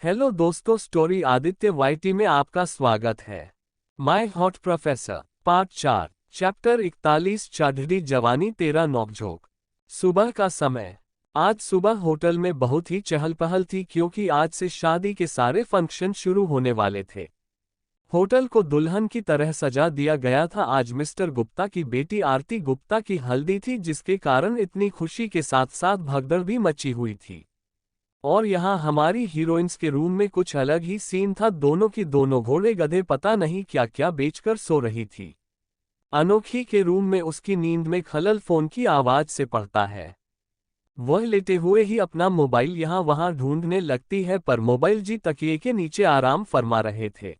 Hello दोस्तों, story Aditya YT में आपका स्वागत है। My hot professor part 4 chapter 41 चढ़ी जवानी तेरा नोकझोंक। सुबह का समय। आज सुबह होटल में बहुत ही चहल पहल थी क्योंकि आज से शादी के सारे फंक्शन शुरू होने वाले थे। होटल को दुल्हन की तरह सजा दिया गया था। आज मिस्टर गुप्ता की बेटी आरती गुप्ता की हल्दी थी, जिसके कारण इतनी खुशी के साथ साथ भगदड़ भी मची हुई थी। और यहाँ हमारी हीरोइंस के रूम में कुछ अलग ही सीन था। दोनों की दोनों घोड़े गधे पता नहीं क्या क्या बेचकर सो रही थी। अनोखी के रूम में उसकी नींद में खलल फोन की आवाज से पड़ता है। वह लेटे हुए ही अपना मोबाइल यहाँ वहाँ ढूंढने लगती है, पर मोबाइल जी तकिए के नीचे आराम फरमा रहे थे।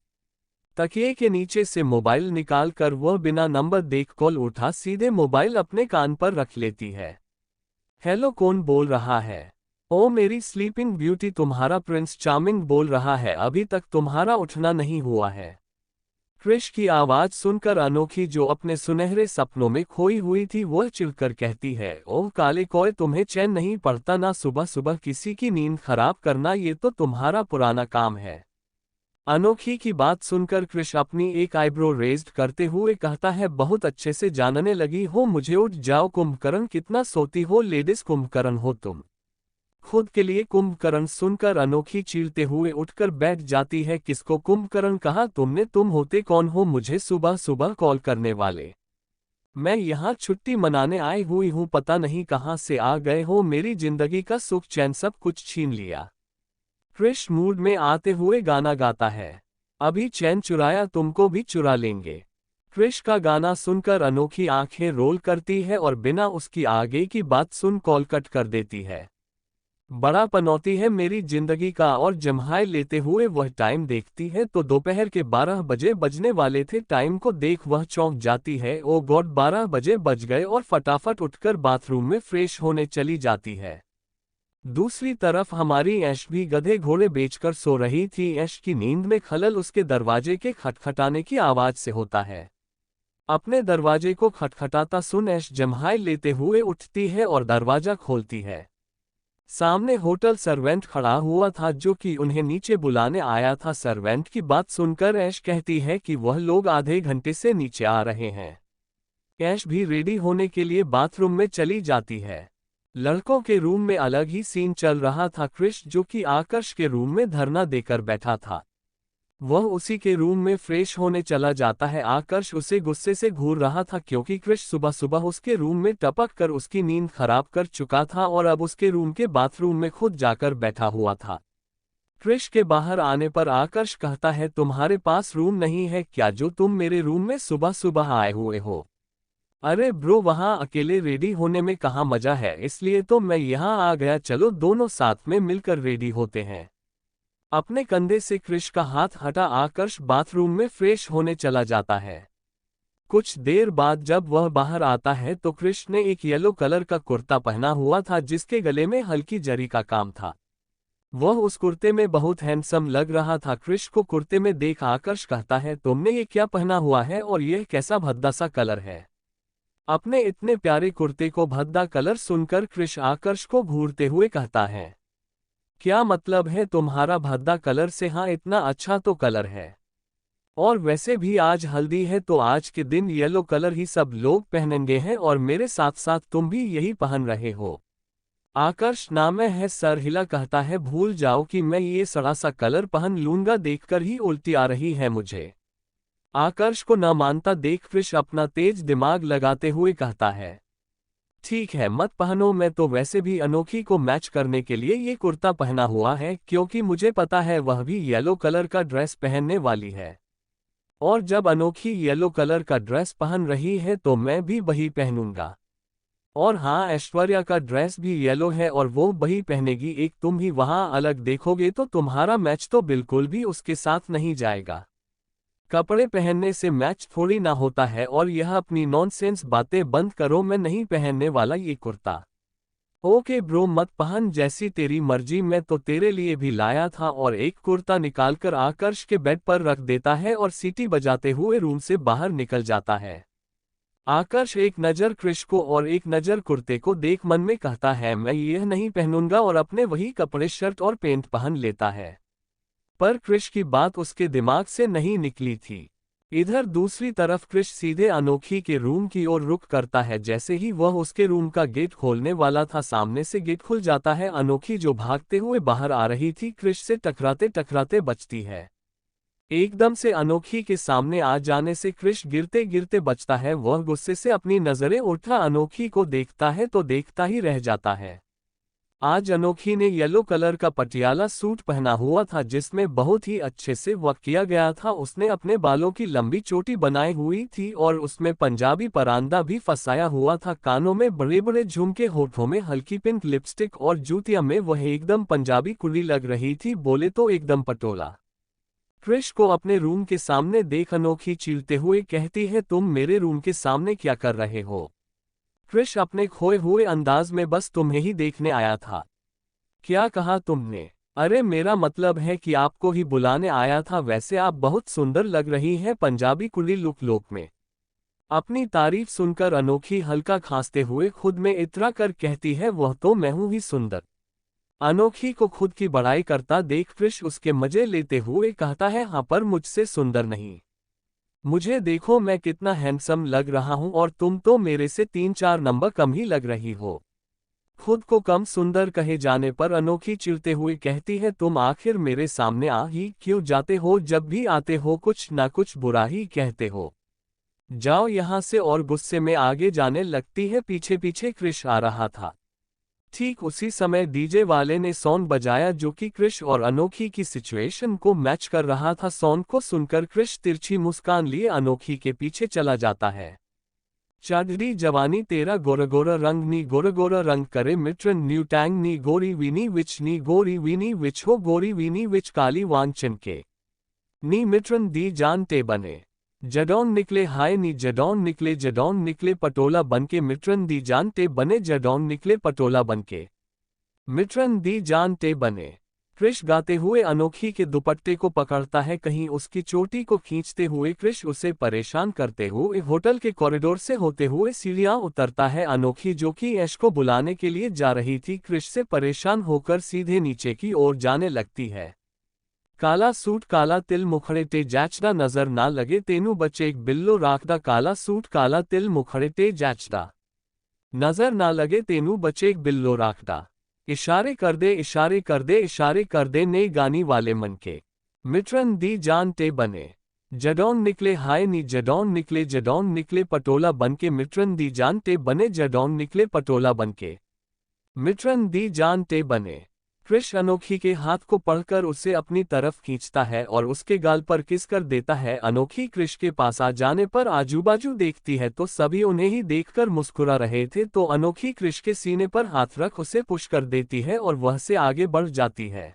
तकिए के नीचे से मोबाइल निकालकर वह बिना नंबर देख कॉल उठा सीधे मोबाइल अपने कान पर रख लेती है। हेलो, कौन बोल रहा है? ओ मेरी स्लीपिंग ब्यूटी, तुम्हारा प्रिंस चार्मिंग बोल रहा है। अभी तक तुम्हारा उठना नहीं हुआ है। क्रिश की आवाज सुनकर अनोखी, जो अपने सुनहरे सपनों में खोई हुई थी, वह चिढ़कर कहती है, ओह काले कौए, तुम्हें चैन नहीं पड़ता ना? सुबह सुबह किसी की नींद खराब करना, ये तो तुम्हारा पुराना काम है। अनोखी की बात सुनकर क्रिश अपनी एक आईब्रो रेज्ड करते हुए कहता है, बहुत अच्छे से जानने लगी हो मुझे। उठ जाओ कुंभकर्ण, कितना सोती हो लेडीज कुंभकर्ण हो तुम। खुद के लिए कुंभकर्ण सुनकर अनोखी चीरते हुए उठकर बैठ जाती है। किसको कुंभकर्ण कहा तुमने? तुम होते कौन हो मुझे सुबह सुबह कॉल करने वाले? मैं यहाँ छुट्टी मनाने आई हुई हूँ, पता नहीं कहाँ से आ गए हो। मेरी जिंदगी का सुख चैन सब कुछ छीन लिया। क्रिश मूड में आते हुए गाना गाता है, अभी चैन चुराया तुमको भी चुरा लेंगे। क्रिश का गाना सुनकर अनोखी आंखें रोल करती है और बिना उसकी आगे की बात सुन कॉल कट कर देती है। बड़ा पनौती है मेरी जिंदगी का। और जम्हाई लेते हुए वह टाइम देखती है तो दोपहर के 12 बजे बजने वाले थे। टाइम को देख वह चौंक जाती है। ओ गॉड, 12 बजे बज गए, और फटाफट उठकर बाथरूम में फ्रेश होने चली जाती है। दूसरी तरफ हमारी ऐश भी गधे घोड़े बेचकर सो रही थी। ऐश की नींद में खलल उसके दरवाजे के खटखटाने की आवाज से होता है। अपने दरवाजे को खटखटाता सुन ऐश जम्हाई लेते हुए उठती है और दरवाजा खोलती है। सामने होटल सर्वेंट खड़ा हुआ था, जो कि उन्हें नीचे बुलाने आया था। सर्वेंट की बात सुनकर ऐश कहती है कि वह लोग आधे घंटे से नीचे आ रहे हैं। ऐश भी रेडी होने के लिए बाथरूम में चली जाती है। लड़कों के रूम में अलग ही सीन चल रहा था। क्रिश, जो कि आकर्ष के रूम में धरना देकर बैठा था, वह उसी के रूम में फ्रेश होने चला जाता है। आकर्ष उसे गुस्से से घूर रहा था क्योंकि क्रिश सुबह सुबह उसके रूम में टपक कर उसकी नींद खराब कर चुका था और अब उसके रूम के बाथरूम में खुद जाकर बैठा हुआ था। क्रिश के बाहर आने पर आकर्ष कहता है, तुम्हारे पास रूम नहीं है क्या, जो तुम मेरे रूम में सुबह सुबह आए हुए हो? अरे ब्रो, वहां अकेले रेडी होने में कहाँ मजा है, इसलिए तो मैं यहाँ आ गया। चलो दोनों साथ में मिलकर रेडी होते हैं। अपने कंधे से क्रिश का हाथ हटा आकर्ष बाथरूम में फ्रेश होने चला जाता है। कुछ देर बाद जब वह बाहर आता है तो क्रिश ने एक येलो कलर का कुर्ता पहना हुआ था, जिसके गले में हल्की जरी का काम था। वह उस कुर्ते में बहुत हैंडसम लग रहा था। क्रिश को कुर्ते में देख आकर्ष कहता है, तुमने ये क्या पहना हुआ है और यह कैसा भद्दा सा कलर है? अपने इतने प्यारे कुर्ते को भद्दा कलर सुनकर क्रिश आकर्ष को घूरते हुए कहता है, क्या मतलब है तुम्हारा भद्दा कलर से? हाँ, इतना अच्छा तो कलर है। और वैसे भी आज हल्दी है तो आज के दिन येलो कलर ही सब लोग पहनेंगे हैं, और मेरे साथ साथ तुम भी यही पहन रहे हो। आकर्ष नाम है सर हिला कहता है, भूल जाओ कि मैं ये सड़ा सा कलर पहन लूंगा, देखकर ही उल्टी आ रही है मुझे। आकर्ष को न मानता देख क्रिश अपना तेज दिमाग लगाते हुए कहता है, ठीक है मत पहनो, मैं तो वैसे भी अनोखी को मैच करने के लिए ये कुर्ता पहना हुआ है, क्योंकि मुझे पता है वह भी येलो कलर का ड्रेस पहनने वाली है। और जब अनोखी येलो कलर का ड्रेस पहन रही है तो मैं भी वही पहनूंगा। और हाँ, ऐश्वर्या का ड्रेस भी येलो है और वो वही पहनेगी। एक तुम ही वहां अलग देखोगे तो तुम्हारा मैच तो बिल्कुल भी उसके साथ नहीं जाएगा। कपड़े पहनने से मैच थोड़ी ना होता है, और यह अपनी नॉनसेंस बातें बंद करो, मैं नहीं पहनने वाला ये कुर्ता। ओके ब्रो, मत पहन, जैसी तेरी मर्जी, मैं तो तेरे लिए भी लाया था। और एक कुर्ता निकालकर आकर्ष के बेड पर रख देता है और सीटी बजाते हुए रूम से बाहर निकल जाता है। आकर्ष एक नज़र क्रिश को और एक नज़र कुर्ते को देख मन में कहता है, मैं यह नहीं पहनूंगा, और अपने वही कपड़े शर्ट और पैंट पहन लेता है। पर क्रिश की बात उसके दिमाग से नहीं निकली थी। इधर दूसरी तरफ क्रिश सीधे अनोखी के रूम की ओर रुख करता है। जैसे ही वह उसके रूम का गेट खोलने वाला था, सामने से गेट खुल जाता है। अनोखी जो भागते हुए बाहर आ रही थी, क्रिश से टकराते टकराते बचती है। एकदम से अनोखी के सामने आ जाने से क्रिश गिरते गिरते बचता है। वह गुस्से से अपनी नजरें उठा अनोखी को देखता है तो देखता ही रह जाता है। आज अनोखी ने येलो कलर का पटियाला सूट पहना हुआ था, जिसमें बहुत ही अच्छे से वर्क किया गया था। उसने अपने बालों की लंबी चोटी बनाई हुई थी और उसमें पंजाबी परांदा भी फंसाया हुआ था। कानों में बड़े बड़े झुमके, होठों में हल्की पिंक लिपस्टिक और जूतिया में वह एकदम पंजाबी कुली लग रही थी, बोले तो एकदम पटोला। क्रिश को अपने रूम के सामने देख अनोखी चिढ़ते हुए कहती है, तुम मेरे रूम के सामने क्या कर रहे हो? क्रिश अपने खोए हुए अंदाज में, बस तुम्हें ही देखने आया था। क्या कहा तुमने? अरे मेरा मतलब है कि आपको ही बुलाने आया था। वैसे आप बहुत सुंदर लग रही हैं पंजाबी कुली लुक में। अपनी तारीफ सुनकर अनोखी हल्का खांसते हुए खुद में इतरा कर कहती है, वह तो मैं हूं ही सुंदर। अनोखी को खुद की बड़ाई करता देख क्रिश उसके मजे लेते हुए कहता है, हाँ पर मुझसे सुंदर नहीं। मुझे देखो मैं कितना हैंडसम लग रहा हूं और तुम तो मेरे से 3-4 नंबर कम ही लग रही हो। खुद को कम सुंदर कहे जाने पर अनोखी चिढ़ते हुए कहती है, तुम आखिर मेरे सामने आ ही क्यों जाते हो? जब भी आते हो कुछ ना कुछ बुरा ही कहते हो। जाओ यहां से। और गुस्से में आगे जाने लगती है। पीछे पीछे क्रिश आ रहा था। ठीक उसी समय डीजे वाले ने सॉन्ग बजाया, जो कि क्रिश और अनोखी की सिचुएशन को मैच कर रहा था। सॉन्ग को सुनकर क्रिश तिरछी मुस्कान लिए अनोखी के पीछे चला जाता है। चढ़ी जवानी तेरा गोरा गोरा रंग नी, गोरा गोरा रंग करे मिट्रन न्यू टैंग नी, गोरी वीनी विच हो गोरी वीनी विच काली वांचन के नी मिट्रन दी जान ते बने। जडौन निकले हाय नी, जडौन निकले पटोला बनके मिट्रन दी जान ते बने। जडौन निकले पटोला बनके मिट्रन दी जान ते बने। क्रिश गाते हुए अनोखी के दुपट्टे को पकड़ता है, कहीं उसकी चोटी को खींचते हुए क्रिश उसे परेशान करते हुए होटल के कॉरिडोर से होते हुए सीढ़ियां उतरता है। अनोखी जो कि ऐश को बुलाने के लिए जा रही थी, क्रिश से परेशान होकर सीधे नीचे की ओर जाने लगती है। काला सूट काला तिल मुखड़े ते जैचदा, नजर ना लगे तेनू बचे एक बिल्लो राखदा। काला सूट काला तिल मुखड़े ते जैचदा, नजर ना लगे तेनू बचे एक बिल्लो राखदा। इशारे कर दे इशारे कर दे इशारे कर दे ने गानी वाले मन के मिट्रन दी जान ते बने। जडौन निकले हाय नी, जडौन निकले पटोला बनके मिट्रन दी जान ते बने। जडौन निकले पटोला बनके मिट्रन दी जान ते बने। क्रिश अनोखी के हाथ को पकड़कर उसे अपनी तरफ खींचता है और उसके गाल पर किस कर देता है। अनोखी क्रिश के पास आ जाने पर आजू-बाजू देखती है तो सभी उन्हें ही देखकर मुस्कुरा रहे थे, तो अनोखी क्रिश के सीने पर हाथ रख उसे पुश कर देती है और वह से आगे बढ़ जाती है।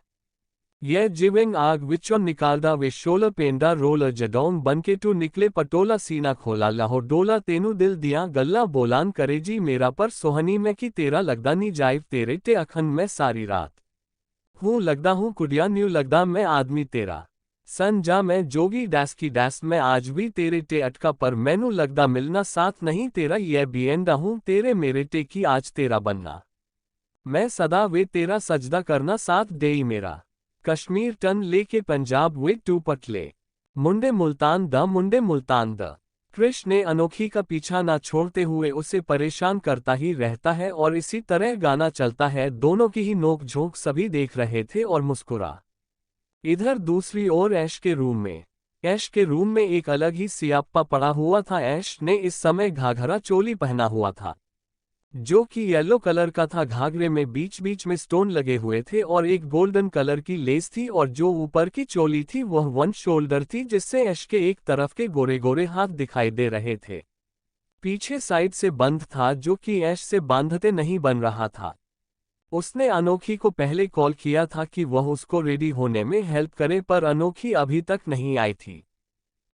यह जिविंग आग विचों निकालदा वे शोला पेंडा रोल जडौन बनके टू निकले पटोला सीना खोला लाहो डोला तेनू दिल दिया गल्ला बोलान करे जी मेरा पर सोहनी में कि तेरा लगदा नी जाइब तेरे ते अखन में सारी रात हूँ लगदा हूँ कुड़िया न्यू लगदा मैं आदमी तेरा सन जा मैं जोगी डैस की डैस मैं आज भी तेरे टे अटका पर मैनू लगदा मिलना साथ नहीं तेरा ये बियंदा हूँ तेरे मेरे टे की आज तेरा बनना मैं सदा वे तेरा सजदा करना साथ दे ही मेरा कश्मीर टन लेके पंजाब वे टू पटले मुंडे मुल्तान द। क्रिश ने अनोखी का पीछा ना छोड़ते हुए उसे परेशान करता ही रहता है और इसी तरह गाना चलता है। दोनों की ही नोक झोंक सभी देख रहे थे और मुस्कुरा। इधर दूसरी ओर ऐश के रूम में एक अलग ही सियाप्पा पड़ा हुआ था। ऐश ने इस समय घाघरा चोली पहना हुआ था, जो कि येलो कलर का था। घाघरे में बीच बीच में स्टोन लगे हुए थे और एक गोल्डन कलर की लेस थी, और जो ऊपर की चोली थी वह 1 शोल्डर थी, जिससे ऐश के एक तरफ के गोरे गोरे हाथ दिखाई दे रहे थे। पीछे साइड से बंद था, जो कि ऐश से बांधते नहीं बन रहा था। उसने अनोखी को पहले कॉल किया था कि वह उसको रेडी होने में हेल्प करे, पर अनोखी अभी तक नहीं आई थी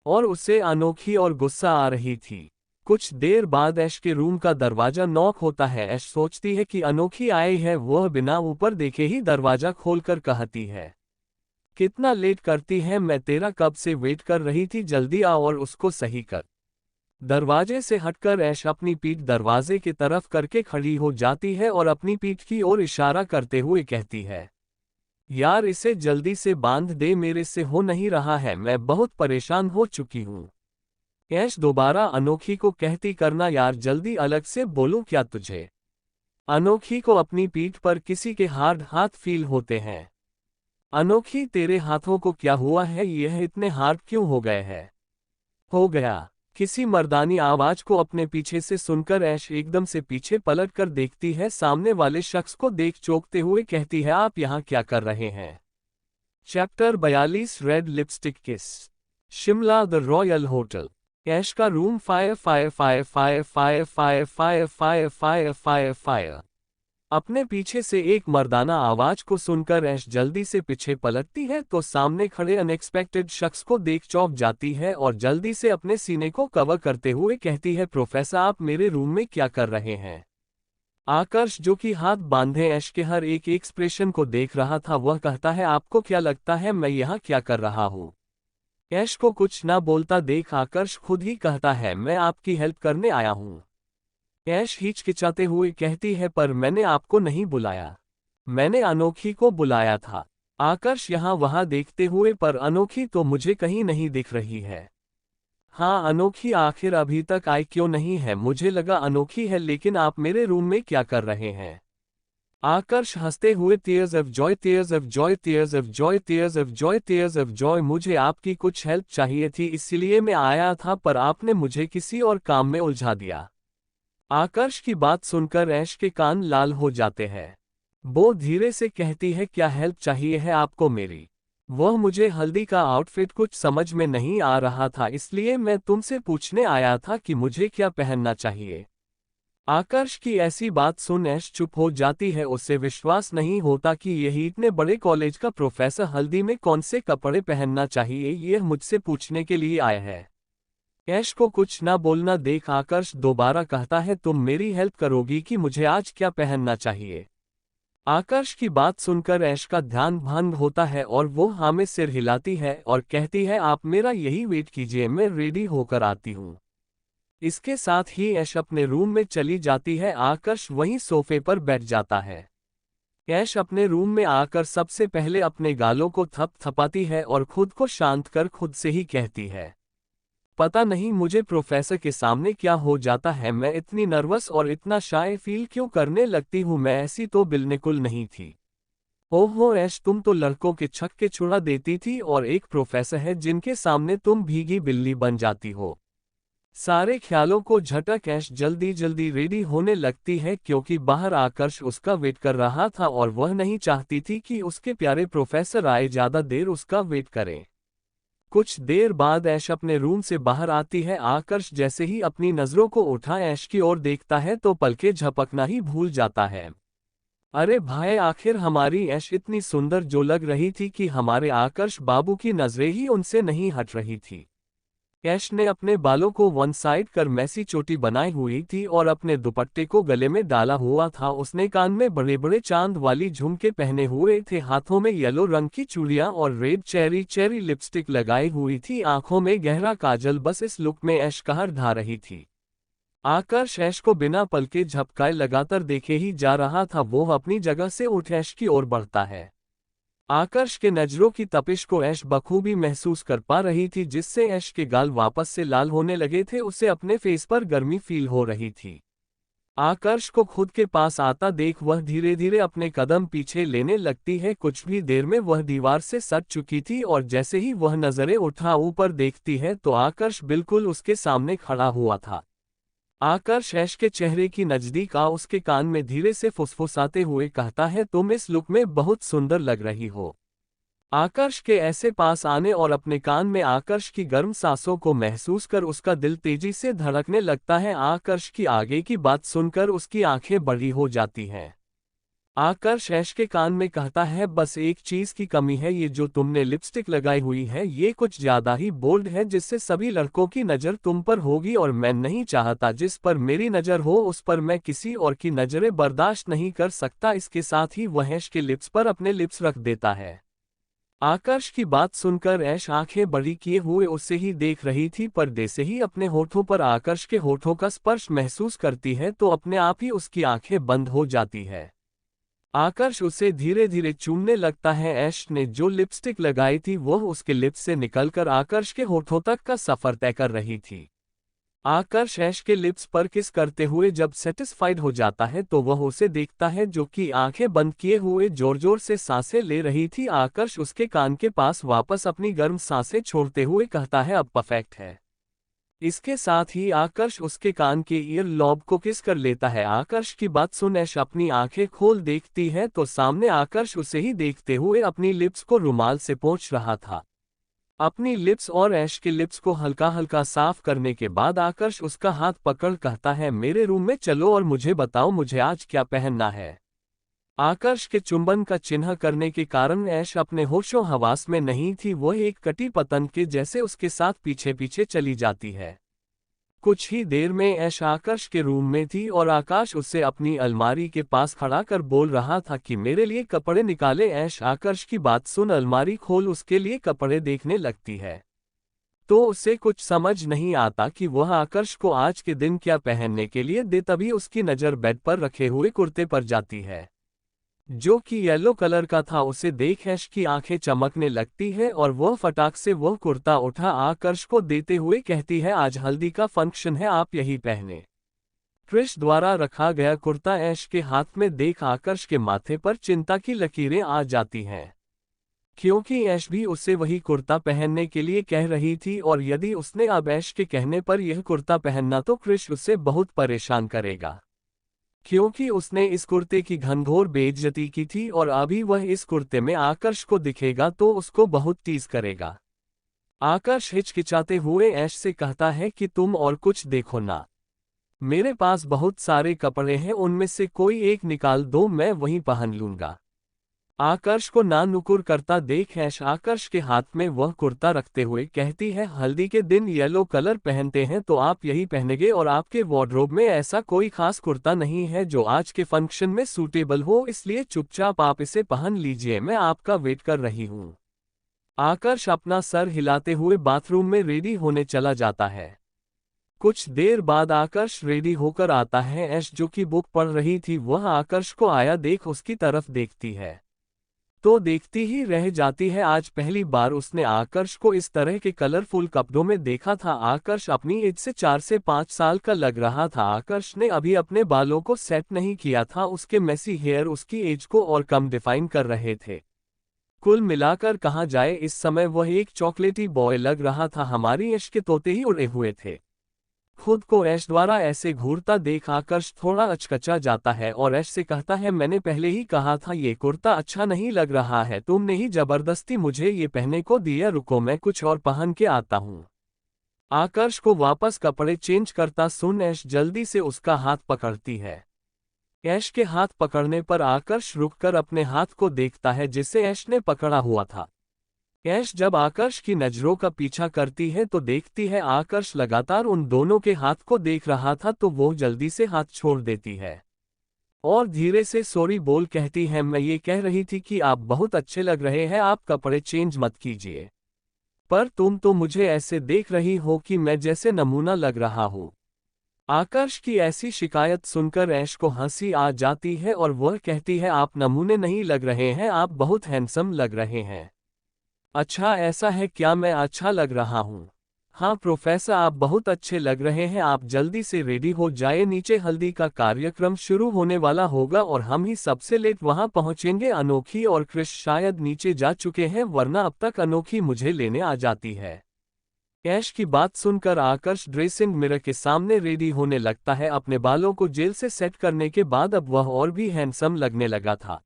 और उसे अनोखी और गुस्सा आ रही थी। कुछ देर बाद ऐश के रूम का दरवाजा नॉक होता है। ऐश सोचती है कि अनोखी आई है। वह बिना ऊपर देखे ही दरवाजा खोलकर कहती है, कितना लेट करती है, मैं तेरा कब से वेट कर रही थी, जल्दी आ और उसको सही कर। दरवाजे से हटकर ऐश अपनी पीठ दरवाजे की तरफ करके खड़ी हो जाती है और अपनी पीठ की ओर इशारा करते हुए कहती है, यार इसे जल्दी से बांध दे, मेरे से हो नहीं रहा है, मैं बहुत परेशान हो चुकी हूँ। ऐश दोबारा अनोखी को कहती, करना यार जल्दी, अलग से बोलूं क्या तुझे। अनोखी को अपनी पीठ पर किसी के हार्ड हाथ फील होते हैं। अनोखी तेरे हाथों को क्या हुआ है, यह इतने हार्ड क्यों हो गए हैं। हो गया। किसी मर्दानी आवाज को अपने पीछे से सुनकर ऐश एकदम से पीछे पलट कर देखती है, सामने वाले शख्स को देख चौंकते हुए कहती है, आप यहाँ क्या कर रहे हैं। Chapter 42 red lipstick kiss. Shimla the royal hotel. Aish का रूम। Fire fire fire fire fire fire fire fire fire fire fire. अपने पीछे से एक मर्दाना आवाज को सुनकर ऐश जल्दी से पीछे पलटती है तो सामने खड़े अनएक्सपेक्टेड शख्स को देख चौंक जाती है और जल्दी से अपने सीने को कवर करते हुए कहती है, प्रोफेसर आप मेरे रूम में क्या कर रहे हैं। आकर्ष जो कि हाथ बांधे ऐश के हर एक एक्सप्रेशन को देख रहा था, वह कहता है, आपको क्या लगता है मैं यहाँ क्या कर रहा हूँ। ऐश को कुछ ना बोलता देख आकर्ष खुद ही कहता है, मैं आपकी हेल्प करने आया हूँ। ऐश हिचकिचाते हुए कहती है, पर मैंने आपको नहीं बुलाया, मैंने अनोखी को बुलाया था। आकर्ष यहाँ वहाँ देखते हुए, पर अनोखी तो मुझे कहीं नहीं दिख रही है। हाँ अनोखी आखिर अभी तक आई क्यों नहीं है, मुझे लगा अनोखी है, लेकिन आप मेरे रूम में क्या कर रहे हैं। आकर्ष हंसते हुए, tears of Joy tears of Joy tears of Joy tears of Joy tears of Joy, मुझे आपकी कुछ हेल्प चाहिए थी इसलिए मैं आया था, पर आपने मुझे किसी और काम में उलझा दिया। आकर्ष की बात सुनकर ऐश के कान लाल हो जाते हैं। वो धीरे से कहती है, क्या हेल्प चाहिए है आपको मेरी। वह मुझे हल्दी का आउटफिट कुछ समझ में नहीं आ रहा था, इसलिए मैं तुमसे पूछने आया था कि मुझे क्या पहनना चाहिए। आकर्ष की ऐसी बात सुन ऐश चुप हो जाती है, उसे विश्वास नहीं होता कि यही इतने बड़े कॉलेज का प्रोफेसर हल्दी में कौन से कपड़े पहनना चाहिए यह मुझसे पूछने के लिए आया है। ऐश को कुछ ना बोलना देख आकर्ष दोबारा कहता है, तुम मेरी हेल्प करोगी कि मुझे आज क्या पहनना चाहिए। आकर्ष की बात सुनकर ऐश का ध्यान भंग होता है और वो हाँ में सिर हिलाती है और कहती है, आप मेरा यही वेट कीजिए, मैं रेडी होकर आती हूँ। इसके साथ ही ऐश अपने रूम में चली जाती है। आकर्ष वहीं सोफे पर बैठ जाता है। ऐश अपने रूम में आकर सबसे पहले अपने गालों को थपथपाती है और खुद को शांत कर खुद से ही कहती है, पता नहीं मुझे प्रोफेसर के सामने क्या हो जाता है, मैं इतनी नर्वस और इतना शाय फील क्यों करने लगती हूँ, मैं ऐसी तो बिल्कुल नहीं थी। ओहो ऐश, तुम तो लड़कों के छक्के छुड़ा देती थी और एक प्रोफेसर है जिनके सामने तुम भीगी बिल्ली बन जाती हो। सारे ख्यालों को झटक ऐश जल्दी जल्दी रेडी होने लगती है क्योंकि बाहर आकर्ष उसका वेट कर रहा था और वह नहीं चाहती थी कि उसके प्यारे प्रोफेसर आए, ज्यादा देर उसका वेट करें। कुछ देर बाद ऐश अपने रूम से बाहर आती है। आकर्ष जैसे ही अपनी नजरों को उठा ऐश की ओर देखता है तो पलके झपकना ही भूल जाता है। अरे भाई, आखिर हमारी ऐश इतनी सुंदर जो लग रही थी कि हमारे आकर्ष बाबू की नजरें ही उनसे नहीं हट रही थी। ऐश ने अपने बालों को वन साइड कर मैसी चोटी बनाई हुई थी और अपने दुपट्टे को गले में डाला हुआ था। उसने कान में बड़े बड़े चांद वाली झुमके पहने हुए थे, हाथों में येलो रंग की चूड़ियां और रेड चेरी चेरी लिपस्टिक लगाई हुई थी, आंखों में गहरा काजल। बस इस लुक में ऐश कहर ढा रही थी। आकर्ष ऐश को बिना पलके झपकाए लगातार देखे ही जा रहा था। वो अपनी जगह से उठ ऐश की ओर बढ़ता है। आकर्ष के नजरों की तपिश को ऐश बखूबी महसूस कर पा रही थी, जिससे ऐश के गाल वापस से लाल होने लगे थे। उसे अपने फेस पर गर्मी फील हो रही थी। आकर्ष को खुद के पास आता देख वह धीरे धीरे अपने कदम पीछे लेने लगती है। कुछ भी देर में वह दीवार से सट चुकी थी और जैसे ही वह नजरें उठा ऊपर देखती है तो आकर्ष बिल्कुल उसके सामने खड़ा हुआ था। आकर्ष ऐश के चेहरे की नजदीक आ उसके कान में धीरे से फुसफुसाते हुए कहता है, तुम इस लुक में बहुत सुंदर लग रही हो। आकर्ष के ऐसे पास आने और अपने कान में आकर्ष की गर्म सांसों को महसूस कर उसका दिल तेजी से धड़कने लगता है। आकर्ष की आगे की बात सुनकर उसकी आंखें बड़ी हो जाती हैं। आकर्ष ऐश के कान में कहता है, बस एक चीज की कमी है, ये जो तुमने लिपस्टिक लगाई हुई है ये कुछ ज्यादा ही बोल्ड है, जिससे सभी लड़कों की नजर तुम पर होगी और मैं नहीं चाहता जिस पर मेरी नजर हो उस पर मैं किसी और की नजरें बर्दाश्त नहीं कर सकता। इसके साथ ही वह ऐश के लिप्स पर अपने लिप्स रख देता है। आकर्ष की बात सुनकर ऐश आंखें बड़ी किए हुए उससे ही देख रही थी, पर जैसे ही अपने होठों पर आकर्ष के होठों का स्पर्श महसूस करती है तो अपने आप ही उसकी आंखें बंद हो जाती है। आकर्ष उसे धीरे धीरे चूमने लगता है। ऐश ने जो लिपस्टिक लगाई थी वह उसके लिप्स से निकलकर आकर्ष के होठों तक का सफर तय कर रही थी। आकर्ष ऐश के लिप्स पर किस करते हुए जब सेटिस्फाइड हो जाता है तो वह उसे देखता है, जो कि आंखें बंद किए हुए जोर जोर से सांसें ले रही थी। आकर्ष उसके कान के पास वापस अपनी गर्म सांसें छोड़ते हुए कहता है, अब परफेक्ट है। इसके साथ ही आकर्ष उसके कान के ईयर लॉब को किस कर लेता है। आकर्ष की बात सुन ऐश अपनी आंखें खोल देखती है तो सामने आकर्ष उसे ही देखते हुए अपनी लिप्स को रुमाल से पोंछ रहा था। अपनी लिप्स और ऐश के लिप्स को हल्का हल्का साफ करने के बाद आकर्ष उसका हाथ पकड़ कहता है, मेरे रूम में चलो और मुझे बताओ मुझे आज क्या पहनना है। आकर्ष के चुंबन का चिन्ह करने के कारण ऐश अपने होशो हवास में नहीं थी। वह एक कटी पतंग के जैसे उसके साथ पीछे पीछे चली जाती है। कुछ ही देर में ऐश आकर्ष के रूम में थी और आकाश उससे अपनी अलमारी के पास खड़ा कर बोल रहा था कि मेरे लिए कपड़े निकाले। ऐश आकर्ष की बात सुन अलमारी खोल उसके लिए कपड़े देखने लगती है, तो उसे कुछ समझ नहीं आता कि वह आकर्ष को आज के दिन क्या पहनने के लिए दे। तभी उसकी नज़र बेड पर रखे हुए कुर्ते पर जाती है, जो कि येलो कलर का था। उसे देख ऐश की आंखें चमकने लगती है और वह फटाक से वह कुर्ता उठा आकर्ष को देते हुए कहती है, आज हल्दी का फंक्शन है, आप यही पहने। क्रिश द्वारा रखा गया कुर्ता ऐश के हाथ में देख आकर्ष के माथे पर चिंता की लकीरें आ जाती हैं, क्योंकि ऐश भी उसे वही कुर्ता पहनने के लिए कह रही थी और यदि उसने अब ऐश के कहने पर यह कुर्ता पहनना तो क्रिश उसे बहुत परेशान करेगा, क्योंकि उसने इस कुर्ते की घनघोर बेइज्जती की थी और अभी वह इस कुर्ते में आकर्ष को दिखेगा तो उसको बहुत टीज करेगा। आकर्ष हिचकिचाते हुए ऐश से कहता है कि तुम और कुछ देखो ना, मेरे पास बहुत सारे कपड़े हैं, उनमें से कोई एक निकाल दो, मैं वहीं पहन लूंगा। आकर्ष को ना नुकुर करता देख ऐश आकर्ष के हाथ में वह कुर्ता रखते हुए कहती है, हल्दी के दिन येलो कलर पहनते हैं तो आप यही पहनेंगे और आपके वार्डरोब में ऐसा कोई खास कुर्ता नहीं है जो आज के फंक्शन में सूटेबल हो, इसलिए चुपचाप आप इसे पहन लीजिए, मैं आपका वेट कर रही हूँ। आकर्ष अपना सर हिलाते हुए बाथरूम में रेडी होने चला जाता है। कुछ देर बाद आकर्ष रेडी होकर आता है। ऐश जो कि बुक पढ़ रही थी वह आकर्ष को आया देख उसकी तरफ देखती है तो देखती ही रह जाती है। आज पहली बार उसने आकर्ष को इस तरह के कलरफुल कपड़ों में देखा था। आकर्ष अपनी एज से 4 से 5 साल का लग रहा था। आकर्ष ने अभी अपने बालों को सेट नहीं किया था, उसके मेसी हेयर उसकी एज को और कम डिफाइन कर रहे थे। कुल मिलाकर कहा जाए इस समय वह एक चॉकलेटी बॉय लग रहा था। हमारी ऐश के तोते ही उड़े हुए थे। खुद को ऐश द्वारा ऐसे घूरता देख आकर्ष थोड़ा अचकचा जाता है और ऐश से कहता है, मैंने पहले ही कहा था ये कुर्ता अच्छा नहीं लग रहा है, तुमने ही जबरदस्ती मुझे ये पहनने को दिया, रुको मैं कुछ और पहन के आता हूँ। आकर्ष को वापस कपड़े चेंज करता सुन ऐश जल्दी से उसका हाथ पकड़ती है। ऐश के हाथ पकड़ने पर आकर्ष रुककर अपने हाथ को देखता है जिसे ऐश ने पकड़ा हुआ था। ऐश जब आकर्ष की नजरों का पीछा करती है तो देखती है आकर्ष लगातार उन दोनों के हाथ को देख रहा था, तो वो जल्दी से हाथ छोड़ देती है और धीरे से सॉरी बोल कहती है, मैं ये कह रही थी कि आप बहुत अच्छे लग रहे हैं, आप कपड़े चेंज मत कीजिए, पर तुम तो मुझे ऐसे देख रही हो कि मैं जैसे नमूना लग रहा हूँ। आकर्ष की ऐसी शिकायत सुनकर ऐश को हंसी आ जाती है और वह कहती है, आप नमूने नहीं लग रहे हैं, आप बहुत हैंडसम लग रहे हैं। अच्छा ऐसा है क्या, मैं अच्छा लग रहा हूँ? हाँ प्रोफेसर आप बहुत अच्छे लग रहे हैं, आप जल्दी से रेडी हो जाए, नीचे हल्दी का कार्यक्रम शुरू होने वाला होगा और हम ही सबसे लेट वहां पहुंचेंगे। अनोखी और क्रिश शायद नीचे जा चुके हैं, वरना अब तक अनोखी मुझे लेने आ जाती है। ऐश की बात सुनकर आकर्ष ड्रेसिंग मिरर के सामने रेडी होने लगता है। अपने बालों को जेल से सेट करने के बाद अब वह और भी हैंडसम लगने लगा था।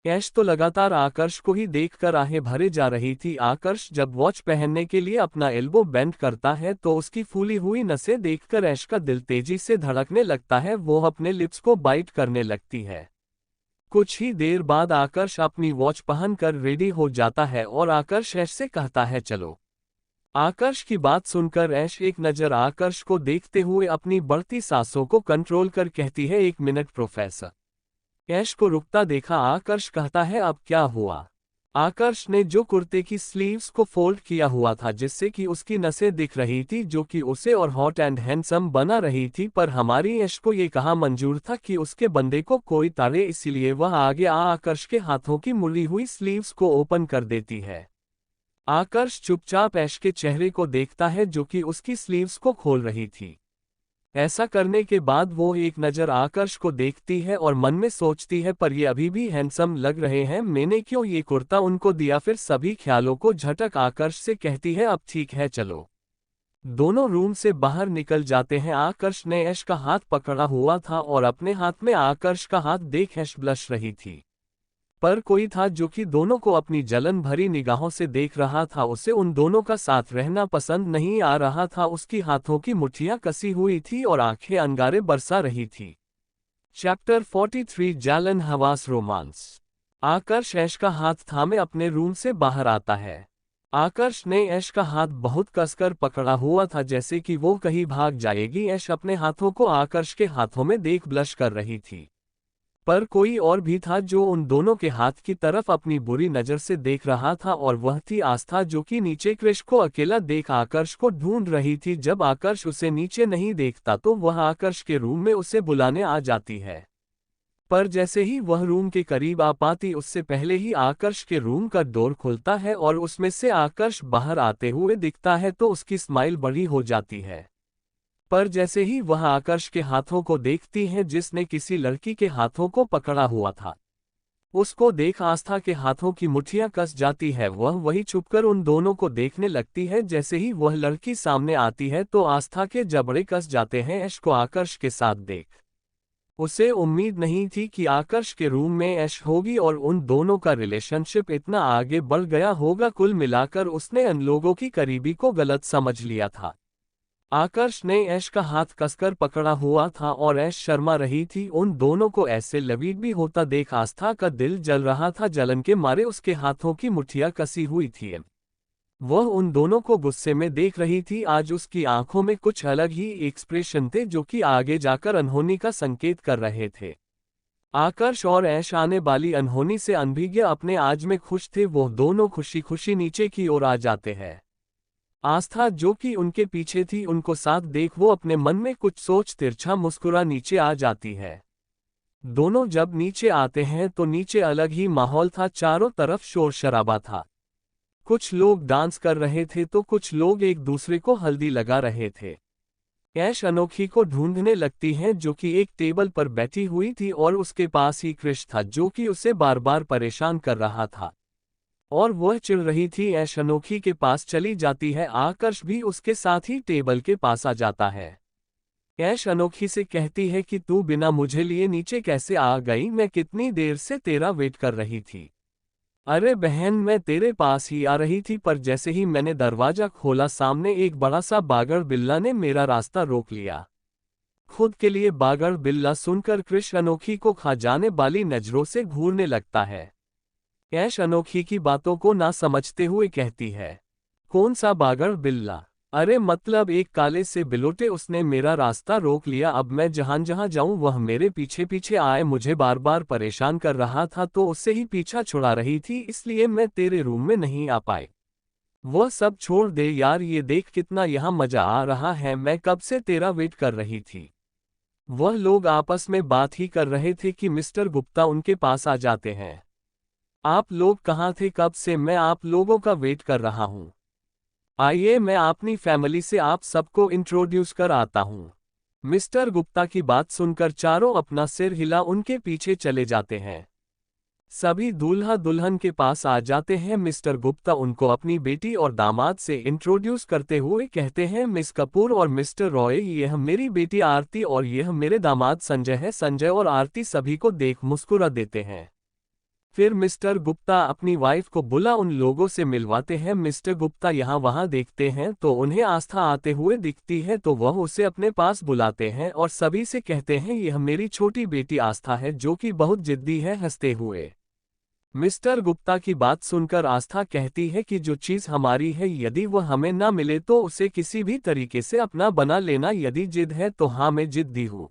ऐश तो लगातार आकर्ष को ही देखकर आहें भरे जा रही थी। आकर्ष जब वॉच पहनने के लिए अपना एल्बो बेंड करता है तो उसकी फूली हुई नसें देखकर ऐश का दिल तेजी से धड़कने लगता है, वो अपने लिप्स को बाइट करने लगती है। कुछ ही देर बाद आकर्ष अपनी वॉच पहनकर रेडी हो जाता है और आकर्ष ऐश से कहता है चलो। आकर्ष की बात सुनकर ऐश एक नज़र आकर्ष को देखते हुए अपनी बढ़ती सांसों को कंट्रोल कर कहती है, 1 मिनट प्रोफेसर। ऐश को रुकता देखा आकर्ष कहता है, अब क्या हुआ? आकर्ष ने जो कुर्ते की स्लीव्स को फोल्ड किया हुआ था जिससे कि उसकी नसें दिख रही थी जो कि उसे और हॉट एंड हैंडसम बना रही थी, पर हमारी ऐश को ये कहा मंजूर था कि उसके बंदे को कोई ताड़े, इसीलिए वह आगे आकर्ष के हाथों की मुड़ी हुई स्लीव्स को ओपन कर देती है। आकर्ष चुपचाप ऐश के चेहरे को देखता है जो कि उसकी स्लीव्स को खोल रही थी। ऐसा करने के बाद वो एक नज़र आकर्ष को देखती है और मन में सोचती है पर ये अभी भी हैंडसम लग रहे हैं, मैंने क्यों ये कुर्ता उनको दिया। फिर सभी ख्यालों को झटक आकर्ष से कहती है अब ठीक है चलो। दोनों रूम से बाहर निकल जाते हैं। आकर्ष ने ऐश का हाथ पकड़ा हुआ था और अपने हाथ में आकर्ष का हाथ देख ऐश ब्लश रही थी। पर कोई था जो कि दोनों को अपनी जलन भरी निगाहों से देख रहा था। उसे उन दोनों का साथ रहना पसंद नहीं आ रहा था। उसकी हाथों की मुट्ठियां कसी हुई थी और आंखें अंगारे बरसा रही थी। चैप्टर 43 जालन हवास रोमांस। आकर्ष ऐश का हाथ थामे अपने रूम से बाहर आता है। आकर्ष ने ऐश का हाथ बहुत कसकर पकड़ा हुआ था जैसे कि वो कहीं भाग जाएगी। ऐश अपने हाथों को आकर्ष के हाथों में देख ब्लश कर रही थी, पर कोई और भी था जो उन दोनों के हाथ की तरफ अपनी बुरी नज़र से देख रहा था और वह थी आस्था जो कि नीचे क्रिश को अकेला देख आकर्ष को ढूंढ रही थी। जब आकर्ष उसे नीचे नहीं देखता तो वह आकर्ष के रूम में उसे बुलाने आ जाती है, पर जैसे ही वह रूम के करीब आ पाती उससे पहले ही आकर्ष के रूम का डोर खुलता है और उसमें से आकर्ष बाहर आते हुए दिखता है तो उसकी स्माइल बड़ी हो जाती है। पर जैसे ही वह आकर्ष के हाथों को देखती है जिसने किसी लड़की के हाथों को पकड़ा हुआ था, उसको देख आस्था के हाथों की मुट्ठियां कस जाती है। वह वही छुपकर उन दोनों को देखने लगती है। जैसे ही वह लड़की सामने आती है तो आस्था के जबड़े कस जाते हैं ऐश को आकर्ष के साथ देख। उसे उम्मीद नहीं थी कि आकर्ष के रूम में ऐश होगी और उन दोनों का रिलेशनशिप इतना आगे बढ़ गया होगा। कुल मिलाकर उसने उन लोगों की करीबी को गलत समझ लिया था। आकर्ष ने ऐश का हाथ कसकर पकड़ा हुआ था और ऐश शर्मा रही थी। उन दोनों को ऐसे लवीड भी होता देख आस्था का दिल जल रहा था। जलन के मारे उसके हाथों की मुट्ठियां कसी हुई थी। वह उन दोनों को गुस्से में देख रही थी। आज उसकी आंखों में कुछ अलग ही एक्सप्रेशन थे जो कि आगे जाकर अनहोनी का संकेत कर रहे थे। आकर्ष और ऐश आने वाली अनहोनी से अनभिज्ञ अपने आज में खुश थे। वो दोनों खुशी खुशी नीचे की ओर आ जाते हैं। आस्था जो कि उनके पीछे थी उनको साथ देख वो अपने मन में कुछ सोच तिरछा मुस्कुरा नीचे आ जाती है। दोनों जब नीचे आते हैं तो नीचे अलग ही माहौल था। चारों तरफ शोर शराबा था। कुछ लोग डांस कर रहे थे तो कुछ लोग एक दूसरे को हल्दी लगा रहे थे। ऐश अनोखी को ढूंढने लगती है जो कि एक टेबल पर बैठी हुई थी और उसके पास ही क्रिश था जो कि उसे बार बार परेशान कर रहा था और वह चिढ़ रही थी। ऐश अनोखी के पास चली जाती है। आकर्ष भी उसके साथ ही टेबल के पास आ जाता है। ऐश अनोखी से कहती है कि तू बिना मुझे लिए नीचे कैसे आ गई, मैं कितनी देर से तेरा वेट कर रही थी। अरे बहन, मैं तेरे पास ही आ रही थी, पर जैसे ही मैंने दरवाजा खोला सामने एक बड़ा सा बागड़ बिल्ला ने मेरा रास्ता रोक लिया। खुद के लिए बागड़ बिल्ला सुनकर क्रिश अनोखी को खा जाने वाली नजरों से घूरने लगता है। ऐश अनोखी की बातों को ना समझते हुए कहती है, कौन सा बागड़ बिल्ला? अरे मतलब एक काले से बिलोटे, उसने मेरा रास्ता रोक लिया। अब मैं जहां जहां जाऊं वह मेरे पीछे पीछे आए, मुझे बार बार परेशान कर रहा था तो उससे ही पीछा छुड़ा रही थी, इसलिए मैं तेरे रूम में नहीं आ पाई। वह सब छोड़ दे यार, ये देख कितना यहाँ मजा आ रहा है, मैं कब से तेरा वेट कर रही थी। वह लोग आपस में बात ही कर रहे थे कि मिस्टर गुप्ता उनके पास आ जाते हैं। आप लोग कहाँ थे कब से? मैं आप लोगों का वेट कर रहा हूँ। आइए मैं अपनी फैमिली से आप सबको इंट्रोड्यूस कर आता हूँ। मिस्टर गुप्ता की बात सुनकर चारों अपना सिर हिला उनके पीछे चले जाते हैं। सभी दूल्हा दुल्हन के पास आ जाते हैं। मिस्टर गुप्ता उनको अपनी बेटी और दामाद से इंट्रोड्यूस करते हुए कहते हैं, मिस कपूर और मिस्टर रॉय, यह मेरी बेटी आरती और यह मेरे दामाद संजय है। संजय और आरती सभी को देख मुस्कुरा देते हैं। फिर मिस्टर गुप्ता अपनी वाइफ को बुला उन लोगों से मिलवाते हैं। मिस्टर गुप्ता यहाँ वहाँ देखते हैं तो उन्हें आस्था आते हुए दिखती है तो वह उसे अपने पास बुलाते हैं और सभी से कहते हैं, यह मेरी छोटी बेटी आस्था है जो कि बहुत जिद्दी है। हंसते हुए मिस्टर गुप्ता की बात सुनकर आस्था कहती है कि जो चीज़ हमारी है यदि वह हमें ना मिले तो उसे किसी भी तरीके से अपना बना लेना। यदि जिद है तो हाँ, मैं जिद्दी हूँ।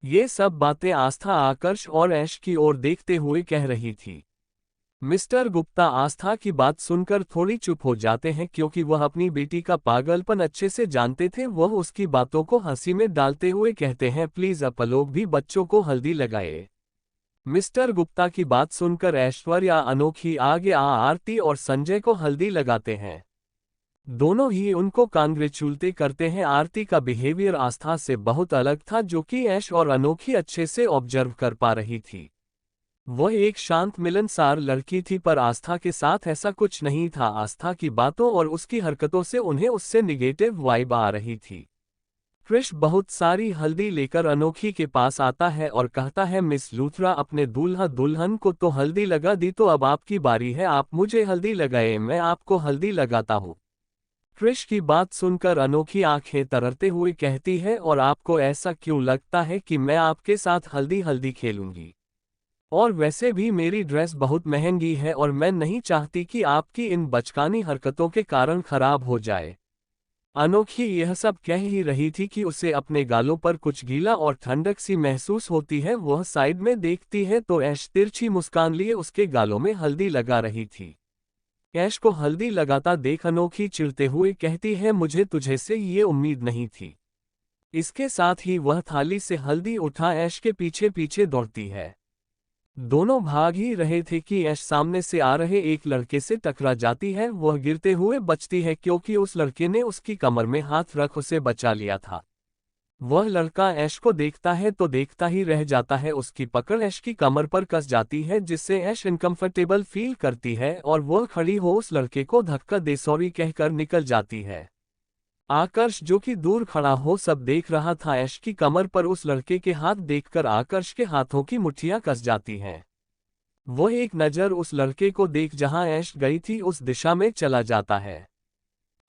ये सब बातें आस्था आकर्ष और ऐश की ओर देखते हुए कह रही थी। मिस्टर गुप्ता आस्था की बात सुनकर थोड़ी चुप हो जाते हैं क्योंकि वह अपनी बेटी का पागलपन अच्छे से जानते थे। वह उसकी बातों को हंसी में डालते हुए कहते हैं, प्लीज आप लोग भी बच्चों को हल्दी लगाए। मिस्टर गुप्ता की बात सुनकर ऐश्वर्या, अनोखी आगे आरती और संजय को हल्दी लगाते हैं। दोनों ही उनको कांग्रेचुलते करते हैं। आरती का बिहेवियर आस्था से बहुत अलग था, जो कि ऐश और अनोखी अच्छे से ऑब्जर्व कर पा रही थी। वह एक शांत मिलनसार लड़की थी, पर आस्था के साथ ऐसा कुछ नहीं था। आस्था की बातों और उसकी हरकतों से उन्हें उससे निगेटिव वाइब आ रही थी। कृष बहुत सारी हल्दी लेकर अनोखी के पास आता है और कहता है, मिस लूथरा, अपने दूल्हा दुल्हन को तो हल्दी लगा दी, तो अब आपकी बारी है, आप मुझे हल्दी लगाए, मैं आपको हल्दी लगाता हूँ। कृष की बात सुनकर अनोखी आंखें तररते हुए कहती है, और आपको ऐसा क्यों लगता है कि मैं आपके साथ हल्दी हल्दी खेलूंगी? और वैसे भी मेरी ड्रेस बहुत महंगी है और मैं नहीं चाहती कि आपकी इन बचकानी हरकतों के कारण खराब हो जाए। अनोखी यह सब कह ही रही थी कि उसे अपने गालों पर कुछ गीला और ठंडक सी महसूस होती है। वह साइड में देखती है तो ऐश तिरछी मुस्कान लिए उसके गालों में हल्दी लगा रही थी। ऐश को हल्दी लगाता देख अनोखी चिढ़ते हुए कहती है, मुझे तुझे से ये उम्मीद नहीं थी। इसके साथ ही वह थाली से हल्दी उठा ऐश के पीछे पीछे दौड़ती है। दोनों भाग ही रहे थे कि ऐश सामने से आ रहे एक लड़के से टकरा जाती है। वह गिरते हुए बचती है क्योंकि उस लड़के ने उसकी कमर में हाथ रख उसे बचा लिया था। वह लड़का ऐश को देखता है तो देखता ही रह जाता है। उसकी पकड़ ऐश की कमर पर कस जाती है, जिससे ऐश इनकम्फर्टेबल फील करती है और वह खड़ी हो उस लड़के को धक्का दे सॉरी कहकर निकल जाती है। आकर्ष, जो कि दूर खड़ा हो सब देख रहा था, ऐश की कमर पर उस लड़के के हाथ देखकर आकर्ष के हाथों की मुट्ठियां कस जाती हैं। वह एक नज़र उस लड़के को देख जहां ऐश गई थी उस दिशा में चला जाता है।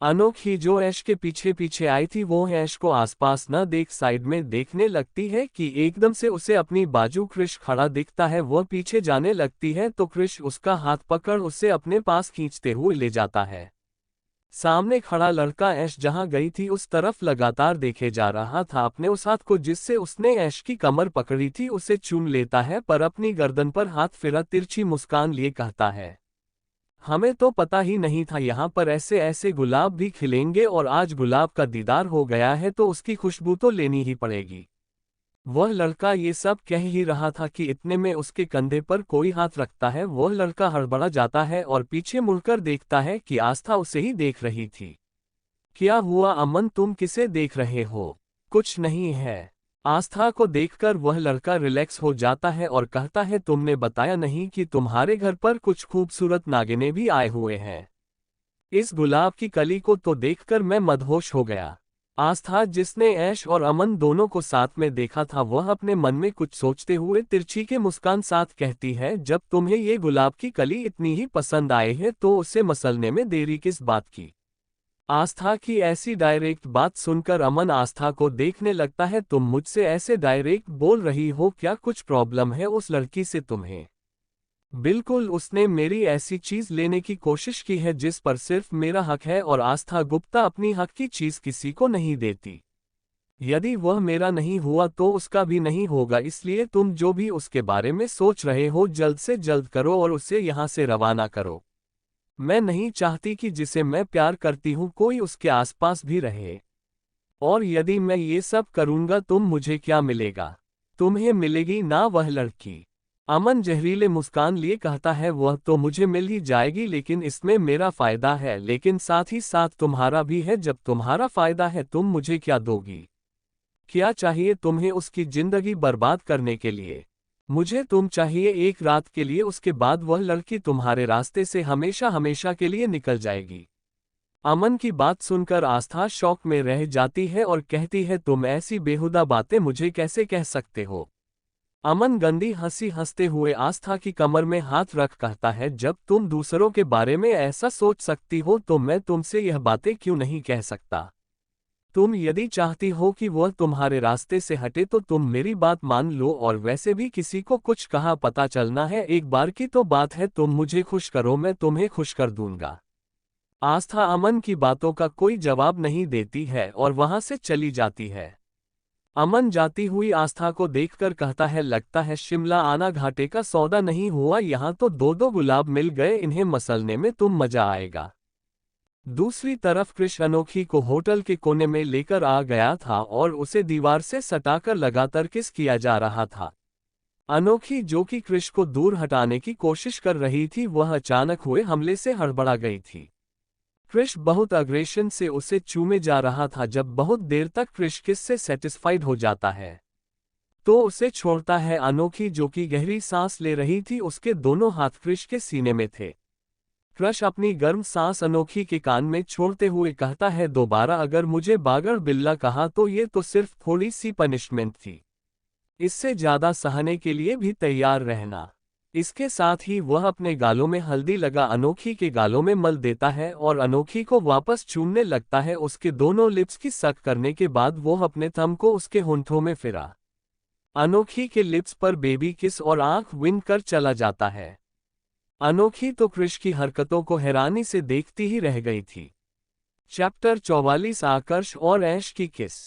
अनोखी, जो ऐश के पीछे पीछे आई थी, वो ऐश को आसपास न देख साइड में देखने लगती है कि एकदम से उसे अपनी बाजू कृष खड़ा दिखता है। वह पीछे जाने लगती है तो कृष उसका हाथ पकड़ उसे अपने पास खींचते हुए ले जाता है। सामने खड़ा लड़का ऐश जहां गई थी उस तरफ लगातार देखे जा रहा था। अपने उस हाथ को जिससे उसने ऐश की कमर पकड़ी थी उसे चूम लेता है, पर अपनी गर्दन पर हाथ फिरा तिरछी मुस्कान लिए कहता है, हमें तो पता ही नहीं था यहाँ पर ऐसे ऐसे गुलाब भी खिलेंगे, और आज गुलाब का दीदार हो गया है तो उसकी खुशबू तो लेनी ही पड़ेगी। वह लड़का ये सब कह ही रहा था कि इतने में उसके कंधे पर कोई हाथ रखता है। वह लड़का हड़बड़ा जाता है और पीछे मुड़कर देखता है कि आस्था उसे ही देख रही थी। क्या हुआ अमन, तुम किसे देख रहे हो? कुछ नहीं है। आस्था को देखकर वह लड़का रिलैक्स हो जाता है और कहता है, तुमने बताया नहीं कि तुम्हारे घर पर कुछ खूबसूरत नागिने भी आए हुए हैं। इस गुलाब की कली को तो देखकर मैं मदहोश हो गया। आस्था, जिसने ऐश और अमन दोनों को साथ में देखा था, वह अपने मन में कुछ सोचते हुए तिरछी के मुस्कान साथ कहती है, जब तुम्हें ये गुलाब की कली इतनी ही पसंद आई है तो उसे मसलने में देरी किस बात की? आस्था की ऐसी डायरेक्ट बात सुनकर अमन आस्था को देखने लगता है। तुम मुझसे ऐसे डायरेक्ट बोल रही हो, क्या कुछ प्रॉब्लम है उस लड़की से तुम्हें? बिल्कुल, उसने मेरी ऐसी चीज लेने की कोशिश की है जिस पर सिर्फ मेरा हक है, और आस्था गुप्ता अपनी हक की चीज किसी को नहीं देती। यदि वह मेरा नहीं हुआ तो उसका भी नहीं होगा, इसलिए तुम जो भी उसके बारे में सोच रहे हो जल्द से जल्द करो और उसे यहाँ से रवाना करो। मैं नहीं चाहती कि जिसे मैं प्यार करती हूँ कोई उसके आसपास भी रहे। और यदि मैं ये सब करूँगा तुम मुझे क्या मिलेगा? तुम्हें मिलेगी ना वह लड़की। अमन जहरीले मुस्कान लिए कहता है, वह तो मुझे मिल ही जाएगी, लेकिन इसमें मेरा फायदा है, लेकिन साथ ही साथ तुम्हारा भी है। जब तुम्हारा फायदा है तुम मुझे क्या दोगी? क्या चाहिए तुम्हें उसकी जिंदगी बर्बाद करने के लिए? मुझे तुम चाहिए एक रात के लिए, उसके बाद वह लड़की तुम्हारे रास्ते से हमेशा हमेशा के लिए निकल जाएगी। अमन की बात सुनकर आस्था शौक में रह जाती है और कहती है, तुम ऐसी बेहुदा बातें मुझे कैसे कह सकते हो? अमन गंदी हंसी हंसते हुए आस्था की कमर में हाथ रख कहता है, जब तुम दूसरों के बारे में ऐसा सोच सकती हो तो मैं तुमसे यह बातें क्यों नहीं कह सकता? तुम यदि चाहती हो कि वह तुम्हारे रास्ते से हटे तो तुम मेरी बात मान लो, और वैसे भी किसी को कुछ कहा पता चलना है, एक बार की तो बात है, तुम मुझे खुश करो मैं तुम्हें खुश कर दूंगा। आस्था अमन की बातों का कोई जवाब नहीं देती है और वहां से चली जाती है। अमन जाती हुई आस्था को देखकर कहता है, लगता है शिमला आना घाटे का सौदा नहीं हुआ, यहाँ तो दो दो गुलाब मिल गए, इन्हें मसलने में तुम मजा आएगा। दूसरी तरफ कृष अनोखी को होटल के कोने में लेकर आ गया था और उसे दीवार से सटाकर लगातार किस किया जा रहा था। अनोखी, जो कि कृष को दूर हटाने की कोशिश कर रही थी, वह अचानक हुए हमले से हड़बड़ा गई थी। कृष बहुत अग्रेशन से उसे चूमे जा रहा था। जब बहुत देर तक कृष किस से सेटिस्फाइड हो जाता है तो उसे छोड़ता है। अनोखी, जो कि गहरी सांस ले रही थी, उसके दोनों हाथ कृष के सीने में थे। कृष अपनी गर्म सांस अनोखी के कान में छोड़ते हुए कहता है, दोबारा अगर मुझे बागड़ बिल्ला कहा तो ये तो सिर्फ थोड़ी सी पनिशमेंट थी, इससे ज्यादा सहने के लिए भी तैयार रहना। इसके साथ ही वह अपने गालों में हल्दी लगा अनोखी के गालों में मल देता है और अनोखी को वापस चूमने लगता है। उसके दोनों लिप्स की सक करने के बाद वो अपने थंब को उसके होंठों में फिरा अनोखी के लिप्स पर बेबी किस और आंख विन कर चला जाता है। अनोखी तो कृष की हरकतों को हैरानी से देखती ही रह गई थी। चैप्टर 44 आकर्ष और ऐश की किस।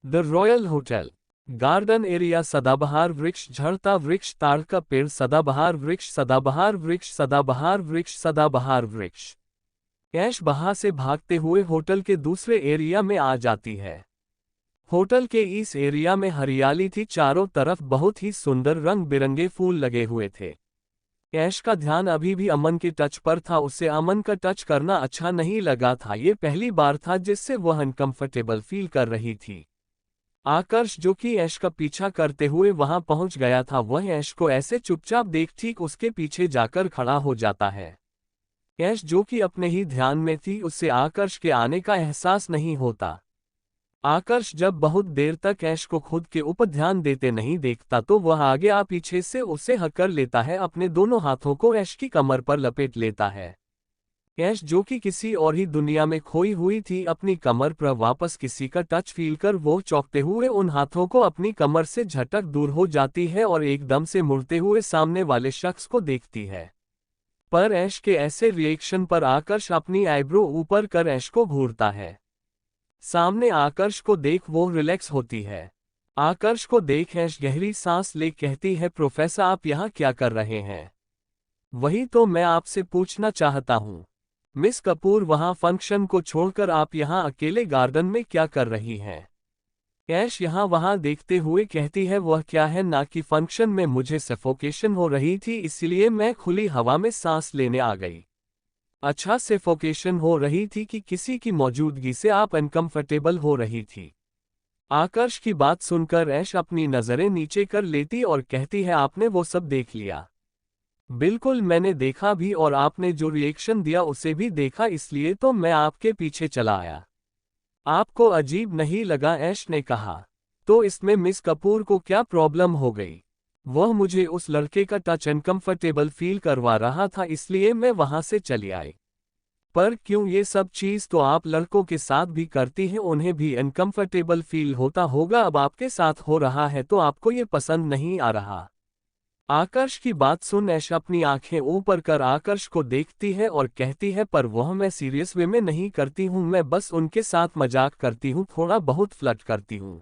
The royal hotel. Garden area. सदाबहार वृक्ष, झड़ता वृक्ष, ताड़ का पेड़, सदाबहार वृक्ष, सदाबहार वृक्ष, सदाबहार वृक्ष, सदाबहार वृक्ष। ऐश बहा से भागते हुए होटल के दूसरे एरिया में आ जाती है। होटल के इस एरिया में हरियाली थी, चारों तरफ बहुत ही सुंदर रंग बिरंगे फूल लगे हुए थे। ऐश का ध्यान अभी भी अमन के टच पर था। उसे अमन का टच करना अच्छा नहीं लगा था। ये पहली बार था जिससे वह अनकंफर्टेबल फील कर रही थी। आकर्ष, जो कि ऐश का पीछा करते हुए वहां पहुंच गया था, वह ऐश को ऐसे चुपचाप देख ठीक उसके पीछे जाकर खड़ा हो जाता है। ऐश, जो कि अपने ही ध्यान में थी, उससे आकर्ष के आने का एहसास नहीं होता। आकर्ष जब बहुत देर तक ऐश को खुद के ऊपर ध्यान देते नहीं देखता तो वह आगे आ पीछे से उसे हक कर लेता है। अपने दोनों हाथों को ऐश की कमर पर लपेट लेता है। ऐश, जो कि किसी और ही दुनिया में खोई हुई थी, अपनी कमर पर वापस किसी का टच फील कर वो चौंकते हुए उन हाथों को अपनी कमर से झटक दूर हो जाती है और एकदम से मुड़ते हुए सामने वाले शख्स को देखती है। पर ऐश के ऐसे रिएक्शन पर आकर्ष अपनी आईब्रो ऊपर कर ऐश को घूरता है। सामने आकर्ष को देख वो रिलैक्स होती है। आकर्ष को देख ऐश गहरी सांस ले कहती है, प्रोफेसर आप यहाँ क्या कर रहे हैं? वही तो मैं आपसे पूछना चाहता हूँ। मिस कपूर, वहाँ फंक्शन को छोड़कर आप यहाँ अकेले गार्डन में क्या कर रही हैं? ऐश यहाँ वहाँ देखते हुए कहती है, वह क्या है ना कि फंक्शन में मुझे सफोकेशन हो रही थी, इसलिए मैं खुली हवा में सांस लेने आ गई। अच्छा, सफोकेशन हो रही थी कि किसी की मौजूदगी से आप अनकंफर्टेबल हो रही थी? आकर्ष की बात सुनकर ऐश अपनी नजरें नीचे कर लेती और कहती है, आपने वो सब देख लिया? बिल्कुल, मैंने देखा भी और आपने जो रिएक्शन दिया उसे भी देखा, इसलिए तो मैं आपके पीछे चला आया। आपको अजीब नहीं लगा? ऐश ने कहा। तो इसमें मिस कपूर को क्या प्रॉब्लम हो गई? वह मुझे उस लड़के का टच अनकंफर्टेबल फील करवा रहा था, इसलिए मैं वहां से चली आई। पर क्यों, ये सब चीज तो आप लड़कों के साथ भी करती हैं, उन्हें भी अनकंफर्टेबल फील होता होगा। अब आपके साथ हो रहा है तो आपको ये पसंद नहीं आ रहा। आकर्ष की बात सुन ऐश अपनी आंखें ऊपर कर आकर्ष को देखती है और कहती है, पर वह मैं सीरियस वे में नहीं करती हूँ, मैं बस उनके साथ मजाक करती हूँ, थोड़ा बहुत फ्लर्ट करती हूँ।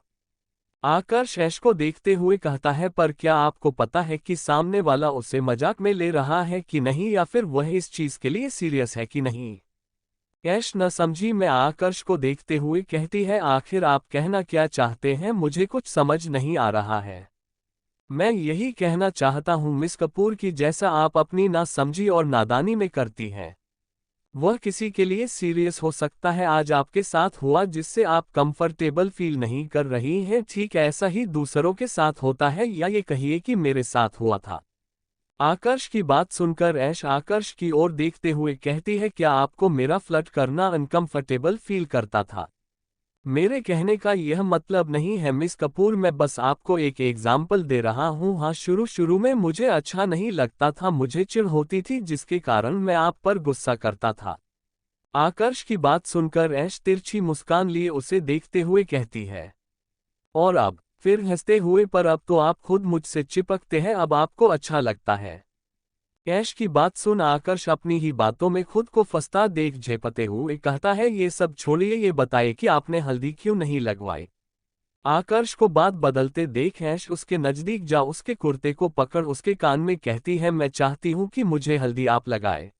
आकर्ष ऐश को देखते हुए कहता है, पर क्या आपको पता है कि सामने वाला उसे मजाक में ले रहा है कि नहीं, या फिर वह इस चीज के लिए सीरियस है कि नहीं? ऐश न समझी। मैं आकर्ष को देखते हुए कहती है, आखिर आप कहना क्या चाहते हैं? मुझे कुछ समझ नहीं आ रहा है। मैं यही कहना चाहता हूं मिस कपूर की जैसा आप अपनी नासमझी और नादानी में करती हैं, वह किसी के लिए सीरियस हो सकता है। आज आपके साथ हुआ जिससे आप कंफर्टेबल फील नहीं कर रही हैं, ठीक ऐसा ही दूसरों के साथ होता है, या ये कहिए कि मेरे साथ हुआ था। आकर्ष की बात सुनकर ऐश आकर्ष की ओर देखते हुए कहती है, क्या आपको मेरा फ्लर्ट करना अनकंफर्टेबल फील करता था? मेरे कहने का यह मतलब नहीं है मिस कपूर, मैं बस आपको एक एग्जाम्पल दे रहा हूँ। हाँ, शुरू में मुझे अच्छा नहीं लगता था, मुझे चिढ़ होती थी जिसके कारण मैं आप पर गुस्सा करता था। आकर्ष की बात सुनकर ऐश तिरछी मुस्कान लिए उसे देखते हुए कहती है, और अब? फिर हंसते हुए, पर अब तो आप खुद मुझसे चिपकते हैं, अब आपको अच्छा लगता है। ऐश की बात सुन आकर्ष अपनी ही बातों में खुद को फंसता देख झेपते हुए कहता है, ये सब छोड़िए, ये बताइए कि आपने हल्दी क्यों नहीं लगवाई? आकर्ष को बात बदलते देख ऐश उसके नजदीक जा उसके कुर्ते को पकड़ उसके कान में कहती है, मैं चाहती हूं कि मुझे हल्दी आप लगाए।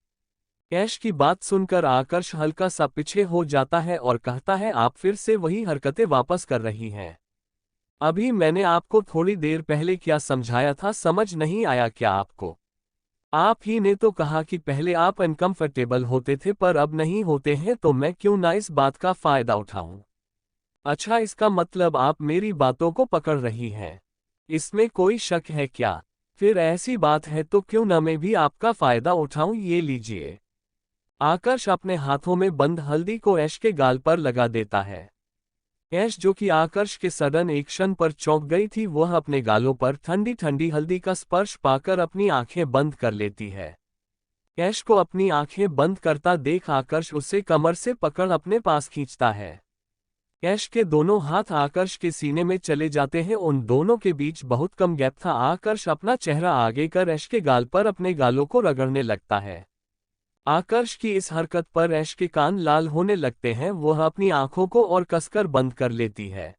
ऐश की बात सुनकर आकर्ष हल्का सा पीछे हो जाता है और कहता है, आप फिर से वही हरकतें वापस कर रही हैं। अभी मैंने आपको थोड़ी देर पहले क्या समझाया था, समझ नहीं आया क्या आपको? आप ही ने तो कहा कि पहले आप अनकंफर्टेबल होते थे पर अब नहीं होते हैं, तो मैं क्यों ना इस बात का फायदा उठाऊं। अच्छा, इसका मतलब आप मेरी बातों को पकड़ रही हैं। इसमें कोई शक है क्या? फिर ऐसी बात है तो क्यों न मैं भी आपका फायदा उठाऊं, ये लीजिए। आकर्ष अपने हाथों में बंद हल्दी को ऐश के गाल पर लगा देता है। ऐश, जो कि आकर्ष के सडन एक्शन पर चौंक गई थी, वह अपने गालों पर ठंडी ठंडी हल्दी का स्पर्श पाकर अपनी आंखें बंद कर लेती है। ऐश को अपनी आंखें बंद करता देख आकर्ष उसे कमर से पकड़ अपने पास खींचता है। ऐश के दोनों हाथ आकर्ष के सीने में चले जाते हैं। उन दोनों के बीच बहुत कम गैप था। आकर्ष अपना चेहरा आगे कर ऐश के गाल पर अपने गालों को रगड़ने लगता है। आकर्ष की इस हरकत पर ऐश के कान लाल होने लगते हैं। वह अपनी आंखों को और कसकर बंद कर लेती है।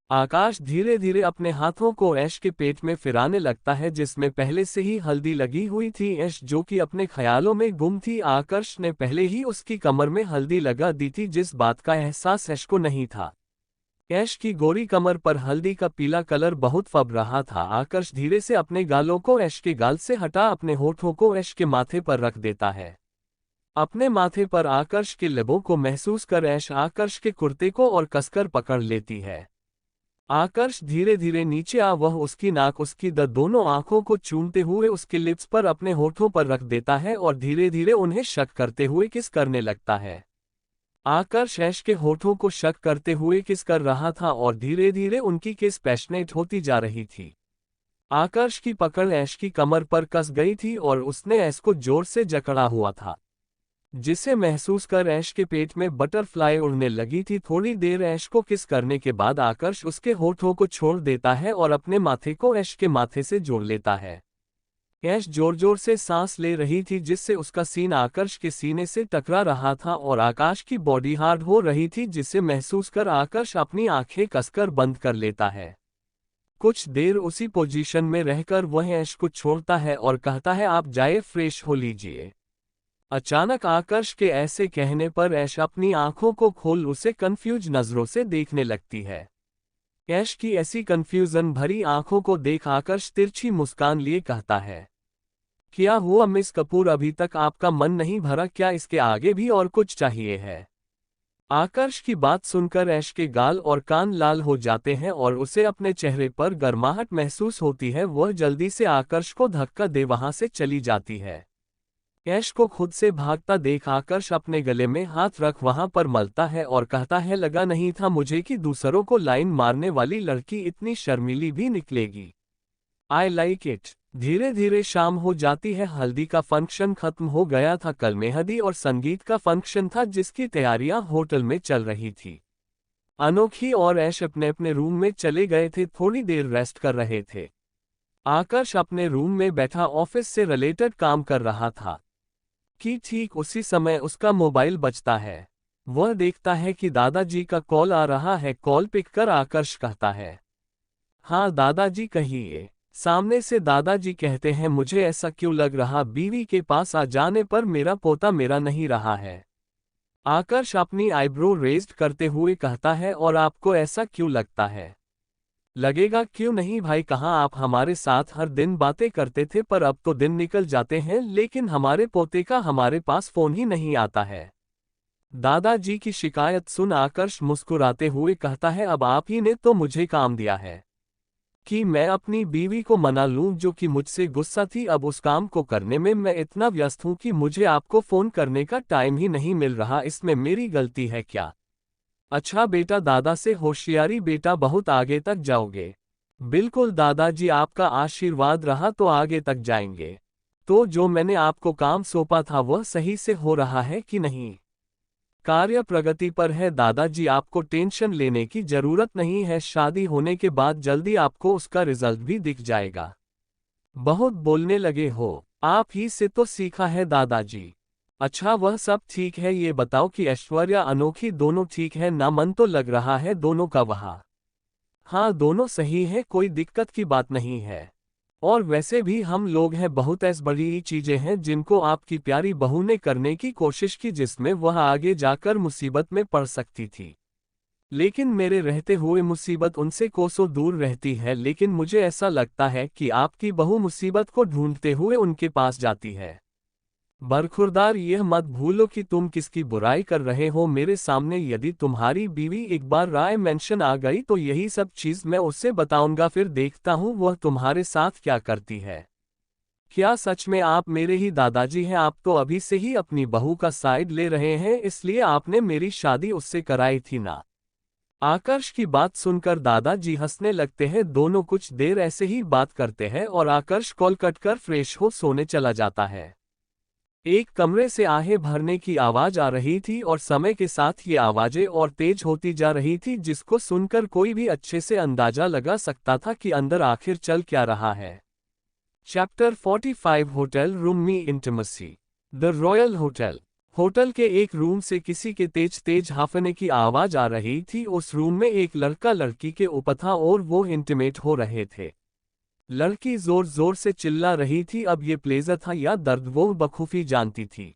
आकाश धीरे धीरे अपने हाथों को ऐश के पेट में फिराने लगता है, जिसमें पहले से ही हल्दी लगी हुई थी। ऐश, जो कि अपने ख्यालों में गुम थी, आकर्ष ने पहले ही उसकी कमर में हल्दी लगा दी थी, जिस बात का एहसास ऐश को नहीं था। ऐश की गोरी कमर पर हल्दी का पीला कलर बहुत फब रहा था। आकर्ष धीरे से अपने गालों को ऐश के गाल से हटा अपने होठों को ऐश के माथे पर रख देता है। अपने माथे पर आकर्ष के लबों को महसूस कर ऐश आकर्ष के कुर्ते को और कसकर पकड़ लेती है। आकर्ष धीरे धीरे नीचे आ वह उसकी नाक, उसकी दोनों आंखों को चूमते हुए उसके लिप्स पर अपने होठों पर रख देता है और धीरे धीरे उन्हें शक करते हुए किस करने लगता है। आकर्ष ऐश के होठों को शक करते हुए किस कर रहा था और धीरे धीरे उनकी किस पैशनेट होती जा रही थी। आकर्ष की पकड़ ऐश की कमर पर कस गई थी और उसने ऐश को जोर से जकड़ा हुआ था, जिसे महसूस कर ऐश के पेट में बटरफ्लाई उड़ने लगी थी। थोड़ी देर ऐश को किस करने के बाद आकर्ष उसके होठों को छोड़ देता है और अपने माथे को ऐश के माथे से जोड़ लेता है। ऐश जोर जोर से सांस ले रही थी, जिससे उसका सीना आकर्ष के सीने से टकरा रहा था और आकाश की बॉडी हार्ड हो रही थी, जिसे महसूस कर आकर्ष अपनी आंखें कसकर बंद कर लेता है। कुछ देर उसी पोजीशन में रहकर वह ऐश को छोड़ता है और कहता है, आप जाइए फ्रेश हो लीजिए। अचानक आकर्ष के ऐसे कहने पर ऐश अपनी आंखों को खोल उसे कंफ्यूज नजरों से देखने लगती है। ऐश की ऐसी कंफ्यूजन भरी आंखों को देख आकर्ष तिरछी मुस्कान लिए कहता है, क्या हुआ मिस कपूर, अभी तक आपका मन नहीं भरा क्या? इसके आगे भी और कुछ चाहिए है? आकर्ष की बात सुनकर ऐश के गाल और कान लाल हो जाते हैं और उसे अपने चेहरे पर गर्माहट महसूस होती है। वह जल्दी से आकर्ष को धक्का दे वहां से चली जाती है। ऐश को खुद से भागता देख आकर्ष अपने गले में हाथ रख वहां पर मलता है और कहता है, लगा नहीं था मुझे कि दूसरों को लाइन मारने वाली लड़की इतनी शर्मीली भी निकलेगी। I like it. धीरे धीरे शाम हो जाती है। हल्दी का फंक्शन खत्म हो गया था। कल मेहंदी और संगीत का फंक्शन था, जिसकी तैयारियां होटल में चल रही थी। अनोखी और ऐश अपने अपने रूम में चले गए थे, थोड़ी देर रेस्ट कर रहे थे। आकर्ष अपने रूम में बैठा ऑफिस से रिलेटेड काम कर रहा था कि ठीक उसी समय उसका मोबाइल बजता है। वह देखता है कि दादाजी का कॉल आ रहा है। कॉल पिक कर आकर्ष कहता है, हाँ दादाजी कहिए। सामने से दादाजी कहते हैं, मुझे ऐसा क्यों लग रहा, बीवी के पास आ जाने पर मेरा पोता मेरा नहीं रहा है। आकर्ष अपनी आईब्रो रेज्ड करते हुए कहता है, और आपको ऐसा क्यों लगता है? लगेगा क्यों नहीं भाई, कहाँ आप हमारे साथ हर दिन बातें करते थे, पर अब तो दिन निकल जाते हैं लेकिन हमारे पोते का हमारे पास फोन ही नहीं आता है। दादाजी की शिकायत सुन आकर्ष मुस्कुराते हुए कहता है, अब आप ही ने तो मुझे काम दिया है कि मैं अपनी बीवी को मना लूं, जो कि मुझसे गुस्सा थी। अब उस काम को करने में मैं इतना व्यस्त हूं कि मुझे आपको फोन करने का टाइम ही नहीं मिल रहा। इसमें मेरी गलती है क्या? अच्छा बेटा, दादा से होशियारी बेटा, बहुत आगे तक जाओगे। बिल्कुल दादाजी, आपका आशीर्वाद रहा तो आगे तक जाएंगे। तो जो मैंने आपको काम सौंपा था वह सही से हो रहा है कि नहीं? कार्य प्रगति पर है दादाजी, आपको टेंशन लेने की जरूरत नहीं है। शादी होने के बाद जल्दी आपको उसका रिजल्ट भी दिख जाएगा। बहुत बोलने लगे हो, आप ही से तो सीखा है दादाजी। अच्छा वह सब ठीक है, ये बताओ कि ऐश्वर्या अनोखी दोनों ठीक है ना? मन तो लग रहा है दोनों का वहाँ। हाँ, दोनों सही है, कोई दिक्कत की बात नहीं है। और वैसे भी हम लोग हैं, बहुत ऐसी बड़ी चीजें हैं जिनको आपकी प्यारी बहू ने करने की कोशिश की जिसमें वह आगे जाकर मुसीबत में पड़ सकती थी। लेकिन मेरे रहते हुए मुसीबत उनसे कोसों दूर रहती है, लेकिन मुझे ऐसा लगता है कि आपकी बहू मुसीबत को ढूंढते हुए उनके पास जाती है। बरखुरदार, यह मत भूलो कि तुम किसकी बुराई कर रहे हो मेरे सामने। यदि तुम्हारी बीवी एक बार राय मेंशन आ गई तो यही सब चीज मैं उससे बताऊंगा, फिर देखता हूं वह तुम्हारे साथ क्या करती है। क्या सच में आप मेरे ही दादाजी हैं? आप तो अभी से ही अपनी बहू का साइड ले रहे हैं, इसलिए आपने मेरी शादी उससे कराई थी ना? आकर्ष की बात सुनकर दादाजी हंसने लगते हैं। दोनों कुछ देर ऐसे ही बात करते हैं और आकर्ष कॉल कट कर फ्रेश हो सोने चला जाता है। एक कमरे से आहें भरने की आवाज आ रही थी और समय के साथ ये आवाजें और तेज होती जा रही थी, जिसको सुनकर कोई भी अच्छे से अंदाजा लगा सकता था कि अंदर आखिर चल क्या रहा है। Chapter 45 hotel room me intimacy. The royal hotel. Hotel के एक रूम से किसी के तेज तेज हांफने की आवाज आ रही थी। उस रूम में एक लड़का लड़की के ऊपर था और वो इंटिमेट हो रहे थे। लड़की जोर जोर से चिल्ला रही थी। अब ये प्लेजर था या दर्द वो बखूबी जानती थी।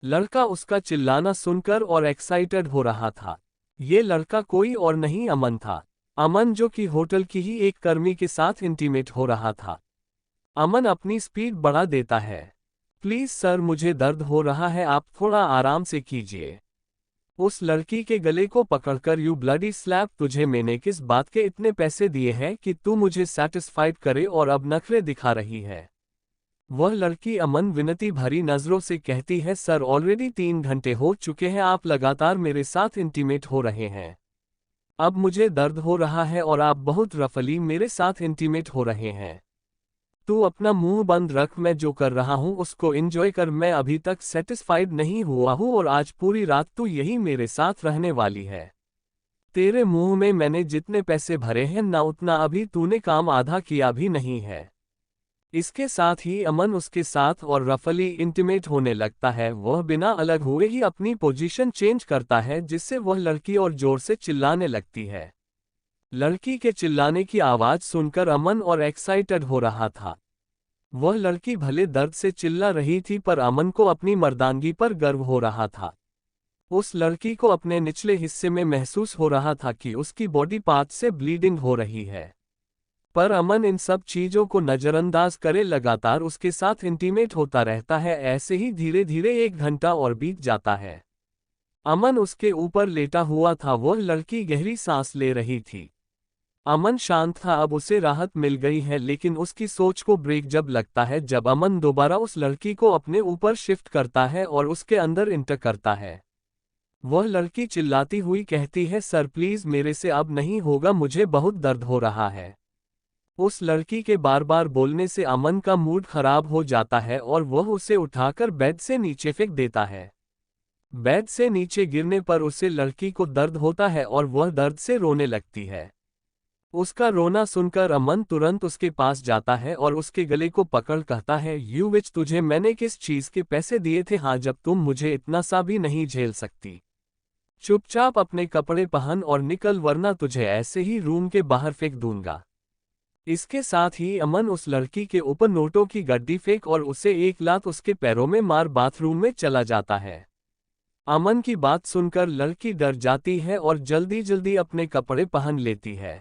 लड़का उसका चिल्लाना सुनकर और एक्साइटेड हो रहा था। ये लड़का कोई और नहीं अमन था। अमन जो कि होटल की ही एक कर्मी के साथ इंटीमेट हो रहा था। अमन अपनी स्पीड बढ़ा देता है। प्लीज सर, मुझे दर्द हो रहा है, आप थोड़ा आराम से कीजिए। उस लड़की के गले को पकड़कर यू ब्लडी स्लैप, तुझे मैंने किस बात के इतने पैसे दिए हैं कि तू मुझे सेटिस्फाइड करे और अब नखरे दिखा रही है? वह लड़की अमन विनती भरी नजरों से कहती है, सर ऑलरेडी 3 घंटे हो चुके हैं, आप लगातार मेरे साथ इंटीमेट हो रहे हैं। अब मुझे दर्द हो रहा है और आप बहुत रफली मेरे साथ इंटीमेट हो रहे हैं। तू अपना मुंह बंद रख, मैं जो कर रहा हूं उसको एंजॉय कर। मैं अभी तक सेटिस्फाइड नहीं हुआ हूं और आज पूरी रात तू यही मेरे साथ रहने वाली है। तेरे मुंह में मैंने जितने पैसे भरे हैं ना उतना अभी तूने काम आधा किया भी नहीं है। इसके साथ ही अमन उसके साथ और रफली इंटीमेट होने लगता है। वह बिना अलग हुए ही अपनी पोजीशन चेंज करता है, जिससे वह लड़की और जोर से चिल्लाने लगती है। लड़की के चिल्लाने की आवाज सुनकर अमन और एक्साइटेड हो रहा था। वह लड़की भले दर्द से चिल्ला रही थी पर अमन को अपनी मर्दानगी पर गर्व हो रहा था। उस लड़की को अपने निचले हिस्से में महसूस हो रहा था कि उसकी बॉडी पार्ट से ब्लीडिंग हो रही है। पर अमन इन सब चीजों को नजरअंदाज करे लगातार उसके साथ इंटीमेट होता रहता है। ऐसे ही धीरे धीरे 1 घंटा और बीत जाता है। अमन उसके ऊपर लेटा हुआ था। वह लड़की गहरी सांस ले रही थी। अमन शांत था, अब उसे राहत मिल गई है, लेकिन उसकी सोच को ब्रेक जब लगता है जब अमन दोबारा उस लड़की को अपने ऊपर शिफ्ट करता है और उसके अंदर इंटर करता है। वह लड़की चिल्लाती हुई कहती है, सर प्लीज मेरे से अब नहीं होगा, मुझे बहुत दर्द हो रहा है। उस लड़की के बार बार बोलने से अमन का मूड खराब हो जाता है और वह उसे उठाकर बेड से नीचे फेंक देता है। बेड से नीचे गिरने पर उसे लड़की को दर्द होता है और वह दर्द से रोने लगती है। उसका रोना सुनकर अमन तुरंत उसके पास जाता है और उसके गले को पकड़ कहता है, यू विच, तुझे मैंने किस चीज के पैसे दिए थे? हाँ, जब तुम मुझे इतना सा भी नहीं झेल सकती। चुपचाप अपने कपड़े पहन और निकल, वरना तुझे ऐसे ही रूम के बाहर फेंक दूंगा। इसके साथ ही अमन उस लड़की के ऊपर नोटों की गड्डी फेंक और उसे एक लात उसके पैरों में मार बाथरूम में चला जाता है। अमन की बात सुनकर लड़की डर जाती है और जल्दी जल्दी अपने कपड़े पहन लेती है।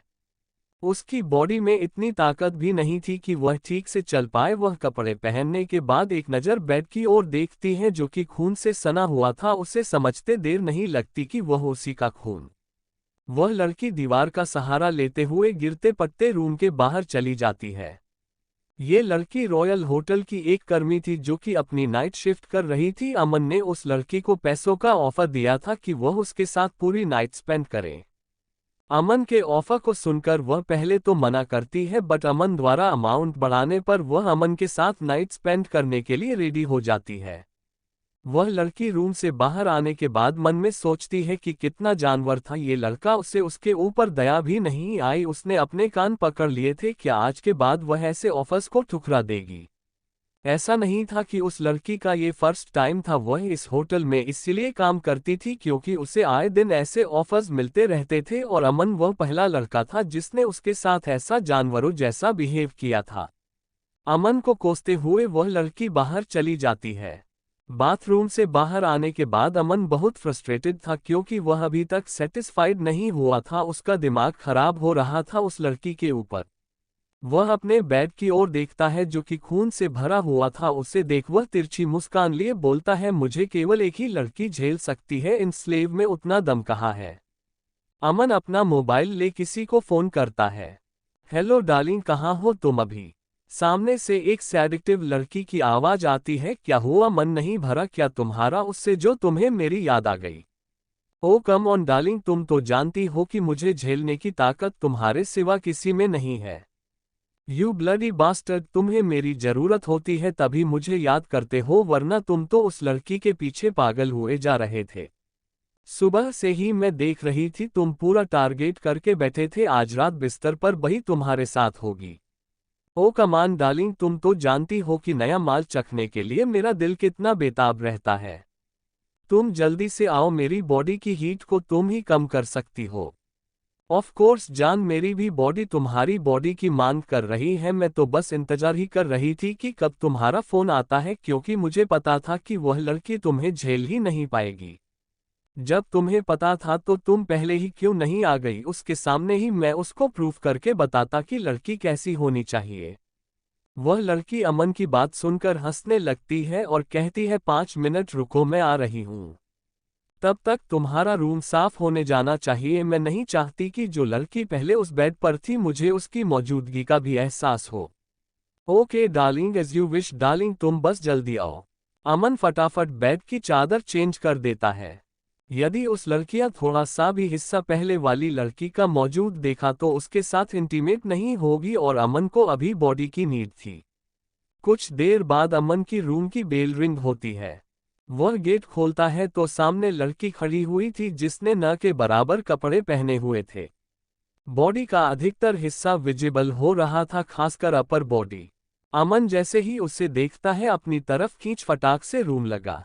उसकी बॉडी में इतनी ताकत भी नहीं थी कि वह ठीक से चल पाए। वह कपड़े पहनने के बाद एक नज़र बेड की ओर देखती है जो कि खून से सना हुआ था। उसे समझते देर नहीं लगती कि वह उसी का खून। वह लड़की दीवार का सहारा लेते हुए गिरते पड़ते रूम के बाहर चली जाती है। ये लड़की रॉयल होटल की एक कर्मी थी जो कि अपनी नाइट शिफ्ट कर रही थी। अमन ने उस लड़की को पैसों का ऑफर दिया था कि वह उसके साथ पूरी नाइट स्पेंड करे। अमन के ऑफर को सुनकर वह पहले तो मना करती है, बट अमन द्वारा अमाउंट बढ़ाने पर वह अमन के साथ नाइट स्पेंड करने के लिए रेडी हो जाती है। वह लड़की रूम से बाहर आने के बाद मन में सोचती है कि कितना जानवर था ये लड़का, उसे उसके ऊपर दया भी नहीं आई। उसने अपने कान पकड़ लिए थे, क्या आज के बाद वह ऐसे ऑफर्स को ठुकरा देगी? ऐसा नहीं था कि उस लड़की का ये फर्स्ट टाइम था। वह इस होटल में इसलिए काम करती थी क्योंकि उसे आए दिन ऐसे ऑफर्स मिलते रहते थे और अमन वह पहला लड़का था जिसने उसके साथ ऐसा जानवरों जैसा बिहेव किया था। अमन को कोसते हुए वह लड़की बाहर चली जाती है। बाथरूम से बाहर आने के बाद अमन बहुत फ्रस्ट्रेटेड था क्योंकि वह अभी तक सेटिस्फाइड नहीं हुआ था। उसका दिमाग खराब हो रहा था उस लड़की के ऊपर। वह अपने बेड की ओर देखता है जो कि खून से भरा हुआ था। उसे देख वह तिरछी मुस्कान लिए बोलता है, मुझे केवल एक ही लड़की झेल सकती है, इन स्लेव में उतना दम कहाँ है। अमन अपना मोबाइल ले किसी को फोन करता है। हेलो डार्लिंग, कहाँ हो तुम अभी? सामने से एक सैडिक्टिव लड़की की आवाज आती है, क्या हुआ, मन नहीं भरा क्या तुम्हारा उससे जो तुम्हें मेरी याद आ गई? ओ कम ऑन डार्लिंग, तुम तो जानती हो कि मुझे झेलने की ताकत तुम्हारे सिवा किसी में नहीं है। यू ब्लडी बास्टर्ड, तुम्हें मेरी जरूरत होती है तभी मुझे याद करते हो, वरना तुम तो उस लड़की के पीछे पागल हुए जा रहे थे। सुबह से ही मैं देख रही थी, तुम पूरा टारगेट करके बैठे थे, आज रात बिस्तर पर वही तुम्हारे साथ होगी। ओ कमान डार्लिंग, तुम तो जानती हो कि नया माल चखने के लिए मेरा दिल कितना बेताब रहता है। तुम जल्दी से आओ, मेरी बॉडी की हीट को तुम ही कम कर सकती हो। ऑफ कोर्स जान, मेरी भी बॉडी तुम्हारी बॉडी की मांग कर रही है। मैं तो बस इंतजार ही कर रही थी कि कब तुम्हारा फोन आता है, क्योंकि मुझे पता था कि वह लड़की तुम्हें झेल ही नहीं पाएगी। जब तुम्हें पता था तो तुम पहले ही क्यों नहीं आ गई? उसके सामने ही मैं उसको प्रूफ करके बताता कि लड़की कैसी होनी चाहिए। वह लड़की अमन की बात सुनकर हंसने लगती है और कहती है, 5 मिनट रुको, मैं आ रही हूँ। तब तक तुम्हारा रूम साफ होने जाना चाहिए। मैं नहीं चाहती कि जो लड़की पहले उस बेड पर थी मुझे उसकी मौजूदगी का भी एहसास हो। Okay darling, as you wish darling, तुम बस जल्दी आओ। अमन फटाफट बेड की चादर चेंज कर देता है। यदि उस लड़कियां थोड़ा सा भी हिस्सा पहले वाली लड़की का मौजूद देखा तो उसके साथ इंटीमेट नहीं होगी और अमन को अभी बॉडी की नीड थी। कुछ देर बाद अमन की रूम की बेल रिंग होती है। वह गेट खोलता है तो सामने लड़की खड़ी हुई थी जिसने न के बराबर कपड़े पहने हुए थे। बॉडी का अधिकतर हिस्सा विजिबल हो रहा था, खासकर अपर बॉडी। अमन जैसे ही उसे देखता है अपनी तरफ खींच फटाक से रूम लगा।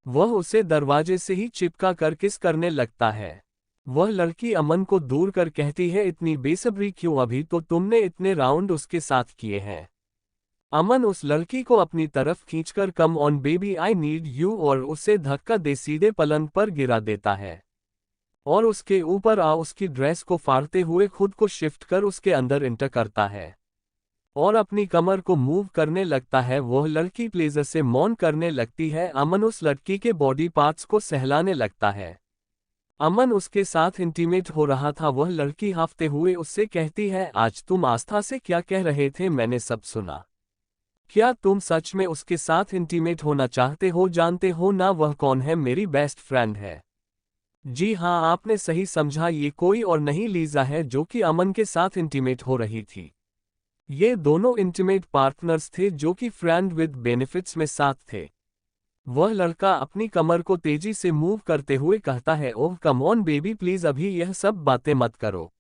वह उसे दरवाजे से ही चिपका कर किस करने लगता है। वह लड़की अमन को दूर कर कहती है, इतनी बेसब्री क्यों, अभी तो तुमने इतने राउंड उसके साथ किए हैं। अमन उस लड़की को अपनी तरफ खींचकर come on baby I need you और उसे धक्का दे सीधे पलंग पर गिरा देता है और उसके ऊपर आ उसकी ड्रेस को फाड़ते हुए खुद को शिफ्ट कर उसके अंदर इंटर करता है और अपनी कमर को मूव करने लगता है। वह लड़की प्लेजर से मौन करने लगती है। अमन उस लड़की के बॉडी पार्ट्स को सहलाने लगता है। अमन उसके साथ इंटीमेट हो रहा था। वह लड़की हाफते हुए उससे कहती है, आज तुम आस्था से क्या कह रहे थे, मैंने सब सुना। क्या तुम सच में उसके साथ इंटीमेट होना चाहते हो? जानते हो ना वह कौन है? मेरी बेस्ट फ्रेंड है। जी हाँ, आपने सही समझा, ये कोई और नहीं लीजा है जो कि अमन के साथ इंटीमेट हो रही थी। ये दोनों इंटीमेट पार्टनर्स थे जो कि फ्रेंड विद बेनिफिट्स में साथ थे। वह लड़का अपनी कमर को तेजी से मूव करते हुए कहता है, ओह कम ऑन बेबी, प्लीज अभी यह सब बातें मत करो,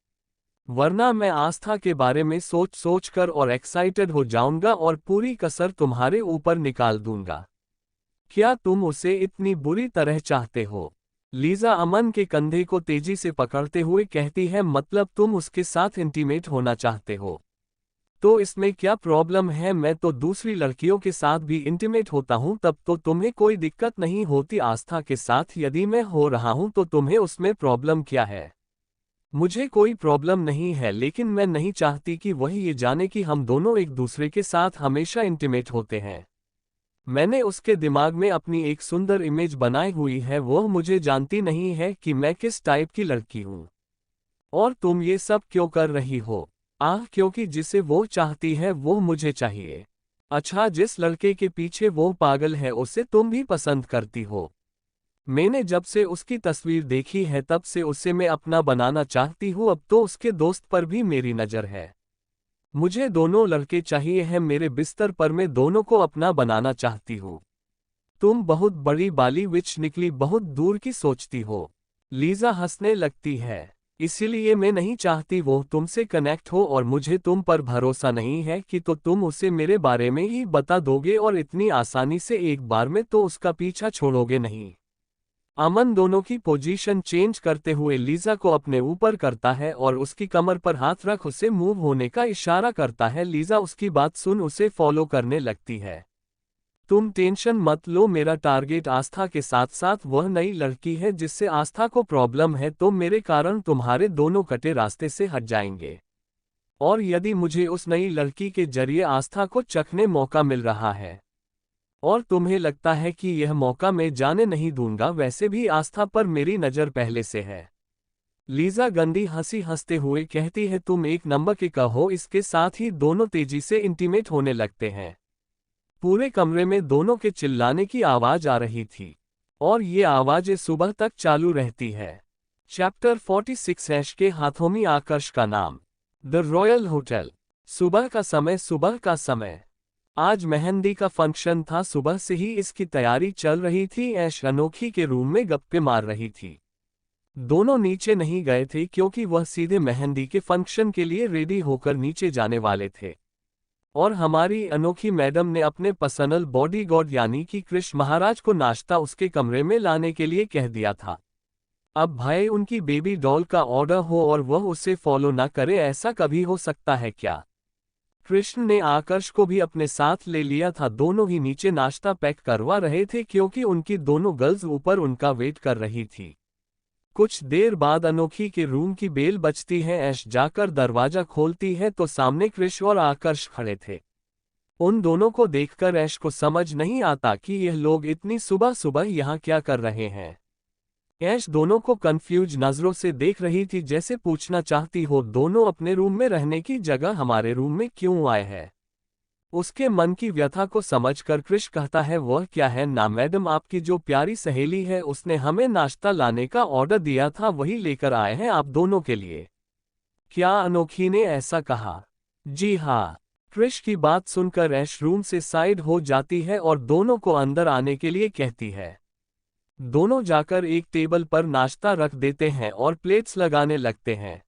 वरना मैं आस्था के बारे में सोच सोच कर और एक्साइटेड हो जाऊंगा और पूरी कसर तुम्हारे ऊपर निकाल दूंगा। क्या तुम उसे इतनी बुरी तरह चाहते हो? लीजा अमन के कंधे को तेजी से पकड़ते हुए कहती है, मतलब तुम उसके साथ इंटीमेट होना चाहते हो? तो इसमें क्या प्रॉब्लम है? मैं तो दूसरी लड़कियों के साथ भी इंटीमेट होता हूं, तब तो तुम्हें कोई दिक्कत नहीं होती। आस्था के साथ यदि मैं हो रहा हूं तो तुम्हें उसमें प्रॉब्लम क्या है? मुझे कोई प्रॉब्लम नहीं है, लेकिन मैं नहीं चाहती कि वह ये जाने कि हम दोनों एक दूसरे के साथ हमेशा इंटीमेट होते हैं। मैंने उसके दिमाग में अपनी एक सुंदर इमेज बनाई हुई है। वह मुझे जानती नहीं है कि मैं किस टाइप की लड़की हूं। और तुम ये सब क्यों कर रही हो? क्योंकि जिसे वो चाहती है वो मुझे चाहिए। अच्छा, जिस लड़के के पीछे वो पागल है उसे तुम भी पसंद करती हो? मैंने जब से उसकी तस्वीर देखी है तब से उसे मैं अपना बनाना चाहती हूँ। अब तो उसके दोस्त पर भी मेरी नज़र है। मुझे दोनों लड़के चाहिए हैं मेरे बिस्तर पर, मैं दोनों को अपना बनाना चाहती हूँ। तुम बहुत बड़ी बाली विच निकली, बहुत दूर की सोचती हो। लीजा हंसने लगती है। इसीलिए मैं नहीं चाहती वो तुमसे कनेक्ट हो और मुझे तुम पर भरोसा नहीं है कि तो तुम उसे मेरे बारे में ही बता दोगे और इतनी आसानी से एक बार में तो उसका पीछा छोड़ोगे नहीं। अमन दोनों की पोजीशन चेंज करते हुए लीजा को अपने ऊपर करता है और उसकी कमर पर हाथ रख उसे मूव होने का इशारा करता है। लीजा उसकी बात सुन उसे फॉलो करने लगती है। तुम टेंशन मत लो, मेरा टारगेट आस्था के साथ साथ वह नई लड़की है जिससे आस्था को प्रॉब्लम है, तो मेरे कारण तुम्हारे दोनों कटे रास्ते से हट जाएंगे। और यदि मुझे उस नई लड़की के जरिए आस्था को चखने मौका मिल रहा है और तुम्हें लगता है कि यह मौका मैं जाने नहीं दूंगा, वैसे भी आस्था पर मेरी नज़र पहले से है। लीजा गंदी हंसी हंसते हुए कहती है, तुम एक नंबर के कहो। इसके साथ ही दोनों तेजी से इंटीमेट होने लगते हैं। पूरे कमरे में दोनों के चिल्लाने की आवाज आ रही थी और ये आवाजें सुबह तक चालू रहती है। चैप्टर 46 ऐश के हाथों में आकर्ष का नाम। The royal hotel. सुबह का समय। आज मेहंदी का फंक्शन था। सुबह से ही इसकी तैयारी चल रही थी। ऐश अनोखी के रूम में गप्पे मार रही थी। दोनों नीचे नहीं गए थे क्योंकि वह सीधे मेहंदी के फंक्शन के लिए रेडी होकर नीचे जाने वाले थे और हमारी अनोखी मैडम ने अपने पर्सनल बॉडीगार्ड यानी कि कृष्ण महाराज को नाश्ता उसके कमरे में लाने के लिए कह दिया था। अब भाई उनकी बेबी डॉल का ऑर्डर हो और वह उसे फॉलो ना करे, ऐसा कभी हो सकता है क्या? कृष्ण ने आकर्ष को भी अपने साथ ले लिया था। दोनों ही नीचे नाश्ता पैक करवा रहे थे क्योंकि उनकी दोनों गर्ल्स ऊपर उनका वेट कर रही थी। कुछ देर बाद अनोखी के रूम की बेल बजती है। ऐश जाकर दरवाजा खोलती है तो सामने कृष और आकर्ष खड़े थे। उन दोनों को देखकर ऐश को समझ नहीं आता कि यह लोग इतनी सुबह सुबह यहाँ क्या कर रहे हैं। ऐश दोनों को कंफ्यूज नजरों से देख रही थी, जैसे पूछना चाहती हो, दोनों अपने रूम में रहने की जगह हमारे रूम में क्यों आए हैं? उसके मन की व्यथा को समझकर कृष कहता है, वह क्या है ना मैडम, आपकी जो प्यारी सहेली है उसने हमें नाश्ता लाने का ऑर्डर दिया था, वही लेकर आए हैं आप दोनों के लिए। क्या अनोखी ने ऐसा कहा? जी हाँ। कृष की बात सुनकर ऐश रूम से साइड हो जाती है और दोनों को अंदर आने के लिए कहती है। दोनों जाकर एक टेबल पर नाश्ता रख देते हैं और प्लेट्स लगाने लगते हैं।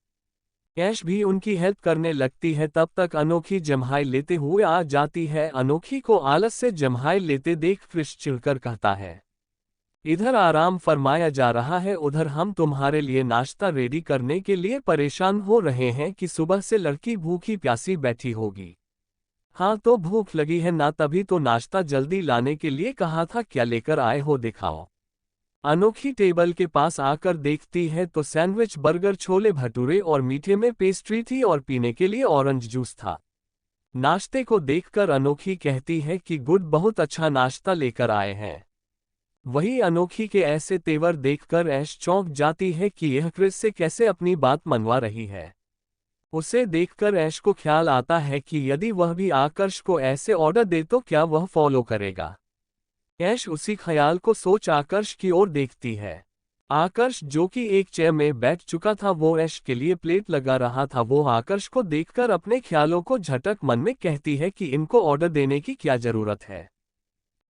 ऐश भी उनकी हेल्प करने लगती है। तब तक अनोखी जम्हाई लेते हुए आ जाती है। अनोखी को आलस से जम्हाई लेते देख कृष चिढ़कर कहता है, इधर आराम फरमाया जा रहा है, उधर हम तुम्हारे लिए नाश्ता रेडी करने के लिए परेशान हो रहे हैं कि सुबह से लड़की भूखी प्यासी बैठी होगी। हाँ तो भूख लगी है ना, तभी तो नाश्ता जल्दी लाने के लिए कहा था, क्या लेकर आए हो दिखाओ। अनोखी टेबल के पास आकर देखती है तो सैंडविच, बर्गर, छोले भटूरे और मीठे में पेस्ट्री थी और पीने के लिए ऑरेंज जूस था। नाश्ते को देखकर अनोखी कहती है कि गुड, बहुत अच्छा नाश्ता लेकर आए हैं। वही अनोखी के ऐसे तेवर देखकर ऐश चौंक जाती है कि यह क्रिस से कैसे अपनी बात मनवा रही है। उसे देखकर ऐश को ख्याल आता है कि यदि वह भी आकर्ष को ऐसे ऑर्डर दे तो क्या वह फॉलो करेगा। ऐश उसी ख्याल को सोच आकर्ष की ओर देखती है। आकर्ष जो कि एक चेयर में बैठ चुका था, वो ऐश के लिए प्लेट लगा रहा था। वो आकर्ष को देखकर अपने ख्यालों को झटक मन में कहती है कि इनको ऑर्डर देने की क्या जरूरत है,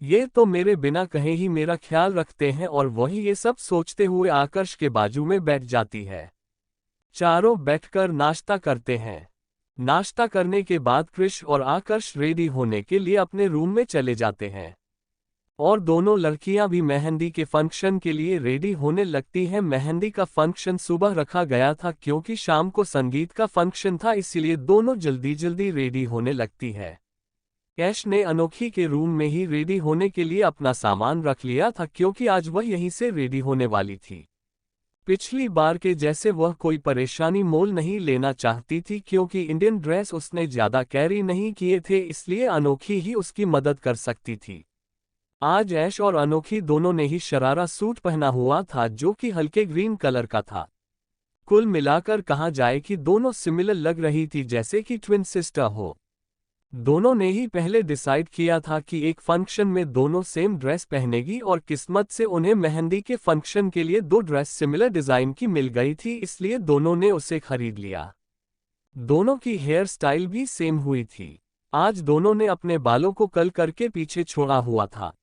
ये तो मेरे बिना कहे ही मेरा ख्याल रखते हैं। और वही ये सब सोचते हुए आकर्ष के बाजू में बैठ जाती है। चारों बैठकर नाश्ता करते हैं। नाश्ता करने के बाद कृष और आकर्ष रेडी होने के लिए अपने रूम में चले जाते हैं और दोनों लड़कियां भी मेहंदी के फंक्शन के लिए रेडी होने लगती हैं। मेहंदी का फंक्शन सुबह रखा गया था क्योंकि शाम को संगीत का फंक्शन था, इसलिए दोनों जल्दी जल्दी रेडी होने लगती है। ऐश ने अनोखी के रूम में ही रेडी होने के लिए अपना सामान रख लिया था क्योंकि आज वह यहीं से रेडी होने वाली थी। पिछली बार के जैसे वह कोई परेशानी मोल नहीं लेना चाहती थी क्योंकि इंडियन ड्रेस उसने ज्यादा कैरी नहीं किए थे, इसलिए अनोखी ही उसकी मदद कर सकती थी। आज ऐश और अनोखी दोनों ने ही शरारा सूट पहना हुआ था जो कि हल्के ग्रीन कलर का था। कुल मिलाकर कहा जाए कि दोनों सिमिलर लग रही थी, जैसे कि ट्विन सिस्टर हो। दोनों ने ही पहले डिसाइड किया था कि एक फंक्शन में दोनों सेम ड्रेस पहनेगी और किस्मत से उन्हें मेहंदी के फंक्शन के लिए दो ड्रेस सिमिलर डिजाइन की मिल गई थी, इसलिए दोनों ने उसे खरीद लिया। दोनों की हेयर स्टाइल भी सेम हुई थी। आज दोनों ने अपने बालों को कर्ल करके पीछे छोड़ा हुआ था।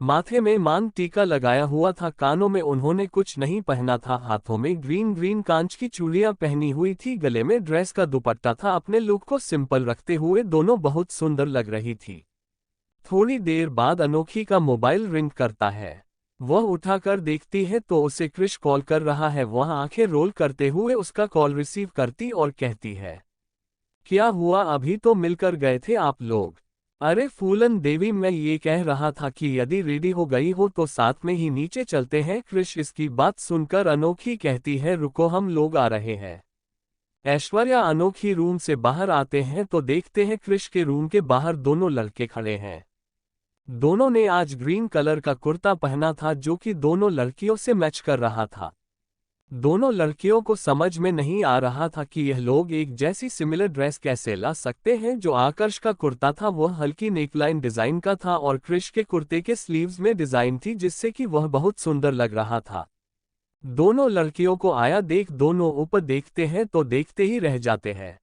माथे में मांग टीका लगाया हुआ था, कानों में उन्होंने कुछ नहीं पहना था, हाथों में ग्रीन ग्रीन कांच की चूड़ियां पहनी हुई थी, गले में ड्रेस का दुपट्टा था। अपने लुक को सिंपल रखते हुए दोनों बहुत सुंदर लग रही थी। थोड़ी देर बाद अनोखी का मोबाइल रिंग करता है। वह उठाकर देखती है तो उसे क्रिश कॉल कर रहा है। वह आंखें रोल करते हुए उसका कॉल रिसीव करती और कहती है, क्या हुआ, अभी तो मिलकर गए थे आप लोग। अरे फूलन देवी, मैं ये कह रहा था कि यदि रेडी हो गई हो तो साथ में ही नीचे चलते हैं। क्रिश इसकी बात सुनकर अनोखी कहती है, रुको हम लोग आ रहे हैं। ऐश्वर्या अनोखी रूम से बाहर आते हैं तो देखते हैं क्रिश के रूम के बाहर दोनों लड़के खड़े हैं। दोनों ने आज ग्रीन कलर का कुर्ता पहना था जो कि दोनों लड़कियों से मैच कर रहा था। दोनों लड़कियों को समझ में नहीं आ रहा था कि यह लोग एक जैसी सिमिलर ड्रेस कैसे ला सकते हैं। जो आकर्ष का कुर्ता था वह हल्की नेकलाइन डिजाइन का था और क्रिश के कुर्ते के स्लीव्स में डिजाइन थी जिससे कि वह बहुत सुंदर लग रहा था। दोनों लड़कियों को आया देख दोनों ऊपर देखते हैं तो देखते ही रह जाते हैं।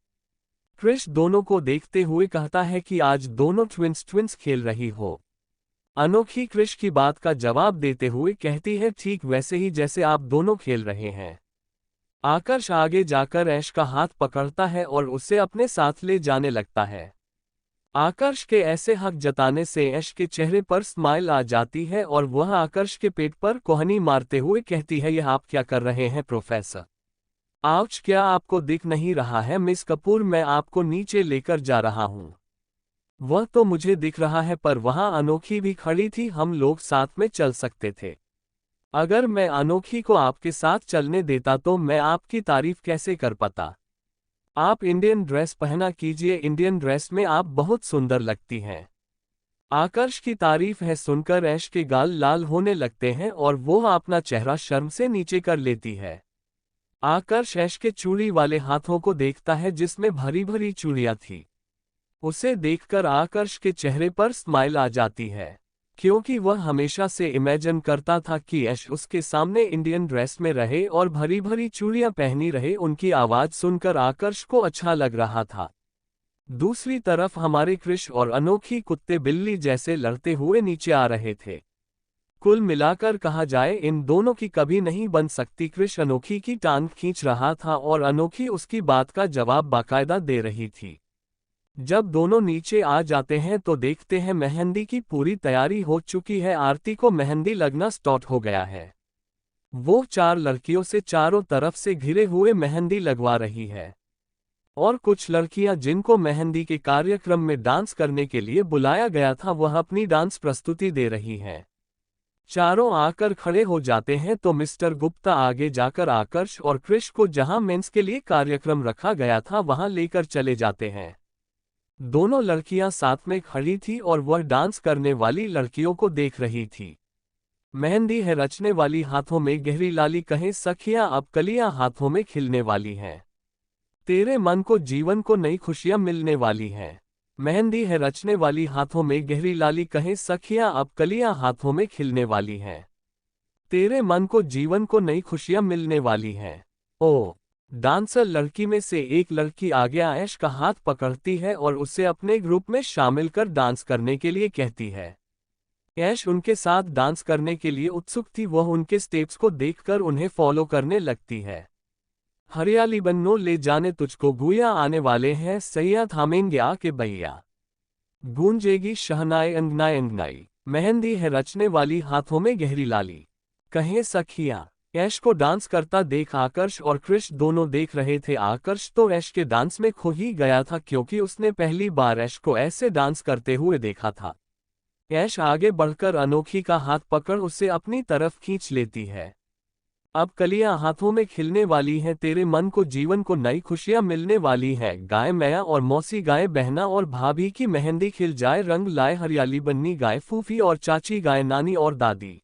क्रिश दोनों को देखते हुए कहता है कि आज दोनों ट्विंस खेल रही हो। अनोखी क्रिश की बात का जवाब देते हुए कहती है, ठीक वैसे ही जैसे आप दोनों खेल रहे हैं। आकर्ष आगे जाकर ऐश का हाथ पकड़ता है और उसे अपने साथ ले जाने लगता है। आकर्ष के ऐसे हक जताने से ऐश के चेहरे पर स्माइल आ जाती है और वह आकर्ष के पेट पर कोहनी मारते हुए कहती है, यह आप क्या कर रहे हैं प्रोफेसर। आउच, क्या आपको दिख नहीं रहा है मिस कपूर, मैं आपको नीचे लेकर जा रहा हूं। वह तो मुझे दिख रहा है पर वहां अनोखी भी खड़ी थी, हम लोग साथ में चल सकते थे। अगर मैं अनोखी को आपके साथ चलने देता तो मैं आपकी तारीफ कैसे कर पाता। आप इंडियन ड्रेस पहना कीजिए, इंडियन ड्रेस में आप बहुत सुंदर लगती हैं। आकर्ष की तारीफ है सुनकर ऐश के गाल लाल होने लगते हैं और वो अपना चेहरा शर्म से नीचे कर लेती है। आकर्ष ऐश के चूड़ी वाले हाथों को देखता है जिसमें भरी भरी चूड़ियां थी। उसे देखकर आकर्ष के चेहरे पर स्माइल आ जाती है, क्योंकि वह हमेशा से इमेजिन करता था कि ऐश उसके सामने इंडियन ड्रेस में रहे और भरी भरी चूड़ियां पहनी रहे। उनकी आवाज सुनकर आकर्ष को अच्छा लग रहा था। दूसरी तरफ हमारे क्रिश और अनोखी कुत्ते बिल्ली जैसे लड़ते हुए नीचे आ रहे थे। कुल मिलाकर कहा जाए इन दोनों की कभी नहीं बन सकती। क्रिश अनोखी की टांग खींच रहा था और अनोखी उसकी बात का जवाब बाकायदा दे रही थी। जब दोनों नीचे आ जाते हैं तो देखते हैं मेहंदी की पूरी तैयारी हो चुकी है। आरती को मेहंदी लगना स्टार्ट हो गया है। वो 4 लड़कियों से चारों तरफ से घिरे हुए मेहंदी लगवा रही है और कुछ लड़कियां जिनको मेहंदी के कार्यक्रम में डांस करने के लिए बुलाया गया था वह अपनी डांस प्रस्तुति दे रही हैं। चारों आकर खड़े हो जाते हैं तो मिस्टर गुप्ता आगे जाकर आकर्ष और क्रिश को जहां मेंस के लिए कार्यक्रम रखा गया था वहां लेकर चले जाते हैं। दोनों लड़कियां साथ में खड़ी थी और वह डांस करने वाली लड़कियों को देख रही थी। मेहंदी है रचने वाली हाथों में गहरी लाली, कहे सखियां अब कलियां हाथों में खिलने वाली हैं। तेरे मन को जीवन को नई खुशियां मिलने वाली हैं। मेहंदी है रचने वाली हाथों में गहरी लाली, कहे सखियां अब कलियां हाथों में खिलने वाली हैं। तेरे मन को जीवन को नई खुशियां मिलने वाली हैं। ओ डांसर लड़की में से एक लड़की आगे ऐश का हाथ पकड़ती है और उसे अपने ग्रुप में शामिल कर डांस करने के लिए कहती है। ऐश उनके साथ डांस करने के लिए उत्सुक थी, वह उनके स्टेप्स को देखकर उन्हें फॉलो करने लगती है। हरियाली बन्नो ले जाने तुझको, गुया आने वाले हैं सैया, थामेंगे आके भैया, गूंजेगी शहनाई अंगनाई अंगनाई। मेहंदी है रचने वाली हाथों में गहरी लाली, कहे सखिया। ऐश को डांस करता देख आकर्ष और क्रिश दोनों देख रहे थे। आकर्ष तो ऐश के डांस में खो ही गया था क्योंकि उसने पहली बार ऐश को ऐसे डांस करते हुए देखा था। ऐश आगे बढ़कर अनोखी का हाथ पकड़ उसे अपनी तरफ खींच लेती है। अब कलियां हाथों में खिलने वाली हैं, तेरे मन को जीवन को नई खुशियां मिलने वाली है। गाय मैया और मौसी गाय बहना और भाभी की मेहंदी खिल जाए, रंग लाए हरियाली बन्नी गाय, फूफी और चाची गाय, नानी और दादी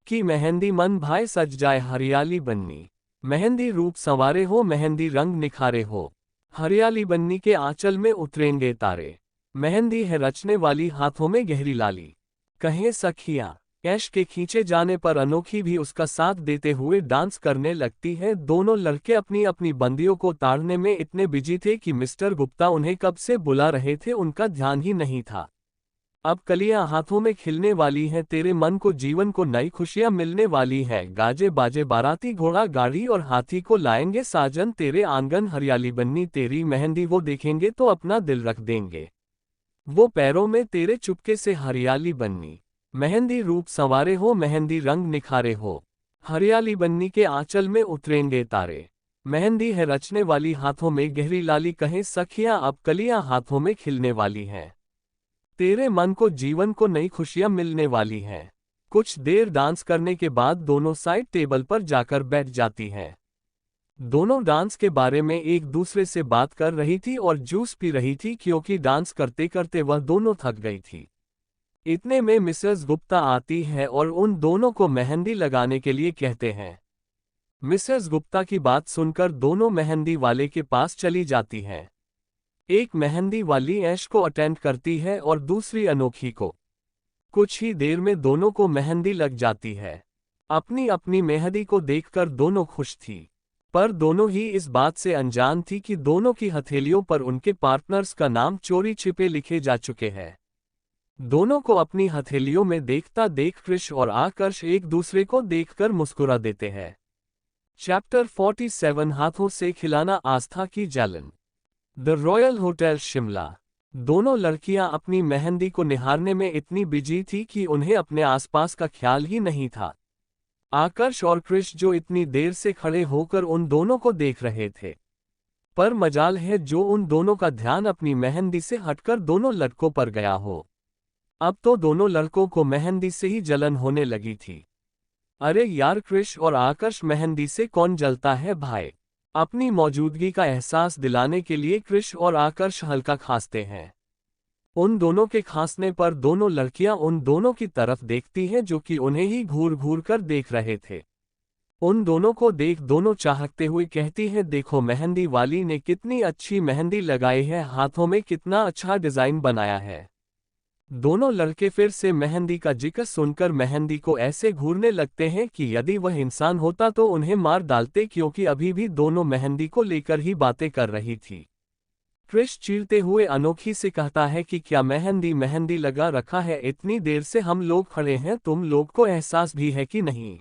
की मेहंदी मन भाए सज जाए हरियाली बन्नी। मेहंदी रूप संवारे हो, मेहंदी रंग निखारे हो, हरियाली बन्नी के आंचल में उतरेंगे तारे। मेहंदी है रचने वाली हाथों में गहरी लाली, कहे सखिया। ऐश के खींचे जाने पर अनोखी भी उसका साथ देते हुए डांस करने लगती है। दोनों लड़के अपनी अपनी बंदियों को ताड़ने में इतने बिजी थे कि मिस्टर गुप्ता उन्हें कब से बुला रहे थे उनका ध्यान ही नहीं था। अब कलियां हाथों में खिलने वाली हैं, तेरे मन को जीवन को नई खुशियां मिलने वाली हैं। गाजे बाजे बाराती घोड़ा गाड़ी और हाथी को लाएंगे साजन, तेरे आंगन हरियाली बननी, तेरी मेहंदी वो देखेंगे तो अपना दिल रख देंगे। वो पैरों में तेरे चुपके से हरियाली बननी, मेहंदी रूप संवारे हो, मेहंदी रंग निखारे हो। हरियाली बननी के आंचल में उतरेंगे तारे, मेहंदी है रचने वाली हाथों में गहरी लाली, कहें सखियां अब कलियां हाथों में खिलने वाली हैं। तेरे मन को जीवन को नई खुशियां मिलने वाली हैं। कुछ देर डांस करने के बाद दोनों साइड टेबल पर जाकर बैठ जाती हैं। दोनों डांस के बारे में एक दूसरे से बात कर रही थी और जूस पी रही थी, क्योंकि डांस करते करते वह दोनों थक गई थी। इतने में मिसेस गुप्ता आती है और उन दोनों को मेहंदी लगाने के लिए कहते हैं। मिसेस गुप्ता की बात सुनकर दोनों मेहंदी वाले के पास चली जाती हैं। एक मेहंदी वाली ऐश को अटेंड करती है और दूसरी अनोखी को। कुछ ही देर में दोनों को मेहंदी लग जाती है। अपनी अपनी मेहंदी को देखकर दोनों खुश थी, पर दोनों ही इस बात से अनजान थी कि दोनों की हथेलियों पर उनके पार्टनर्स का नाम चोरी छिपे लिखे जा चुके हैं। दोनों को अपनी हथेलियों में देखता देख कृष और आकर्ष एक दूसरे को देखकर मुस्कुरा देते हैं। चैप्टर 47 हाथों से खिलाना आस्था की जलन। The royal hotel Shimla. दोनों लड़कियां अपनी मेहंदी को निहारने में इतनी बिजी थी कि उन्हें अपने आसपास का ख्याल ही नहीं था। आकर्ष और कृष जो इतनी देर से खड़े होकर उन दोनों को देख रहे थे, पर मजाल है जो उन दोनों का ध्यान अपनी मेहंदी से हटकर दोनों लड़कों पर गया हो। अब तो दोनों लड़कों को मेहंदी से ही जलन होने लगी थी। अरे यार, कृष और आकर्ष, मेहंदी से कौन जलता है भाई? अपनी मौजूदगी का एहसास दिलाने के लिए कृष और आकर्ष हल्का खांसते हैं। उन दोनों के खांसने पर दोनों लड़कियां उन दोनों की तरफ देखती हैं जो कि उन्हें ही घूर घूर कर देख रहे थे। उन दोनों को देख दोनों चाहते हुए कहती हैं, देखो मेहंदी वाली ने कितनी अच्छी मेहंदी लगाई है, हाथों में कितना अच्छा डिजाइन बनाया है। दोनों लड़के फिर से मेहंदी का जिक्र सुनकर मेहंदी को ऐसे घूरने लगते हैं कि यदि वह इंसान होता तो उन्हें मार डालते, क्योंकि अभी भी दोनों मेहंदी को लेकर ही बातें कर रही थी। कृष चीरते हुए अनोखी से कहता है कि क्या मेहंदी मेहंदी लगा रखा है, इतनी देर से हम लोग खड़े हैं, तुम लोग को एहसास भी है कि नहीं?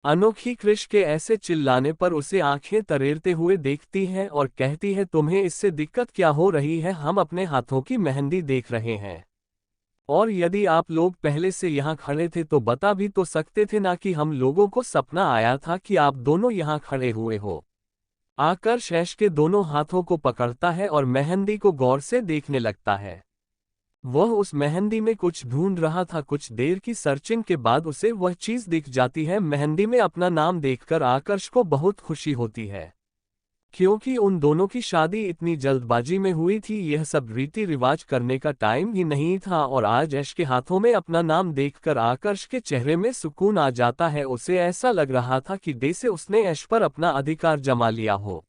अनोखी कृष के ऐसे चिल्लाने पर उसे आंखें तरेरते हुए देखती है और कहती है, तुम्हें इससे दिक्कत क्या हो रही है? हम अपने हाथों की मेहंदी देख रहे हैं। और यदि आप लोग पहले से यहाँ खड़े थे तो बता भी तो सकते थे ना, कि हम लोगों को सपना आया था कि आप दोनों यहाँ खड़े हुए हो। आकर्ष ऐश के दोनों हाथों को पकड़ता है और मेहंदी को गौर से देखने लगता है। वह उस मेहंदी में कुछ ढूंढ रहा था। कुछ देर की सर्चिंग के बाद उसे वह चीज दिख जाती है। मेहंदी में अपना नाम देखकर आकर्ष को बहुत खुशी होती है, क्योंकि उन दोनों की शादी इतनी जल्दबाजी में हुई थी। यह सब रीति रिवाज करने का टाइम ही नहीं था, और आज ऐश के हाथों में अपना नाम देखकर आकर्ष के चेहरे में सुकून आ जाता है। उसे ऐसा लग रहा था कि जैसे उसने ऐश पर अपना अधिकार जमा लिया हो।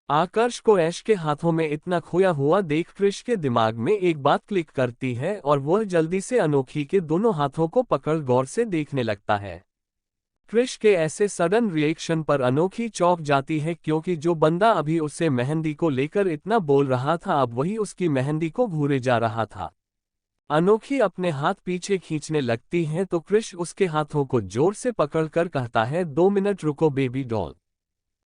आकर्ष को ऐश के हाथों में इतना खोया हुआ देख कृष के दिमाग में एक बात क्लिक करती है और वह जल्दी से अनोखी के दोनों हाथों को पकड़ गौर से देखने लगता है। कृष के ऐसे सडन रिएक्शन पर अनोखी चौंक जाती है, क्योंकि जो बंदा अभी उससे मेहंदी को लेकर इतना बोल रहा था, अब वही उसकी मेहंदी को घूरे जा रहा था। अनोखी अपने हाथ पीछे खींचने लगती है तो कृष उसके हाथों को जोर से पकड़कर कहता है, 2 मिनट रुको बेबी डॉल।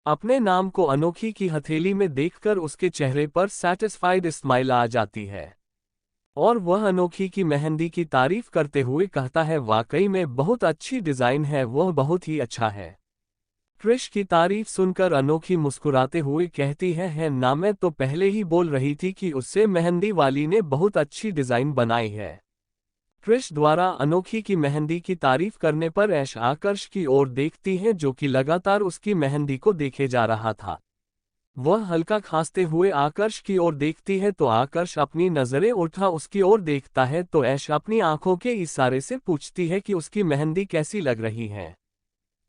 अपने नाम को अनोखी की हथेली में देखकर उसके चेहरे पर सैटिस्फाइड स्माइल आ जाती है, और वह अनोखी की मेहंदी की तारीफ करते हुए कहता है, वाकई में बहुत अच्छी डिजाइन है, वह बहुत ही अच्छा है। कृष की तारीफ सुनकर अनोखी मुस्कुराते हुए कहती है ना, मैं तो पहले ही बोल रही थी कि उससे मेहंदी वाली ने बहुत अच्छी डिजाइन बनाई है। कृष द्वारा अनोखी की मेहंदी की तारीफ करने पर ऐश आकर्ष की ओर देखती है, जो कि लगातार उसकी मेहंदी को देखे जा रहा था। वह हल्का खांसते हुए आकर्ष की ओर देखती है तो आकर्ष अपनी नजरें उठा उसकी ओर देखता है तो ऐश अपनी आंखों के इशारे से पूछती है कि उसकी मेहंदी कैसी लग रही है।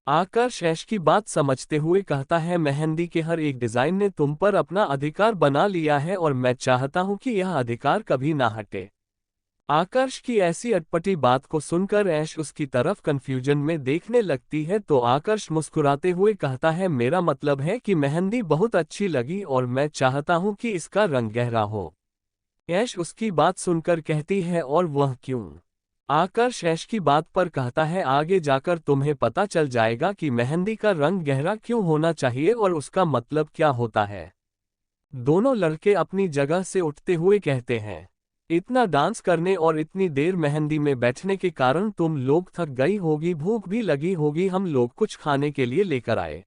आकर्ष ऐश की बात समझते हुए कहता है, मेहंदी के हर एक डिजाइन ने तुम पर अपना अधिकार बना लिया है और मैं चाहता हूं कि यह अधिकार कभी ना हटे। आकर्ष की ऐसी अटपटी बात को सुनकर ऐश उसकी तरफ कंफ्यूजन में देखने लगती है तो आकर्ष मुस्कुराते हुए कहता है, मेरा मतलब है कि मेहंदी बहुत अच्छी लगी और मैं चाहता हूं कि इसका रंग गहरा हो। ऐश उसकी बात सुनकर कहती है, और वह क्यों? आकर्ष ऐश की बात पर कहता है, आगे जाकर तुम्हें पता चल जाएगा कि मेहंदी का रंग गहरा क्यों होना चाहिए और उसका मतलब क्या होता है। दोनों लड़के अपनी जगह से उठते हुए कहते हैं, इतना डांस करने और इतनी देर मेहंदी में बैठने के कारण तुम लोग थक गई होगी, भूख भी लगी होगी, हम लोग कुछ खाने के लिए लेकर आए।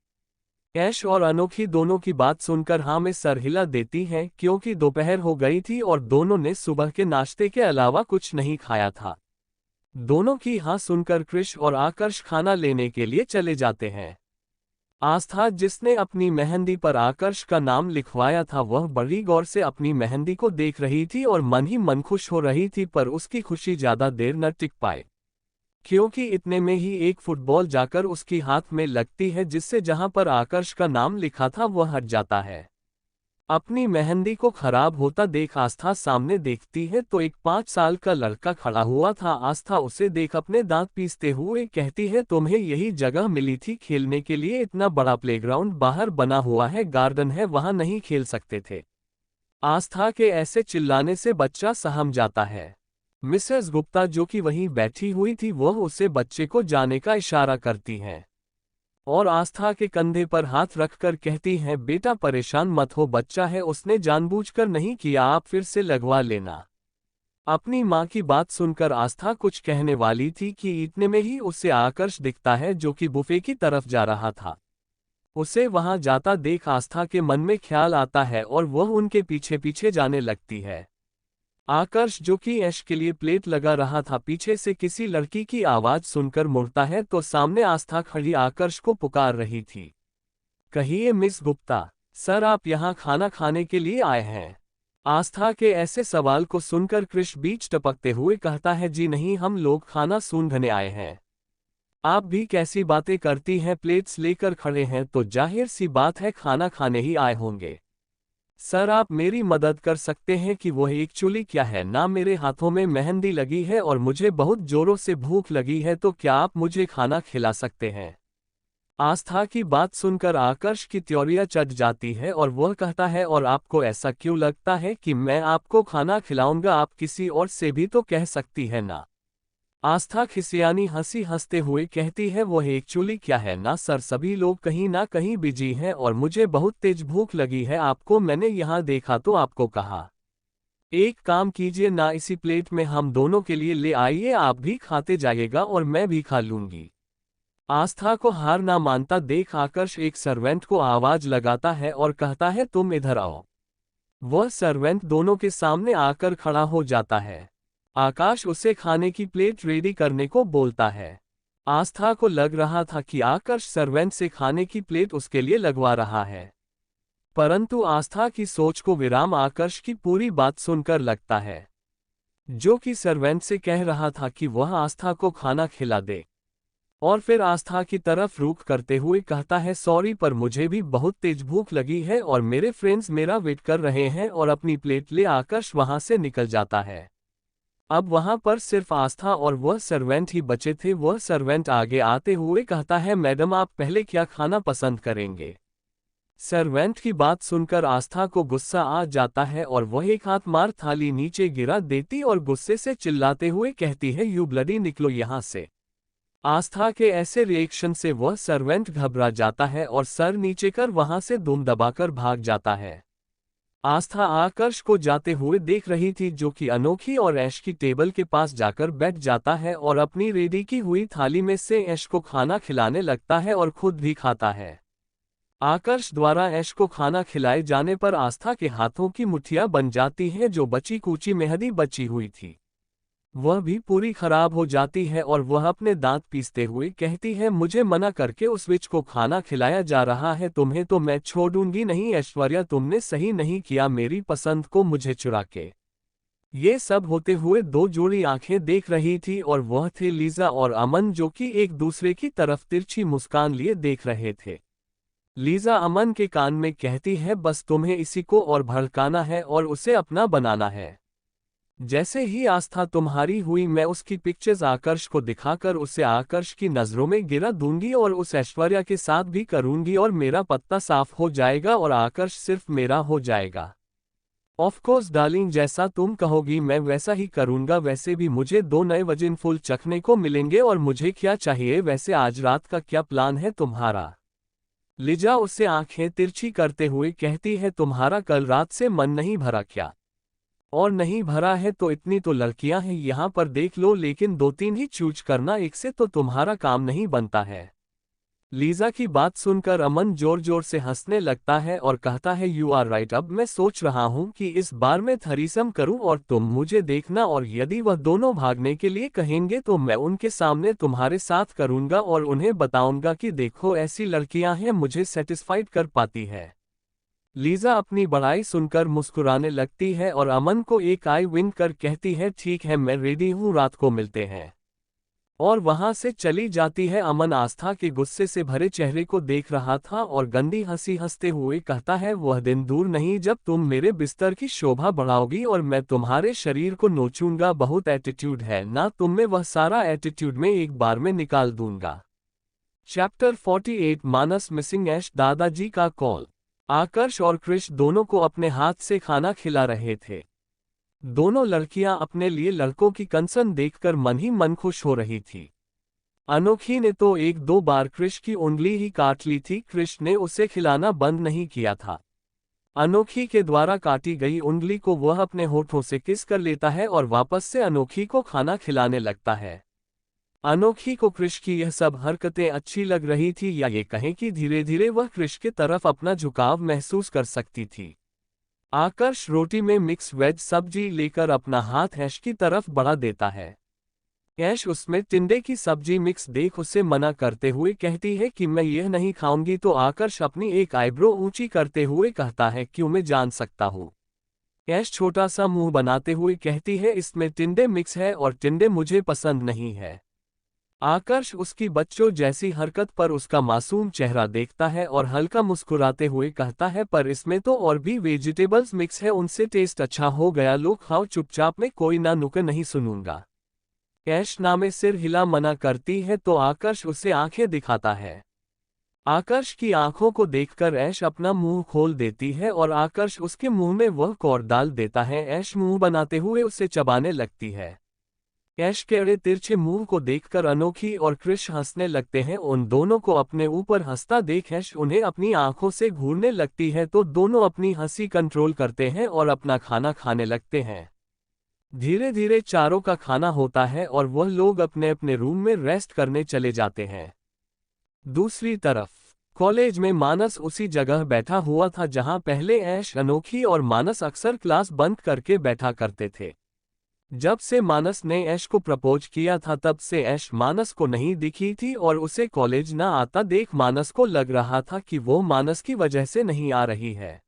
ऐश और अनोखी दोनों की बात सुनकर हाँ में सर हिला देती हैं, क्योंकि दोपहर हो गई थी और दोनों ने सुबह के नाश्ते के अलावा कुछ नहीं खाया था। दोनों की हाँ सुनकर कृष और आकर्ष खाना लेने के लिए चले जाते हैं। आस्था, जिसने अपनी मेहंदी पर आकर्ष का नाम लिखवाया था, वह बड़ी गौर से अपनी मेहंदी को देख रही थी और मन ही मन खुश हो रही थी, पर उसकी खुशी ज्यादा देर न टिक पाए, क्योंकि इतने में ही एक फुटबॉल जाकर उसकी हाथ में लगती है, जिससे जहां पर आकर्ष का नाम लिखा था वह हट जाता है। अपनी मेहंदी को खराब होता देख आस्था सामने देखती है तो एक 5 साल का लड़का खड़ा हुआ था। आस्था उसे देख अपने दांत पीसते हुए कहती है, तुम्हें यही जगह मिली थी खेलने के लिए? इतना बड़ा प्लेग्राउंड बाहर बना हुआ है, गार्डन है, वहां नहीं खेल सकते थे? आस्था के ऐसे चिल्लाने से बच्चा सहम जाता है। मिसेस गुप्ता, जो कि वहीं बैठी हुई थी, वह उसे बच्चे को जाने का इशारा करती हैं और आस्था के कंधे पर हाथ रखकर कहती हैं, बेटा परेशान मत हो, बच्चा है, उसने जानबूझकर नहीं किया, आप फिर से लगवा लेना। अपनी मां की बात सुनकर आस्था कुछ कहने वाली थी कि इतने में ही उसे आकर्ष दिखता है, जो कि बुफे की तरफ जा रहा था। उसे वहां जाता देख आस्था के मन में ख्याल आता है और वह उनके पीछे पीछे जाने लगती है। आकर्ष, जो कि ऐश के लिए प्लेट लगा रहा था, पीछे से किसी लड़की की आवाज सुनकर मुड़ता है तो सामने आस्था खड़ी आकर्ष को पुकार रही थी, कहिए मिस गुप्ता, सर आप यहाँ खाना खाने के लिए आए हैं? आस्था के ऐसे सवाल को सुनकर कृष बीच टपकते हुए कहता है, जी नहीं, हम लोग खाना सूंघने आए हैं। आप भी कैसी बातें करती हैं, प्लेट्स लेकर खड़े हैं तो जाहिर सी बात है खाना खाने ही आए होंगे। सर आप मेरी मदद कर सकते हैं कि वह एक्चुअली क्या है ना, मेरे हाथों में मेहंदी लगी है और मुझे बहुत जोरों से भूख लगी है, तो क्या आप मुझे खाना खिला सकते हैं? आस्था की बात सुनकर आकर्ष की त्योरियां चढ़ जाती है और वह कहता है, और आपको ऐसा क्यों लगता है कि मैं आपको खाना खिलाऊंगा? आप किसी और से भी तो कह सकती है ना। आस्था खिसियानी हंसी हंसते हुए कहती है, वह एक्चुअली क्या है ना सर, सभी लोग कहीं ना कहीं बिजी हैं और मुझे बहुत तेज भूख लगी है, आपको मैंने यहाँ देखा तो आपको कहा। एक काम कीजिए ना, इसी प्लेट में हम दोनों के लिए ले आइए, आप भी खाते जाइएगा और मैं भी खा लूंगी। आस्था को हार ना मानता देख आकर्ष एक सर्वेंट को आवाज लगाता है और कहता है, तुम इधर आओ। वह सर्वेंट दोनों के सामने आकर खड़ा हो जाता है। आकाश उसे खाने की प्लेट रेडी करने को बोलता है। आस्था को लग रहा था कि आकर्ष सर्वेंट से खाने की प्लेट उसके लिए लगवा रहा है, परंतु आस्था की सोच को विराम आकर्ष की पूरी बात सुनकर लगता है, जो कि सर्वेंट से कह रहा था कि वह आस्था को खाना खिला दे। और फिर आस्था की तरफ रुख करते हुए कहता है, सॉरी पर मुझे भी बहुत तेज भूख लगी है और मेरे फ्रेंड्स मेरा वेट कर रहे हैं, और अपनी प्लेट ले आकर्ष वहां से निकल जाता है। अब वहां पर सिर्फ आस्था और वह सर्वेंट ही बचे थे। वह सर्वेंट आगे आते हुए कहता है, मैडम आप पहले क्या खाना पसंद करेंगे? सर्वेंट की बात सुनकर आस्था को गुस्सा आ जाता है और वह एक हाथ मार थाली नीचे गिरा देती और गुस्से से चिल्लाते हुए कहती है, यू ब्लडी, निकलो यहां से। आस्था के ऐसे रिएक्शन से वह सर्वेंट घबरा जाता है और सर नीचे कर वहां से दुम दबाकर भाग जाता है। आस्था आकर्ष को जाते हुए देख रही थी, जो कि अनोखी और ऐश की टेबल के पास जाकर बैठ जाता है और अपनी रेडी की हुई थाली में से ऐश को खाना खिलाने लगता है और खुद भी खाता है। आकर्ष द्वारा ऐश को खाना खिलाए जाने पर आस्था के हाथों की मुट्ठियां बन जाती हैं, जो बची कूची मेहंदी बची हुई थी वह भी पूरी खराब हो जाती है और वह अपने दांत पीसते हुए कहती है, मुझे मना करके उस विच को खाना खिलाया जा रहा है, तुम्हें तो मैं छोड़ूंगी नहीं। ऐश्वर्या, तुमने सही नहीं किया, मेरी पसंद को मुझे चुरा के। ये सब होते हुए दो जोड़ी आंखें देख रही थी और वह थे लीजा और अमन, जो कि एक दूसरे की तरफ तिरछी मुस्कान लिए देख रहे थे। लीजा अमन के कान में कहती है, बस तुम्हें इसी को और भड़काना है और उसे अपना बनाना है। जैसे ही आस्था तुम्हारी हुई, मैं उसकी पिक्चर्स आकर्ष को दिखाकर उसे आकर्ष की नजरों में गिरा दूंगी और उस ऐश्वर्या के साथ भी करूंगी और मेरा पत्ता साफ हो जाएगा और आकर्ष सिर्फ मेरा हो जाएगा। ऑफ कोर्स डार्लिंग, जैसा तुम कहोगी मैं वैसा ही करूंगा। वैसे भी मुझे 2 नए वजन फुल चखने को मिलेंगे और मुझे क्या चाहिए। वैसे आज रात का क्या प्लान है तुम्हारा? लिजा उससे आंखें तिरछी करते हुए कहती है, तुम्हारा कल रात से मन नहीं भरा क्या? और नहीं भरा है तो इतनी तो लड़कियां हैं यहाँ पर, देख लो, लेकिन 2-3 ही चूज करना, एक से तो तुम्हारा काम नहीं बनता है। लीजा की बात सुनकर अमन जोर जोर से हंसने लगता है और कहता है, यू आर राइट। अब मैं सोच रहा हूँ कि इस बार मैं थरीसम करूँ और तुम मुझे देखना, और यदि वह दोनों भागने के लिए कहेंगे तो मैं उनके सामने तुम्हारे साथ करूँगा और उन्हें बताऊंगा कि देखो ऐसी लड़कियां हैं, मुझे सेटिस्फाइड कर पाती है। लीजा अपनी बड़ाई सुनकर मुस्कुराने लगती है और अमन को एक आई विंक कर कहती है, ठीक है मैं रेडी हूँ, रात को मिलते हैं। और वहां से चली जाती है। अमन आस्था के गुस्से से भरे चेहरे को देख रहा था और गंदी हंसी हंसते हुए कहता है, वह दिन दूर नहीं जब तुम मेरे बिस्तर की शोभा बढ़ाओगी और मैं तुम्हारे शरीर को नोचूंगा। बहुत एटीट्यूड है ना तुम में, वह सारा एटीट्यूड में एक बार में निकाल दूंगा। चैप्टर 48 मानस मिसिंग ऐश। दादाजी का कॉल। आकर्ष और क्रिश दोनों को अपने हाथ से खाना खिला रहे थे। दोनों लड़कियां अपने लिए लड़कों की कंसर्न देखकर मन ही मन खुश हो रही थी। अनोखी ने तो 1-2 बार क्रिश की उंगली ही काट ली थी। क्रिश ने उसे खिलाना बंद नहीं किया था। अनोखी के द्वारा काटी गई उंगली को वह अपने होठों से किस कर लेता है और वापस से अनोखी को खाना खिलाने लगता है। अनोखी को क्रिश की यह सब हरकतें अच्छी लग रही थी, या ये कहें कि धीरे धीरे वह क्रिश की तरफ अपना झुकाव महसूस कर सकती थी। आकर्ष रोटी में मिक्स वेज सब्जी लेकर अपना हाथ ऐश की तरफ बढ़ा देता है। ऐश उसमें टिंडे की सब्जी मिक्स देख उसे मना करते हुए कहती है कि मैं यह नहीं खाऊंगी, तो आकर्ष अपनी एक आईब्रो ऊंची करते हुए कहता है, क्यों, मैं जान सकता हूँ? ऐश छोटा सा मुंह बनाते हुए कहती है, इसमें टिंडे मिक्स है और टिंडे मुझे पसंद नहीं है। आकर्ष उसकी बच्चों जैसी हरकत पर उसका मासूम चेहरा देखता है और हल्का मुस्कुराते हुए कहता है, पर इसमें तो और भी वेजिटेबल्स मिक्स है, उनसे टेस्ट अच्छा हो गया, लो खाओ चुपचाप, में कोई ना नुक्कड़ नहीं सुनूंगा। ऐश ना में सिर हिला मना करती है तो आकर्ष उसे आंखें दिखाता है। आकर्ष की आंखों को देखकर ऐश अपना मुंह खोल देती है और आकर्ष उसके मुंह में वह कौर डाल देता है। ऐश मुंह बनाते हुए उसे चबाने लगती है। ऐश के अड़े तिरछे मुंह को देखकर अनोखी और क्रिश हंसने लगते हैं। उन दोनों को अपने ऊपर हंसता देख ऐश उन्हें अपनी आंखों से घूरने लगती है, तो दोनों अपनी हंसी कंट्रोल करते हैं और अपना खाना खाने लगते हैं। धीरे धीरे चारों का खाना होता है और वह लोग अपने अपने रूम में रेस्ट करने चले जाते हैं। दूसरी तरफ कॉलेज में मानस उसी जगह बैठा हुआ था जहां पहले ऐश, अनोखी और मानस अक्सर क्लास बंक करके बैठा करते थे। जब से मानस ने ऐश को प्रपोज किया था तब से ऐश मानस को नहीं दिखी थी और उसे कॉलेज ना आता देख मानस को लग रहा था कि वो मानस की वजह से नहीं आ रही है।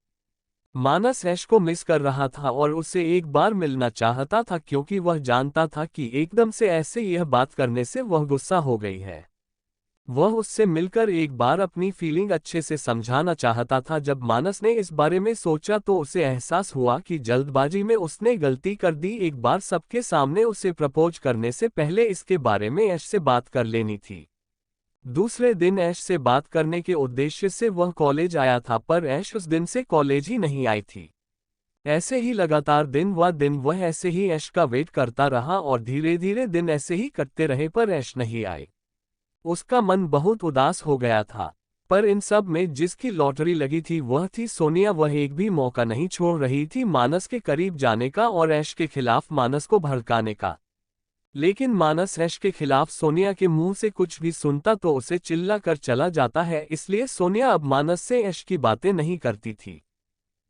मानस ऐश को मिस कर रहा था और उससे एक बार मिलना चाहता था, क्योंकि वह जानता था कि एकदम से ऐसे यह बात करने से वह गुस्सा हो गई है। वह उससे मिलकर एक बार अपनी फीलिंग अच्छे से समझाना चाहता था। जब मानस ने इस बारे में सोचा तो उसे एहसास हुआ कि जल्दबाजी में उसने गलती कर दी। एक बार सबके सामने उसे प्रपोज करने से पहले इसके बारे में ऐश से बात कर लेनी थी। दूसरे दिन ऐश से बात करने के उद्देश्य से वह कॉलेज आया था, पर ऐश उस दिन से कॉलेज ही नहीं आई थी। ऐसे ही लगातार दिन वह ऐसे ही ऐश का वेट करता रहा और धीरे धीरे दिन ऐसे ही कटते रहे, पर ऐश नहीं आई। उसका मन बहुत उदास हो गया था। पर इन सब में जिसकी लॉटरी लगी थी वह थी सोनिया। वह एक भी मौका नहीं छोड़ रही थी मानस के करीब जाने का और ऐश के खिलाफ मानस को भड़काने का। लेकिन मानस ऐश के खिलाफ सोनिया के मुंह से कुछ भी सुनता तो उसे चिल्ला कर चला जाता है, इसलिए सोनिया अब मानस से ऐश की बातें नहीं करती थी।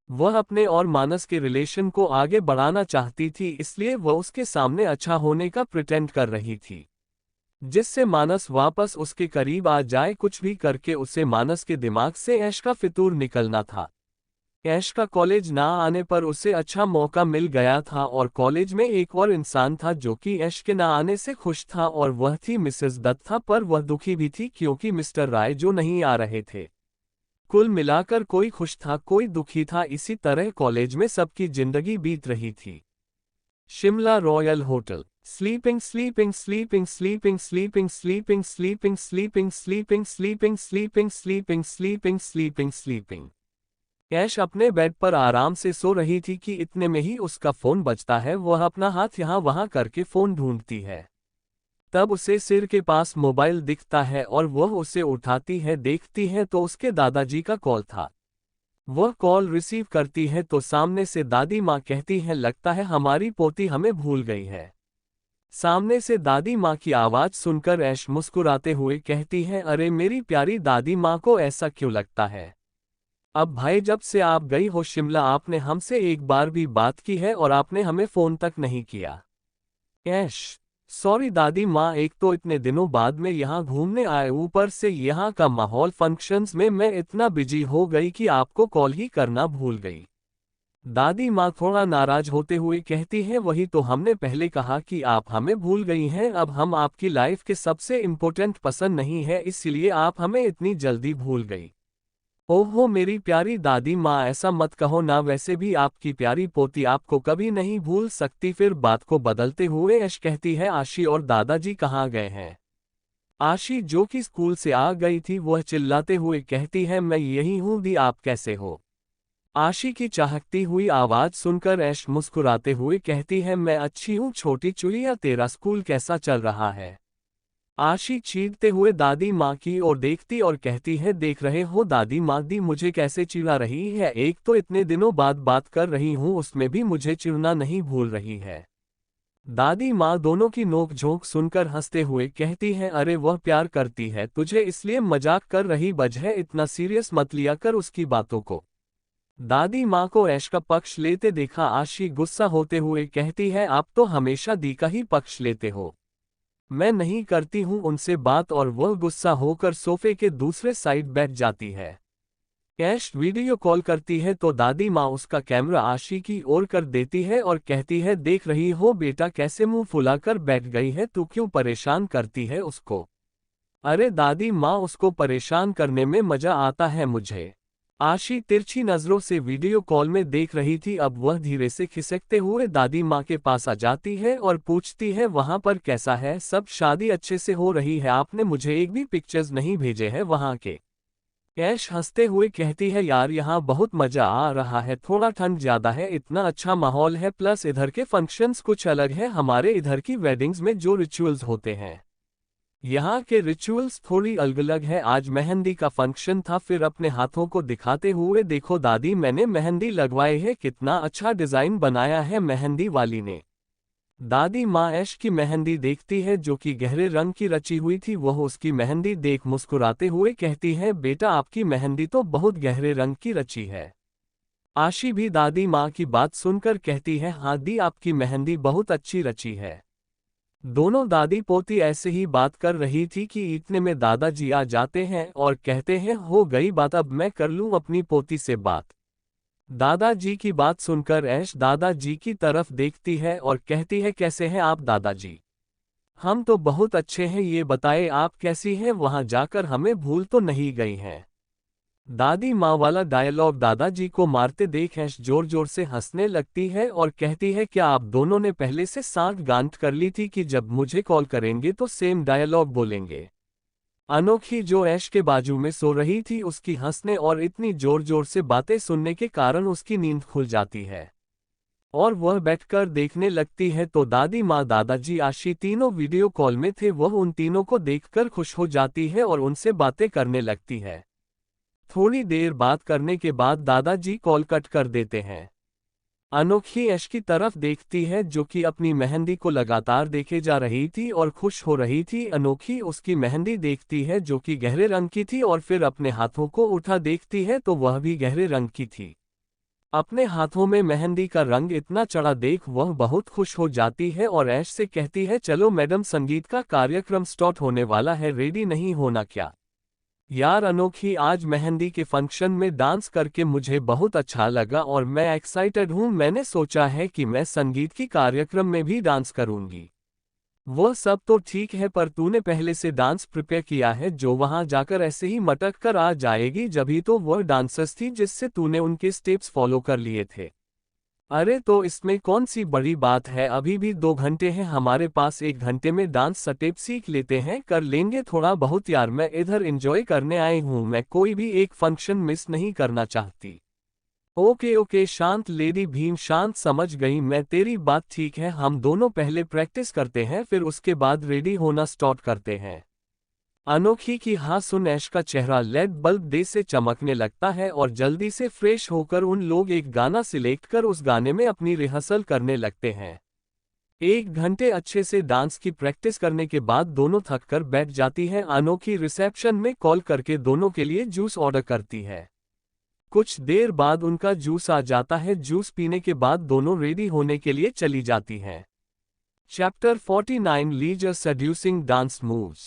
वह अपने और मानस के रिलेशन को आगे बढ़ाना चाहती थी, इसलिए वह उसके सामने अच्छा होने का प्रिटेंड कर रही थी, जिससे मानस वापस उसके करीब आ जाए। कुछ भी करके उसे मानस के दिमाग से ऐश का फितूर निकलना था। ऐश का कॉलेज ना आने पर उसे अच्छा मौका मिल गया था और कॉलेज में एक और इंसान था जो कि ऐश के ना आने से खुश था, और वह थी मिसेस दत्ता। पर वह दुखी भी थी क्योंकि मिस्टर राय जो नहीं आ रहे थे। कुल मिलाकर कोई खुश था, कोई दुखी था। इसी तरह कॉलेज में सबकी जिंदगी बीत रही थी। Shimla royal hotel. Sleeping, sleeping, sleeping, sleeping, sleeping, sleeping, sleeping, sleeping, sleeping, sleeping, sleeping, sleeping, sleeping, sleeping, sleeping. ऐश अपने बेड पर आराम से सो रही थी कि इतने में ही उसका फोन बजता है। वह अपना हाथ यहाँ वहाँ करके फोन ढूंढती है। तब उसे सिर के पास मोबाइल दिखता है और वह उसे उठाती है। देखती है तो उसके दादाजी का कॉल था। वह कॉल रिसीव करती है तो सामने से दादी माँ कहती है, लगता है हमारी पोती हमें भूल गई है। सामने से दादी माँ की आवाज सुनकर ऐश मुस्कुराते हुए कहती है, अरे मेरी प्यारी दादी माँ को ऐसा क्यों लगता है? अब भाई जब से आप गई हो शिमला आपने हमसे एक बार भी बात की है और आपने हमें फोन तक नहीं किया। ऐश, सॉरी दादी माँ, एक तो इतने दिनों बाद में यहाँ घूमने आए, ऊपर से यहाँ का माहौल फंक्शंस में मैं इतना बिजी हो गई कि आपको कॉल ही करना भूल गई। दादी माँ थोड़ा नाराज होते हुए कहती है, वही तो हमने पहले कहा कि आप हमें भूल गई हैं। अब हम आपकी लाइफ के सबसे इम्पोर्टेंट पर्सन नहीं है, इसलिए आप हमें इतनी जल्दी भूल गई। ओहो मेरी प्यारी दादी माँ, ऐसा मत कहो ना, वैसे भी आपकी प्यारी पोती आपको कभी नहीं भूल सकती। फिर बात को बदलते हुए ऐश कहती है, आशी और दादाजी कहाँ गए हैं? आशी जो कि स्कूल से आ गई थी वह चिल्लाते हुए कहती है, मैं यही हूँ दी, आप कैसे हो? आशी की चहकती हुई आवाज सुनकर ऐश मुस्कुराते हुए कहती है, मैं अच्छी हूँ छोटी चुईया, तेरा स्कूल कैसा चल रहा है? आशी चीखते हुए दादी माँ की ओर देखती और कहती है, देख रहे हो दादी माँ दी मुझे कैसे चिढ़ा रही है। एक तो इतने दिनों बाद बात कर रही हूँ उसमें भी मुझे चिढ़ना नहीं भूल रही है। दादी माँ दोनों की नोक-झोंक सुनकर हंसते हुए कहती है, अरे वह प्यार करती है तुझे इसलिए मजाक कर रही, बजह इतना सीरियस मत लिया कर उसकी बातों को। दादी माँ को ऐश का पक्ष लेते देखा आशी गुस्सा होते हुए कहती है, आप तो हमेशा दी का ही पक्ष लेते हो। मैं नहीं करती हूँ उनसे बात, और वह गुस्सा होकर सोफे के दूसरे साइड बैठ जाती है। ऐश वीडियो कॉल करती है तो दादी माँ उसका कैमरा आशी की ओर कर देती है और कहती है, देख रही हो बेटा कैसे मुंह फुलाकर बैठ गई है, तू क्यों परेशान करती है उसको? अरे दादी माँ, उसको परेशान करने में मजा आता है मुझे। आशी तिरछी नजरों से वीडियो कॉल में देख रही थी। अब वह धीरे से खिसकते हुए दादी माँ के पास आ जाती है और पूछती है, वहां पर कैसा है सब? शादी अच्छे से हो रही है? आपने मुझे एक भी पिक्चर्स नहीं भेजे हैं वहां के। ऐश हंसते हुए कहती है, यार यहाँ बहुत मजा आ रहा है, थोड़ा ठंड ज्यादा है, इतना अच्छा माहौल है, प्लस इधर के फंक्शंस कुछ अलग है हमारे इधर की वेडिंग्स में जो रिचुअल्स होते हैं। यहाँ के रिचुअल्स थोड़ी अलग अलग है। आज मेहंदी का फंक्शन था, फिर अपने हाथों को दिखाते हुए, देखो दादी मैंने मेहंदी लगवाई है, कितना अच्छा डिजाइन बनाया है मेहंदी वाली ने। दादी माँ ऐश की मेहंदी देखती है जो कि गहरे रंग की रची हुई थी। वह उसकी मेहंदी देख मुस्कुराते हुए कहती है, बेटा आपकी मेहंदी तो बहुत गहरे रंग की रची है। आशी भी दादी माँ की बात सुनकर कहती है, हाँ दी आपकी मेहंदी बहुत अच्छी रची है। दोनों दादी पोती ऐसे ही बात कर रही थी कि इतने में दादाजी आ जाते हैं और कहते हैं, हो गई बात, अब मैं कर लूं अपनी पोती से बात। दादाजी की बात सुनकर ऐश दादाजी की तरफ देखती है और कहती है, कैसे हैं आप दादाजी? हम तो बहुत अच्छे हैं, ये बताए आप कैसी हैं? वहां जाकर हमें भूल तो नहीं गई हैं? दादी माँ वाला डायलॉग दादाजी को मारते देख ऐश जोर जोर से हंसने लगती है और कहती है, क्या आप दोनों ने पहले से सांठ-गांठ कर ली थी कि जब मुझे कॉल करेंगे तो सेम डायलॉग बोलेंगे? अनोखी जो ऐश के बाजू में सो रही थी उसकी हंसने और इतनी जोर जोर से बातें सुनने के कारण उसकी नींद खुल जाती है और वह बैठकर देखने लगती है तो दादी माँ दादाजी आशी तीनों वीडियो कॉल में थे। वह उन तीनों को देखकर खुश हो जाती है और उनसे बातें करने लगती है। थोड़ी देर बात करने के बाद दादाजी कॉल कट कर देते हैं। अनोखी ऐश की तरफ देखती है जो कि अपनी मेहंदी को लगातार देखे जा रही थी और खुश हो रही थी। अनोखी उसकी मेहंदी देखती है जो कि गहरे रंग की थी और फिर अपने हाथों को उठा देखती है तो वह भी गहरे रंग की थी। अपने हाथों में मेहंदी का रंग इतना चढ़ा देख वह बहुत खुश हो जाती है और ऐश से कहती है, चलो मैडम संगीत का कार्यक्रम स्टार्ट होने वाला है, रेडी नहीं होना क्या? यार अनोखी, आज मेहंदी के फंक्शन में डांस करके मुझे बहुत अच्छा लगा और मैं एक्साइटेड हूँ। मैंने सोचा है कि मैं संगीत की कार्यक्रम में भी डांस करूँगी। वह सब तो ठीक है, पर तूने पहले से डांस प्रिपेयर किया है जो वहां जाकर ऐसे ही मटक कर आ जाएगी? जभी तो वह डांसर्स थी जिससे तूने उनके स्टेप्स फॉलो कर लिए थे। अरे तो इसमें कौन सी बड़ी बात है, अभी भी 2 घंटे हैं हमारे पास, 1 घंटे में डांस स्टेप सीख लेते हैं, कर लेंगे थोड़ा बहुत। यार मैं इधर एंजॉय करने आई हूँ, मैं कोई भी एक फंक्शन मिस नहीं करना चाहती। ओके ओके शांत लेडी भीम शांत, समझ गई मैं तेरी बात, ठीक है हम दोनों पहले प्रैक्टिस करते हैं फिर उसके बाद रेडी होना स्टार्ट करते हैं। अनोखी की हाँ सुन, ऐश का चेहरा लेड बल्ब डे से चमकने लगता है और जल्दी से फ्रेश होकर उन लोग एक गाना सिलेक्ट कर उस गाने में अपनी रिहर्सल करने लगते हैं। 1 घंटे अच्छे से डांस की प्रैक्टिस करने के बाद दोनों थक कर बैठ जाती है। अनोखी रिसेप्शन में कॉल करके दोनों के लिए जूस ऑर्डर करती है। कुछ देर बाद उनका जूस आ जाता है। जूस पीने के बाद दोनों रेडी होने के लिए चली जाती हैं। Chapter 49 leisure seducing dance moves.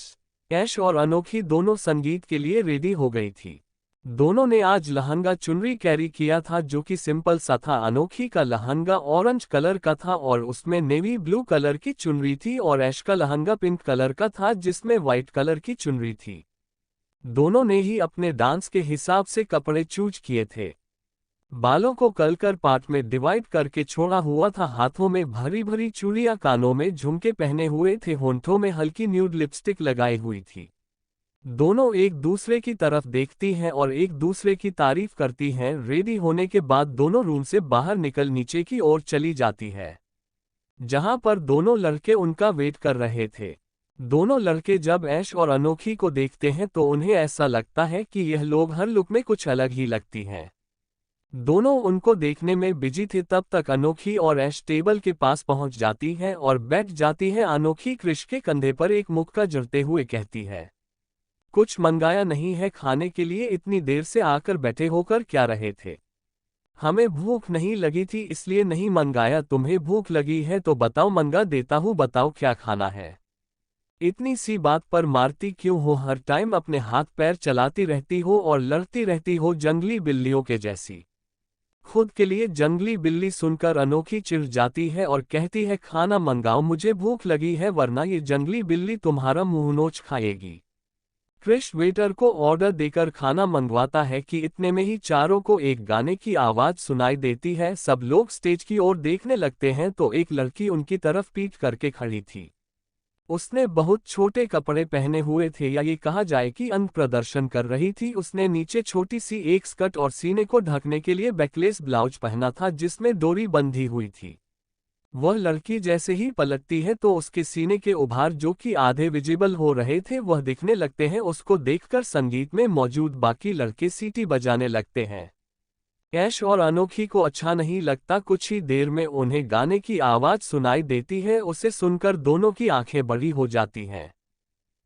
Aish और अनोखी दोनों संगीत के लिए रेडी हो गई थी। दोनों ने आज लहंगा चुनरी कैरी किया था जो कि सिंपल सा था। अनोखी का लहंगा ऑरेंज कलर का था और उसमें नेवी ब्लू कलर की चुनरी थी और ऐश का लहंगा पिंक कलर का था जिसमें व्हाइट कलर की चुनरी थी। दोनों ने ही अपने डांस के हिसाब से कपड़े चूज किए थे। बालों को कलकर पार्ट में डिवाइड करके छोड़ा हुआ था। हाथों में भरी भरी चूड़ियां, कानों में झुमके पहने हुए थे, होंठों में हल्की न्यूड लिपस्टिक लगाई हुई थी। दोनों एक दूसरे की तरफ देखती हैं और एक दूसरे की तारीफ करती हैं। रेडी होने के बाद दोनों रूम से बाहर निकल नीचे की ओर चली जाती है जहां पर दोनों लड़के उनका वेट कर रहे थे। दोनों लड़के जब ऐश और अनोखी को देखते हैं तो उन्हें ऐसा लगता है कि यह लोग हर लुक में कुछ अलग ही लगती हैं। दोनों उनको देखने में बिजी थे। तब तक अनोखी और ऐश टेबल के पास पहुंच जाती है और बैठ जाती है। अनोखी क्रिश के कंधे पर एक मुक्का जड़ते हुए कहती है, कुछ मंगाया नहीं है खाने के लिए? इतनी देर से आकर बैठे होकर क्या रहे थे? हमें भूख नहीं लगी थी इसलिए नहीं मंगाया। तुम्हें भूख लगी है तो बताओ, मंगा देता हूँ। बताओ क्या खाना है? इतनी सी बात पर मारती क्यों हो? हर टाइम अपने हाथ पैर चलाती रहती हो और लड़ती रहती हो जंगली बिल्लियों के जैसी। खुद के लिए जंगली बिल्ली सुनकर अनोखी चिढ़ जाती है और कहती है, खाना मंगाओ, मुझे भूख लगी है वरना ये जंगली बिल्ली तुम्हारा मुंह नोच खाएगी। क्रिश वेटर को ऑर्डर देकर खाना मंगवाता है कि इतने में ही चारों को एक गाने की आवाज सुनाई देती है। सब लोग स्टेज की ओर देखने लगते हैं तो एक लड़की उनकी तरफ पीठ करके खड़ी थी। उसने बहुत छोटे कपड़े पहने हुए थे, या ये कहा जाए कि अंग प्रदर्शन कर रही थी। उसने नीचे छोटी सी एक स्कर्ट और सीने को ढकने के लिए बैकलेस ब्लाउज पहना था जिसमें डोरी बंधी हुई थी। वह लड़की जैसे ही पलटती है तो उसके सीने के उभार जो कि आधे विजिबल हो रहे थे वह दिखने लगते हैं। उसको देखकर संगीत में मौजूद बाकी लड़के सीटी बजाने लगते हैं। ऐश और अनोखी को अच्छा नहीं लगता। कुछ ही देर में उन्हें गाने की आवाज सुनाई देती है। उसे सुनकर दोनों की आंखें बड़ी हो जाती हैं।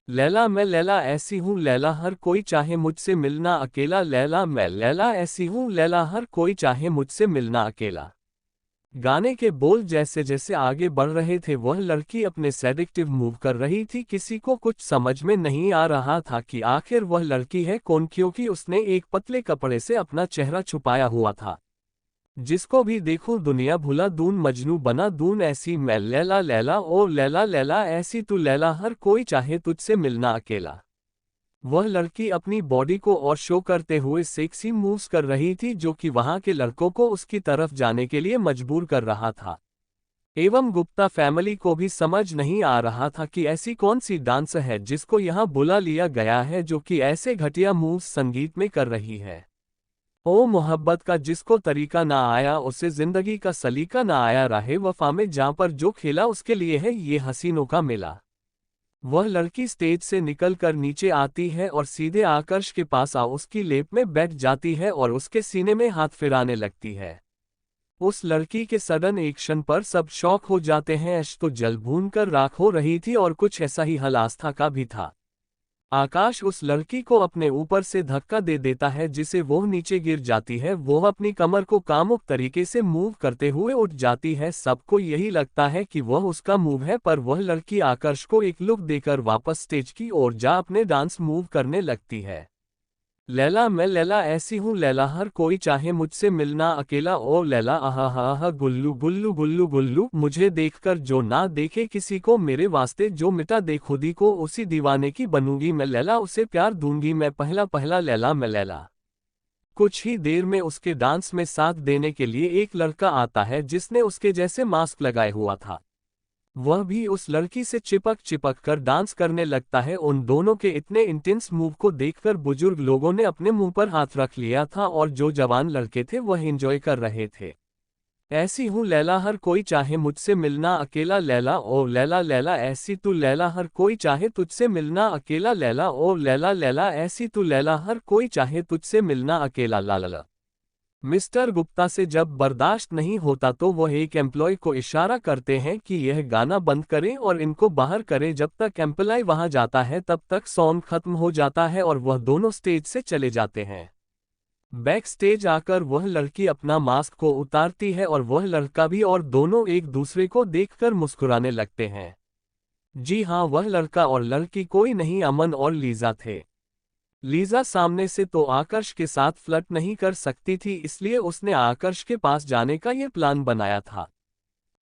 लैला मैं लैला ऐसी हूँ लैला, हर कोई चाहे मुझसे मिलना अकेला। लैला मैं लैला ऐसी हूँ लैला, हर कोई चाहे मुझसे मिलना अकेला। गाने के बोल जैसे जैसे आगे बढ़ रहे थे वह लड़की अपने सेडिक्टिव मूव कर रही थी। किसी को कुछ समझ में नहीं आ रहा था कि आखिर वह लड़की है कौन, क्योंकि उसने एक पतले कपड़े से अपना चेहरा छुपाया हुआ था। जिसको भी देखूं दुनिया भुला दून, मजनू बना दून। ऐसी मैं लैला लैला ओ लैला लैला ऐसी तू लैला, हर कोई चाहे तुझसे मिलना अकेला। वह लड़की अपनी बॉडी को और शो करते हुए सेक्सी मूव्स कर रही थी जो कि वहां के लड़कों को उसकी तरफ जाने के लिए मजबूर कर रहा था। एवं गुप्ता फैमिली को भी समझ नहीं आ रहा था कि ऐसी कौन सी डांस है जिसको यहाँ बुला लिया गया है जो कि ऐसे घटिया मूव्स संगीत में कर रही है। ओ मोहब्बत का जिसको तरीका ना आया, उसे जिंदगी का सलीका ना आया। राहे वफा में जहाँ पर जो खेला उसके लिए है ये हसीनों का मेला। वह लड़की स्टेज से निकलकर नीचे आती है और सीधे आकर्ष के पास आ उसकी लेप में बैठ जाती है और उसके सीने में हाथ फिराने लगती है। उस लड़की के सडन एक्शन पर सब शॉक हो जाते हैं। ऐश तो जल भून कर राख हो रही थी और कुछ ऐसा ही हाल आस्था का भी था। आकाश उस लड़की को अपने ऊपर से धक्का दे देता है जिसे वो नीचे गिर जाती है। वो अपनी कमर को कामुक तरीके से मूव करते हुए उठ जाती है। सबको यही लगता है कि वह उसका मूव है, पर वह लड़की आकाश को एक लुक देकर वापस स्टेज की ओर जा अपने डांस मूव करने लगती है। लैला मैं लैला ऐसी हूँ लैला, हर कोई चाहे मुझसे मिलना अकेला। ओ लैला आहा हा गुल्लू गुल्लू गुल्लू गुल्लू, मुझे देखकर जो ना देखे किसी को, मेरे वास्ते जो मिटा दे खुदी को, उसी दीवाने की बनूंगी मैं लैला, उसे प्यार दूंगी मैं पहला पहला। लैला मैं लैला। कुछ ही देर में उसके डांस में साथ देने के लिए एक लड़का आता है जिसने उसके जैसे मास्क लगाए हुआ था। वह भी उस लड़की से चिपक चिपक कर डांस करने लगता है। उन दोनों के इतने इंटेंस मूव को देखकर बुजुर्ग लोगों ने अपने मुंह पर हाथ रख लिया था और जो जवान लड़के थे वह एंजॉय कर रहे थे। ऐसी हूँ लैला हर कोई चाहे मुझसे मिलना अकेला लैला ओ लैला लैला ऐसी तू लैला हर कोई चाहे तुझसे मिलना अकेला लैला ओ लैला लैला ऐसी तू लैला हर कोई चाहे तुझसे मिलना अकेला ला ला ला। मिस्टर गुप्ता से जब बर्दाश्त नहीं होता तो वह एक एम्प्लॉय को इशारा करते हैं कि यह गाना बंद करें और इनको बाहर करें। जब तक एम्प्लॉय वहां जाता है तब तक सॉन्ग खत्म हो जाता है और वह दोनों स्टेज से चले जाते हैं। बैक स्टेज आकर वह लड़की अपना मास्क को उतारती है और वह लड़का भी और दोनों एक दूसरे को देखकर मुस्कुराने लगते हैं। जी हाँ, वह लड़का और लड़की कोई नहीं अमन और लीजा थे। लीजा सामने से तो आकर्ष के साथ फ्लर्ट नहीं कर सकती थी, इसलिए उसने आकर्ष के पास जाने का यह प्लान बनाया था।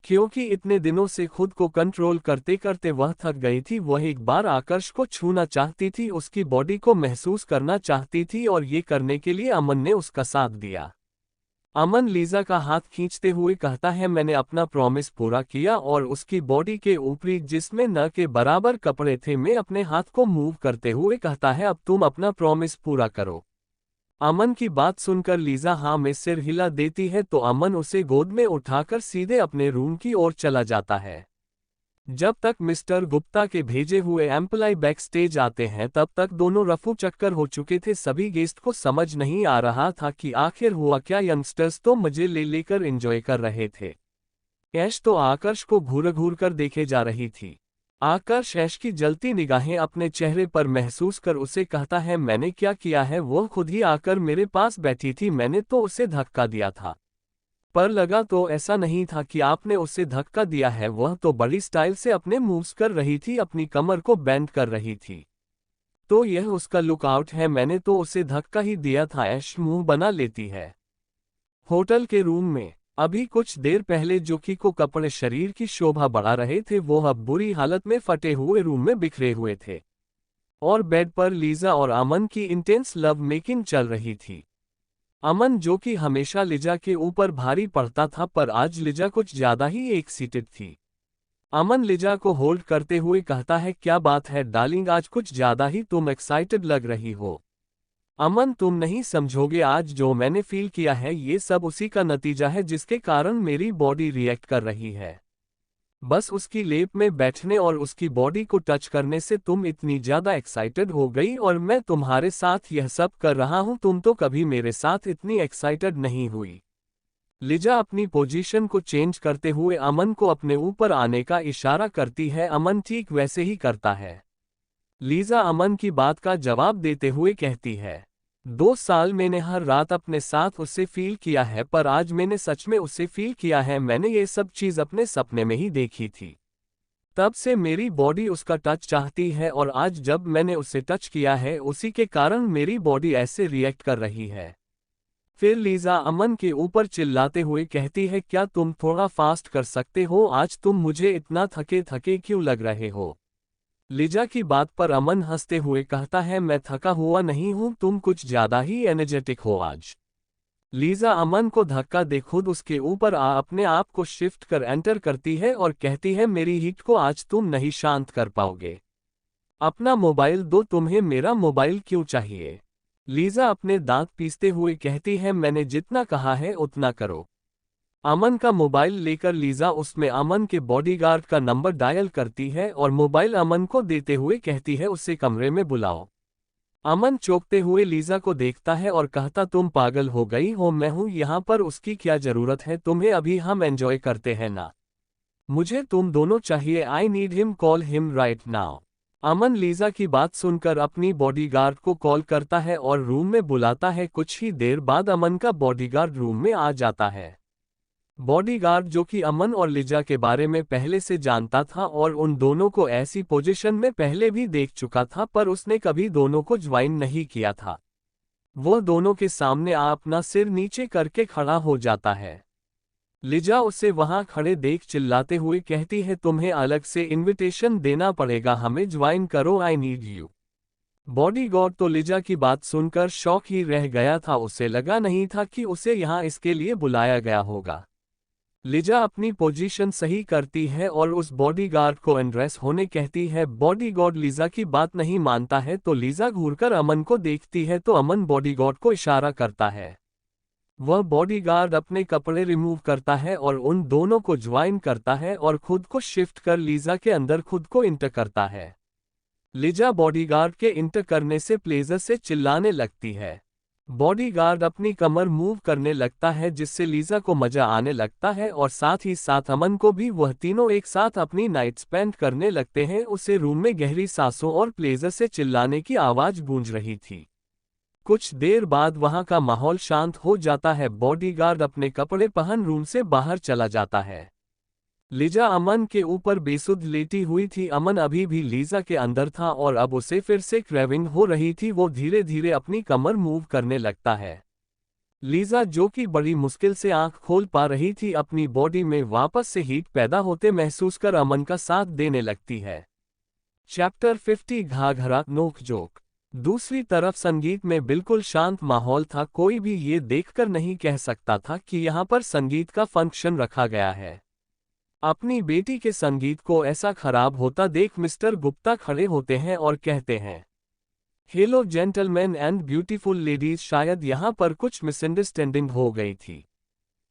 क्योंकि इतने दिनों से खुद को कंट्रोल करते करते वह थक गई थी, वह एक बार आकर्ष को छूना चाहती थी, उसकी बॉडी को महसूस करना चाहती थी और ये करने के लिए अमन ने उसका साथ दिया। अमन लीजा का हाथ खींचते हुए कहता है मैंने अपना प्रॉमिस पूरा किया और उसकी बॉडी के ऊपरी जिसमें न के बराबर कपड़े थे मैं अपने हाथ को मूव करते हुए कहता है अब तुम अपना प्रॉमिस पूरा करो। अमन की बात सुनकर लीजा हाँ में सिर हिला देती है तो अमन उसे गोद में उठाकर सीधे अपने रूम की ओर चला जाता है। जब तक मिस्टर गुप्ता के भेजे हुए एम्प्लॉय बैक स्टेज आते हैं तब तक दोनों रफू चक्कर हो चुके थे। सभी गेस्ट को समझ नहीं आ रहा था कि आखिर हुआ क्या। यंगस्टर्स तो मजे ले लेकर एंजॉय कर रहे थे। ऐश तो आकर्ष को घूर घूर कर देखे जा रही थी। आकर्ष ऐश की जलती निगाहें अपने चेहरे पर महसूस कर उसे कहता है मैंने क्या किया है, वो खुद ही आकर मेरे पास बैठी थी, मैंने तो उसे धक्का दिया था। पर लगा तो ऐसा नहीं था कि आपने उसे धक्का दिया है, वह तो बड़ी स्टाइल से अपने मूव्स कर रही थी, अपनी कमर को बेंड कर रही थी। तो यह उसका लुकआउट है, मैंने तो उसे धक्का ही दिया था। ऐश मुंह बना लेती है। होटल के रूम में अभी कुछ देर पहले जोकी को कपड़े शरीर की शोभा बढ़ा रहे थे, वो अब बुरी हालत में फटे हुए रूम में बिखरे हुए थे और बेड पर लीजा और अमन की इंटेंस लव मेकिंग चल रही थी। अमन जो कि हमेशा लिजा के ऊपर भारी पड़ता था पर आज लिजा कुछ ज्यादा ही एक सीटेड थी। अमन लिजा को होल्ड करते हुए कहता है क्या बात है डार्लिंग, आज कुछ ज्यादा ही तुम एक्साइटेड लग रही हो। अमन तुम नहीं समझोगे, आज जो मैंने फील किया है ये सब उसी का नतीजा है जिसके कारण मेरी बॉडी रिएक्ट कर रही है। बस उसकी लेप में बैठने और उसकी बॉडी को टच करने से तुम इतनी ज्यादा एक्साइटेड हो गई और मैं तुम्हारे साथ यह सब कर रहा हूं, तुम तो कभी मेरे साथ इतनी एक्साइटेड नहीं हुई। लिजा अपनी पोजीशन को चेंज करते हुए अमन को अपने ऊपर आने का इशारा करती है। अमन ठीक वैसे ही करता है। लीजा अमन की बात का जवाब देते हुए कहती है 2 साल मैंने हर रात अपने साथ उसे फील किया है पर आज मैंने सच में उसे फील किया है। मैंने ये सब चीज अपने सपने में ही देखी थी, तब से मेरी बॉडी उसका टच चाहती है और आज जब मैंने उसे टच किया है उसी के कारण मेरी बॉडी ऐसे रिएक्ट कर रही है। फिर लीजा अमन के ऊपर चिल्लाते हुए कहती है क्या तुम थोड़ा फास्ट कर सकते हो, आज तुम मुझे इतना थके थके क्यों लग रहे हो। लिजा की बात पर अमन हंसते हुए कहता है मैं थका हुआ नहीं हूं, तुम कुछ ज्यादा ही एनर्जेटिक हो आज। लीजा अमन को धक्का दे खुद उसके ऊपर अपने आप को शिफ्ट कर एंटर करती है और कहती है मेरी हीट को आज तुम नहीं शांत कर पाओगे। अपना मोबाइल दो, तुम्हें मेरा मोबाइल क्यों चाहिए। लीजा अपने दांत पीसते हुए कहती है मैंने जितना कहा है उतना करो। अमन का मोबाइल लेकर लीजा उसमें अमन के बॉडीगार्ड का नंबर डायल करती है और मोबाइल अमन को देते हुए कहती है उसे कमरे में बुलाओ। अमन चौंकते हुए लीजा को देखता है और कहता तुम पागल हो गई हो, मैं हूं यहाँ पर, उसकी क्या जरूरत है तुम्हें, अभी हम एंजॉय करते हैं ना। मुझे तुम दोनों चाहिए, I need him, call him right now. Aman Lisa की बात सुनकर अपनी बॉडीगार्ड को कॉल करता है और रूम में बुलाता है। कुछ ही देर बाद अमन का बॉडीगार्ड रूम में आ जाता है। बॉडीगार्ड जो कि अमन और लिजा के बारे में पहले से जानता था और उन दोनों को ऐसी पोजीशन में पहले भी देख चुका था पर उसने कभी दोनों को ज्वाइन नहीं किया था। वो दोनों के सामने अपना सिर नीचे करके खड़ा हो जाता है। लिजा उसे वहां खड़े देख चिल्लाते हुए कहती है तुम्हें अलग से इनविटेशन देना पड़ेगा, हमें ज्वाइन करो, आई नीड यू। बॉडीगार्ड तो लिजा की बात सुनकर शॉक ही रह गया था, उसे लगा नहीं था कि उसे यहाँ इसके लिए बुलाया गया होगा। लिजा अपनी पोजीशन सही करती है और उस बॉडीगार्ड को अनड्रेस होने कहती है। बॉडीगार्ड लिजा की बात नहीं मानता है तो लिजा घूरकर अमन को देखती है तो अमन बॉडीगार्ड को इशारा करता है। वह बॉडीगार्ड अपने कपड़े रिमूव करता है और उन दोनों को ज्वाइन करता है और खुद को शिफ्ट कर लिजा के अंदर खुद को इंटर करता है। लिजा बॉडीगार्ड के इंटर करने से प्लेजर से चिल्लाने लगती है। बॉडीगार्ड अपनी कमर मूव करने लगता है जिससे लिजा को मजा आने लगता है और साथ ही साथ अमन को भी। वह तीनों एक साथ अपनी नाइट स्पेंड करने लगते हैं। उसे रूम में गहरी सांसों और प्लेजर से चिल्लाने की आवाज गूंज रही थी। कुछ देर बाद वहां का माहौल शांत हो जाता है। बॉडीगार्ड अपने कपड़े पहन रूम से बाहर चला जाता है। लिजा अमन के ऊपर बेसुध लेटी हुई थी। अमन अभी भी लिजा के अंदर था और अब उसे फिर से क्रेविंग हो रही थी। वो धीरे धीरे अपनी कमर मूव करने लगता है। लिजा जो कि बड़ी मुश्किल से आंख खोल पा रही थी अपनी बॉडी में वापस से हीट पैदा होते महसूस कर अमन का साथ देने लगती है। चैप्टर 50 घाघरा नोकझोंक। दूसरी तरफ संगीत में बिल्कुल शांत माहौल था। कोई भी ये देखकर नहीं कह सकता था कि यहाँ पर संगीत का फंक्शन रखा गया है। अपनी बेटी के संगीत को ऐसा खराब होता देख मिस्टर गुप्ता खड़े होते हैं और कहते हैं, hello gentleman and beautiful ladies. शायद यहाँ पर कुछ मिसअंडरस्टैंडिंग हो गई थी।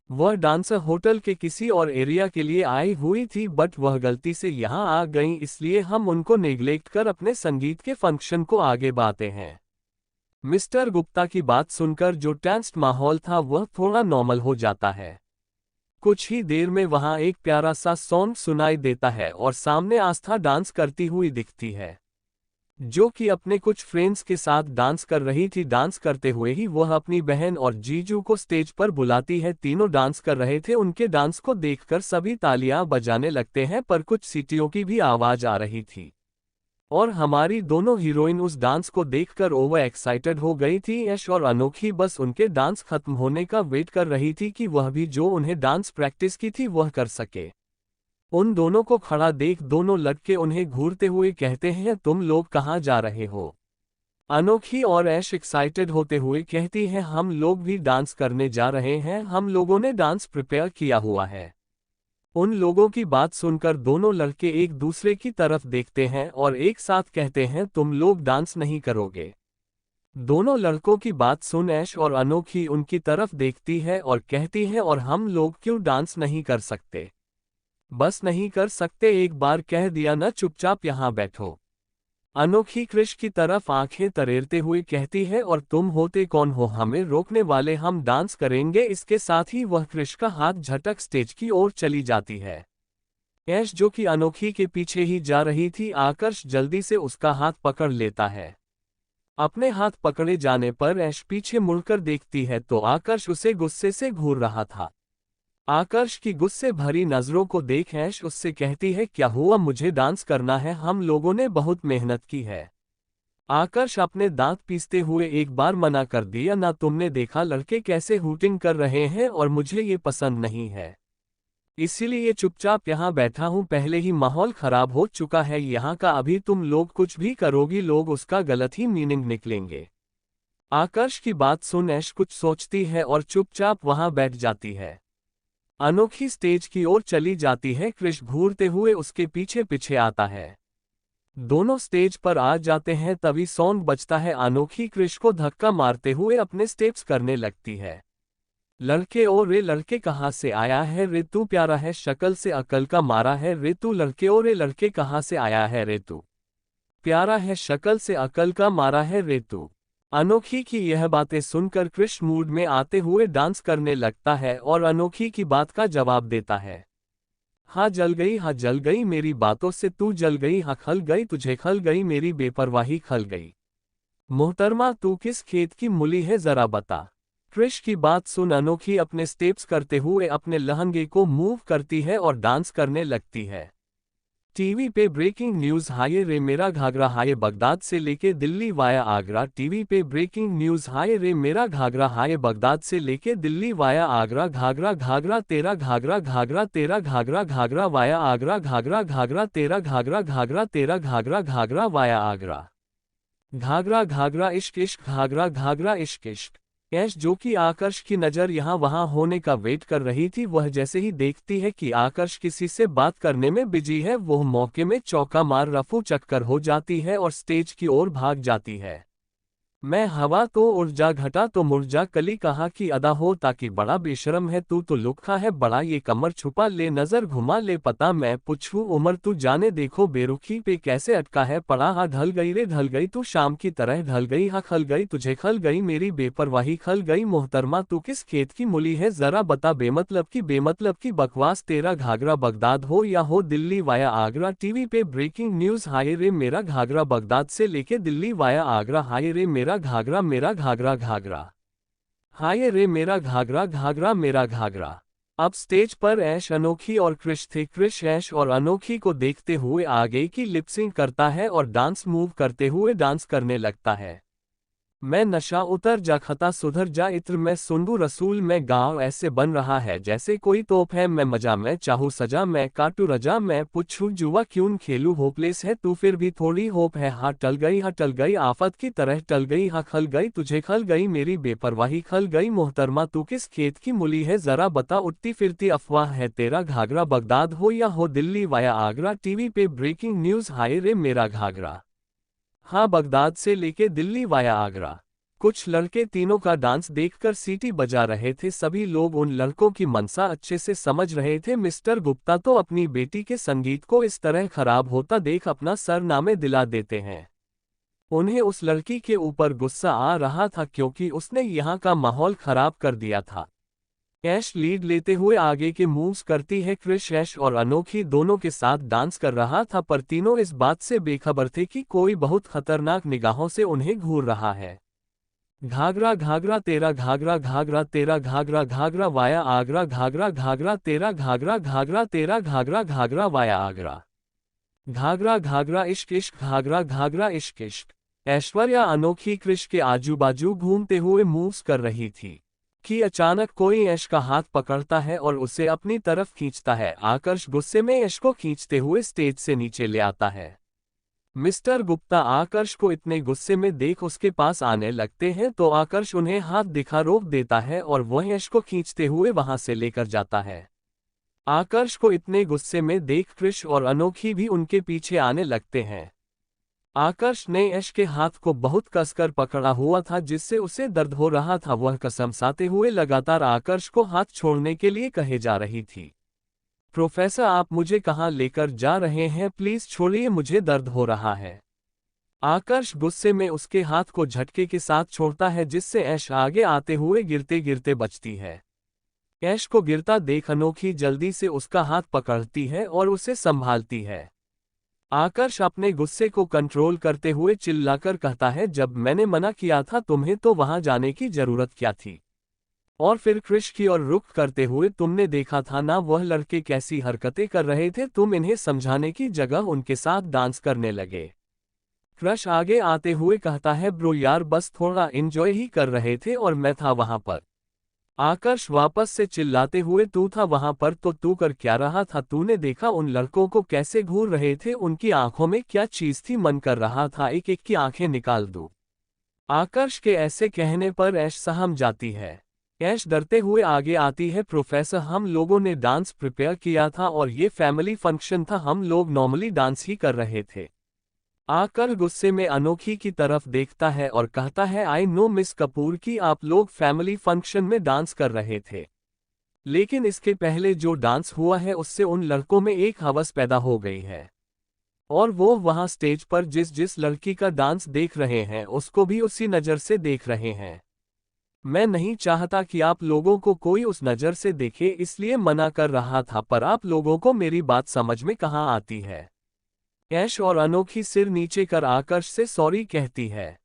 वह डांसर होटल के किसी और एरिया के लिए आई हुई थी बट वह गलती से यहाँ आ गई, इसलिए हम उनको नेग्लेक्ट कर अपने संगीत के फंक्शन को आगे बढ़ाते हैं। मिस्टर गुप्ता की बात सुनकर जो टेंस्ड माहौल था वह थोड़ा नॉर्मल हो जाता है। कुछ ही देर में वहां एक प्यारा सा सॉन्ग सुनाई देता है और सामने आस्था डांस करती हुई दिखती है, जो कि अपने कुछ फ्रेंड्स के साथ डांस कर रही थी। डांस करते हुए ही वह अपनी बहन और जीजू को स्टेज पर बुलाती है। तीनों डांस कर रहे थे। उनके डांस को देखकर सभी तालियां बजाने लगते हैं पर कुछ सीटियों की भी आवाज आ रही थी और हमारी दोनों हीरोइन उस डांस को देखकर ओवर एक्साइटेड हो गई थी। यश और अनोखी बस उनके डांस खत्म होने का वेट कर रही थी कि वह भी जो उन्हें डांस प्रैक्टिस की थी वह कर सके। उन दोनों को खड़ा देख दोनों लड़के उन्हें घूरते हुए कहते हैं, तुम लोग कहाँ जा रहे हो? अनोखी और ऐश एक्साइटेड होते हुए कहती है, हम लोग भी डांस करने जा रहे हैं। हम लोगों ने डांस प्रिपेयर किया हुआ है। उन लोगों की बात सुनकर दोनों लड़के एक दूसरे की तरफ देखते हैं और एक साथ कहते हैं, तुम लोग डांस नहीं करोगे? दोनों लड़कों की बात सुन ऐश और अनोखी उनकी तरफ देखती है और कहती है, और हम लोग क्यों डांस नहीं कर सकते? बस नहीं कर सकते, एक बार कह दिया ना, चुपचाप यहाँ बैठो। अनोखी क्रिश की तरफ आंखें तरेरते हुए कहती है, और तुम होते कौन हो हमें रोकने वाले? हम डांस करेंगे। इसके साथ ही वह क्रिश का हाथ झटक स्टेज की ओर चली जाती है। ऐश जो कि अनोखी के पीछे ही जा रही थी, आकर्ष जल्दी से उसका हाथ पकड़ लेता है। अपने हाथ पकड़े जाने पर ऐश पीछे मुड़कर देखती है तो आकर्ष उसे गुस्से से घूर रहा था। आकर्ष की गुस्से भरी नजरों को देख ऐश उससे कहती है, क्या हुआ? मुझे डांस करना है, हम लोगों ने बहुत मेहनत की है। आकर्ष अपने दांत पीसते हुए एक बार मना कर दिया, ना तुमने देखा लड़के कैसे हूटिंग कर रहे हैं और मुझे ये पसंद नहीं है, इसीलिए चुपचाप यहाँ बैठा हूँ। पहले ही माहौल खराब हो चुका है यहाँ का, अभी तुम लोग कुछ भी करोगी लोग उसका गलत ही मीनिंग निकलेंगे। आकर्ष की बात सुन ऐश कुछ सोचती है और चुपचाप वहां बैठ जाती है। अनोखी स्टेज की ओर चली जाती है। क्रिश घूरते हुए उसके पीछे पीछे आता है। दोनों स्टेज पर आ जाते हैं, तभी सॉन्ग बजता है। अनोखी क्रिश को धक्का मारते हुए अपने स्टेप्स करने लगती है। लड़के ओ रे लड़के कहाँ से आया है रे तू? प्यारा है शक्ल से अकल का मारा है रे तू? लड़के ओ रे लड़के कहाँ से आया है रे तू? प्यारा है शक्ल से अकल का मारा है रे तू। अनोखी की यह बातें सुनकर क्रिश मूड में आते हुए डांस करने लगता है और अनोखी की बात का जवाब देता है, हाँ जल गई, हाँ जल गई मेरी बातों से तू जल गई, हाँ खल गई तुझे खल गई मेरी बेपरवाही खल गई। मोहतरमा तू किस खेत की मूली है जरा बता। क्रिश की बात सुन अनोखी अपने स्टेप्स करते हुए अपने लहंगे को मूव करती है और डांस करने लगती है। टीवी पे ब्रेकिंग न्यूज, हाय रे मेरा घाघरा हाय बगदाद से लेके दिल्ली वाया आगरा। टीवी पे ब्रेकिंग न्यूज, हाय रे मेरा घाघरा हाय बगदाद से लेके दिल्ली वाया आगरा। घाघरा घाघरा तेरा घाघरा घाघरा तेरा घाघरा घाघरा वाया आगरा। घाघरा घाघरा तेरा घाघरा घाघरा तेरा घाघरा घाघरा वाया आगरा। घाघरा घाघरा इश्क इश्क घाघरा घाघरा इश्क इश्क। ऐश जो कि आकर्ष की नज़र यहाँ वहाँ होने का वेट कर रही थी, वह जैसे ही देखती है कि आकर्ष किसी से बात करने में बिजी है, वह मौके में चौका मार रफू चक्कर हो जाती है और स्टेज की ओर भाग जाती है। मैं हवा तो ऊर्जा घटा तो मुर्जा कली कहा कि अदा हो ताकि बड़ा बेशरम है तू तो लुक्खा है बड़ा ये कमर छुपा ले नजर घुमा ले पता मैं पूछूं उमर तू जाने देखो बेरुखी पे कैसे अटका है पड़ा हा ढल गई रे ढल गई तू शाम की तरह ढल गई हा खल गई तुझे खल गई मेरी बेपरवाही खल गई मोहतरमा तू किस खेत की मूली है जरा बता बेमतलब की बकवास तेरा घाघरा बगदाद हो या हो दिल्ली वाया आगरा टीवी पे ब्रेकिंग न्यूज हाय रे मेरा घाघरा बगदाद से लेके दिल्ली वाया आगरा हाय रे मेरा घाघरा घाघरा हाय रे मेरा घाघरा मेरा घाघरा। अब स्टेज पर ऐश अनोखी और क्रिश थे। क्रिश ऐश और अनोखी को देखते हुए आगे की लिपसिंग करता है और डांस मूव करते हुए डांस करने लगता है। मैं नशा उतर जा खता सुधर जा इत्र मैं सुंदू रसूल में गाँव ऐसे बन रहा है जैसे कोई तोप है मैं मजा मैं चाहूँ सजा मैं काटू रजा मैं पूछूं जुआ क्यों खेलू होपलेस है तू फिर भी थोड़ी होप है हाँ टल गई आफत की तरह टल गई हाँ खल गई तुझे खल गई मेरी बेपरवाही खल गई मोहतरमा तू किस खेत की मूली है जरा बता उठती फिरती अफवाह है तेरा घाघरा बगदाद हो या हो दिल्ली वाया आगरा टीवी पे ब्रेकिंग न्यूज हाय रे मेरा घाघरा हाँ बगदाद से लेके दिल्ली वाया आगरा। कुछ लड़के तीनों का डांस देखकर सीटी बजा रहे थे। सभी लोग उन लड़कों की मनसा अच्छे से समझ रहे थे। मिस्टर गुप्ता तो अपनी बेटी के संगीत को इस तरह खराब होता देख अपना सर नामे दिला देते हैं। उन्हें उस लड़की के ऊपर गुस्सा आ रहा था क्योंकि उसने यहाँ का माहौल खराब कर दिया था। ऐश लीड लेते हुए आगे के मूव्स करती है। क्रिश ऐश और अनोखी दोनों के साथ डांस कर रहा था पर तीनों इस बात से बेखबर थे कि कोई बहुत खतरनाक निगाहों से उन्हें घूर रहा है। घाघरा घाघरा तेरा घाघरा वाया आगरा घाघरा तेरा घाघरा वाया आगरा घाघरा इश्क घाघरा इश्क। ऐश्वर्या अनोखी क्रिश के आजू बाजू घूमते हुए मूव्स कर रही थी कि अचानक कोई ऐश का हाथ पकड़ता है और उसे अपनी तरफ खींचता है। आकर्ष गुस्से में ऐश को खींचते हुए स्टेज से नीचे ले आता है। मिस्टर गुप्ता आकर्ष को इतने गुस्से में देख उसके पास आने लगते हैं तो आकर्ष उन्हें हाथ दिखा रोक देता है और वह ऐश को खींचते हुए वहां से लेकर जाता है। आकर्ष को इतने गुस्से में देख क्रिश और अनोखी भी उनके पीछे आने लगते हैं। आकर्ष ने ऐश के हाथ को बहुत कसकर पकड़ा हुआ था जिससे उसे दर्द हो रहा था। वह कसमसाते हुए लगातार आकर्ष को हाथ छोड़ने के लिए कहे जा रही थी। प्रोफेसर आप मुझे कहाँ लेकर जा रहे हैं, प्लीज छोड़िए मुझे दर्द हो रहा है। आकर्ष गुस्से में उसके हाथ को झटके के साथ छोड़ता है जिससे ऐश आगे आते हुए गिरते गिरते बचती है। ऐश को गिरता देख अनोखी जल्दी से उसका हाथ पकड़ती है और उसे संभालती है। आकर्ष अपने गुस्से को कंट्रोल करते हुए चिल्लाकर कहता है जब मैंने मना किया था तुम्हें तो वहां जाने की जरूरत क्या थी। और फिर क्रिश की ओर रुख करते हुए तुमने देखा था ना वह लड़के कैसी हरकतें कर रहे थे, तुम इन्हें समझाने की जगह उनके साथ डांस करने लगे। क्रिश आगे आते हुए कहता है ब्रो यार बस थोड़ा एंजॉय ही कर रहे थे और मैं था वहां पर। आकर्ष वापस से चिल्लाते हुए तू था वहां पर तो तू कर क्या रहा था, तूने देखा उन लड़कों को कैसे घूर रहे थे, उनकी आंखों में क्या चीज थी, मन कर रहा था एक एक की आंखें निकाल दूं। आकर्ष के ऐसे कहने पर ऐश सहम जाती है। ऐश डरते हुए आगे आती है प्रोफेसर हम लोगों ने डांस प्रिपेयर किया था और ये फैमिली फंक्शन था, हम लोग नॉर्मली डांस ही कर रहे थे। आकर गुस्से में अनोखी की तरफ देखता है और कहता है आई नो मिस कपूर कि आप लोग फैमिली फंक्शन में डांस कर रहे थे, लेकिन इसके पहले जो डांस हुआ है उससे उन लड़कों में एक हवस पैदा हो गई है और वो वहां स्टेज पर जिस जिस लड़की का डांस देख रहे हैं उसको भी उसी नज़र से देख रहे हैं। मैं नहीं चाहता कि आप लोगों को कोई उस नज़र से देखे इसलिए मना कर रहा था, पर आप लोगों को मेरी बात समझ में कहाँ आती है। ऐश और अनोखी सिर नीचे कर आकर्ष से सॉरी कहती है।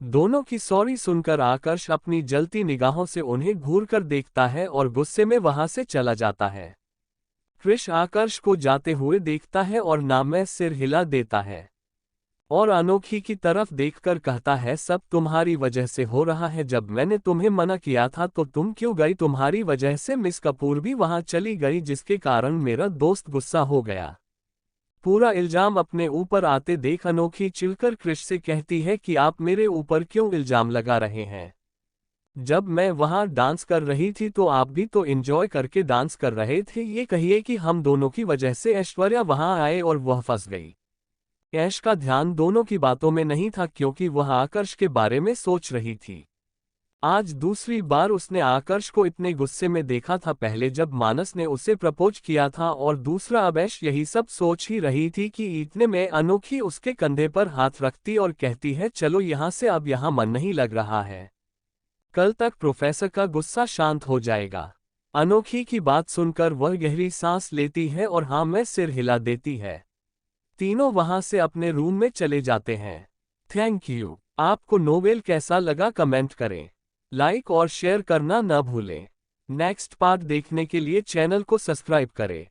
दोनों की सॉरी सुनकर आकर्ष अपनी जलती निगाहों से उन्हें घूरकर देखता है और गुस्से में वहां से चला जाता है। क्रिश आकर्ष को जाते हुए देखता है और नामे सिर हिला देता है और अनोखी की तरफ देखकर कहता है सब तुम्हारी वजह से हो रहा है, जब मैंने तुम्हें मना किया था तो तुम क्यों गई, तुम्हारी वजह से मिस कपूर भी वहां चली गई जिसके कारण मेरा दोस्त गुस्सा हो गया। पूरा इल्जाम अपने ऊपर आते देख अनोखी चिढ़कर क्रिश से कहती है कि आप मेरे ऊपर क्यों इल्जाम लगा रहे हैं। जब मैं वहां डांस कर रही थी तो आप भी तो एंजॉय करके डांस कर रहे थे। ये कहिए कि हम दोनों की वजह से ऐश्वर्या वहां आए और वह फंस गई। ऐश का ध्यान दोनों की बातों में नहीं था क्योंकि वह आकर्ष के बारे में सोच रही थी। आज दूसरी बार उसने आकर्ष को इतने गुस्से में देखा था, पहले जब मानस ने उसे प्रपोज किया था और दूसरा अब ऐश यही सब सोच ही रही थी कि इतने में अनोखी उसके कंधे पर हाथ रखती और कहती है चलो यहाँ से, अब यहाँ मन नहीं लग रहा है। कल तक प्रोफेसर का गुस्सा शांत हो जाएगा। अनोखी की बात सुनकर वह गहरी सांस लेती है और हाँ में सिर हिला देती है। तीनों वहां से अपने रूम में चले जाते हैं। Thank you. आपको नोवेल कैसा लगा कमेंट करें। लाइक और शेयर करना न भूलें। नेक्स्ट पार्ट देखने के लिए चैनल को सब्सक्राइब करें।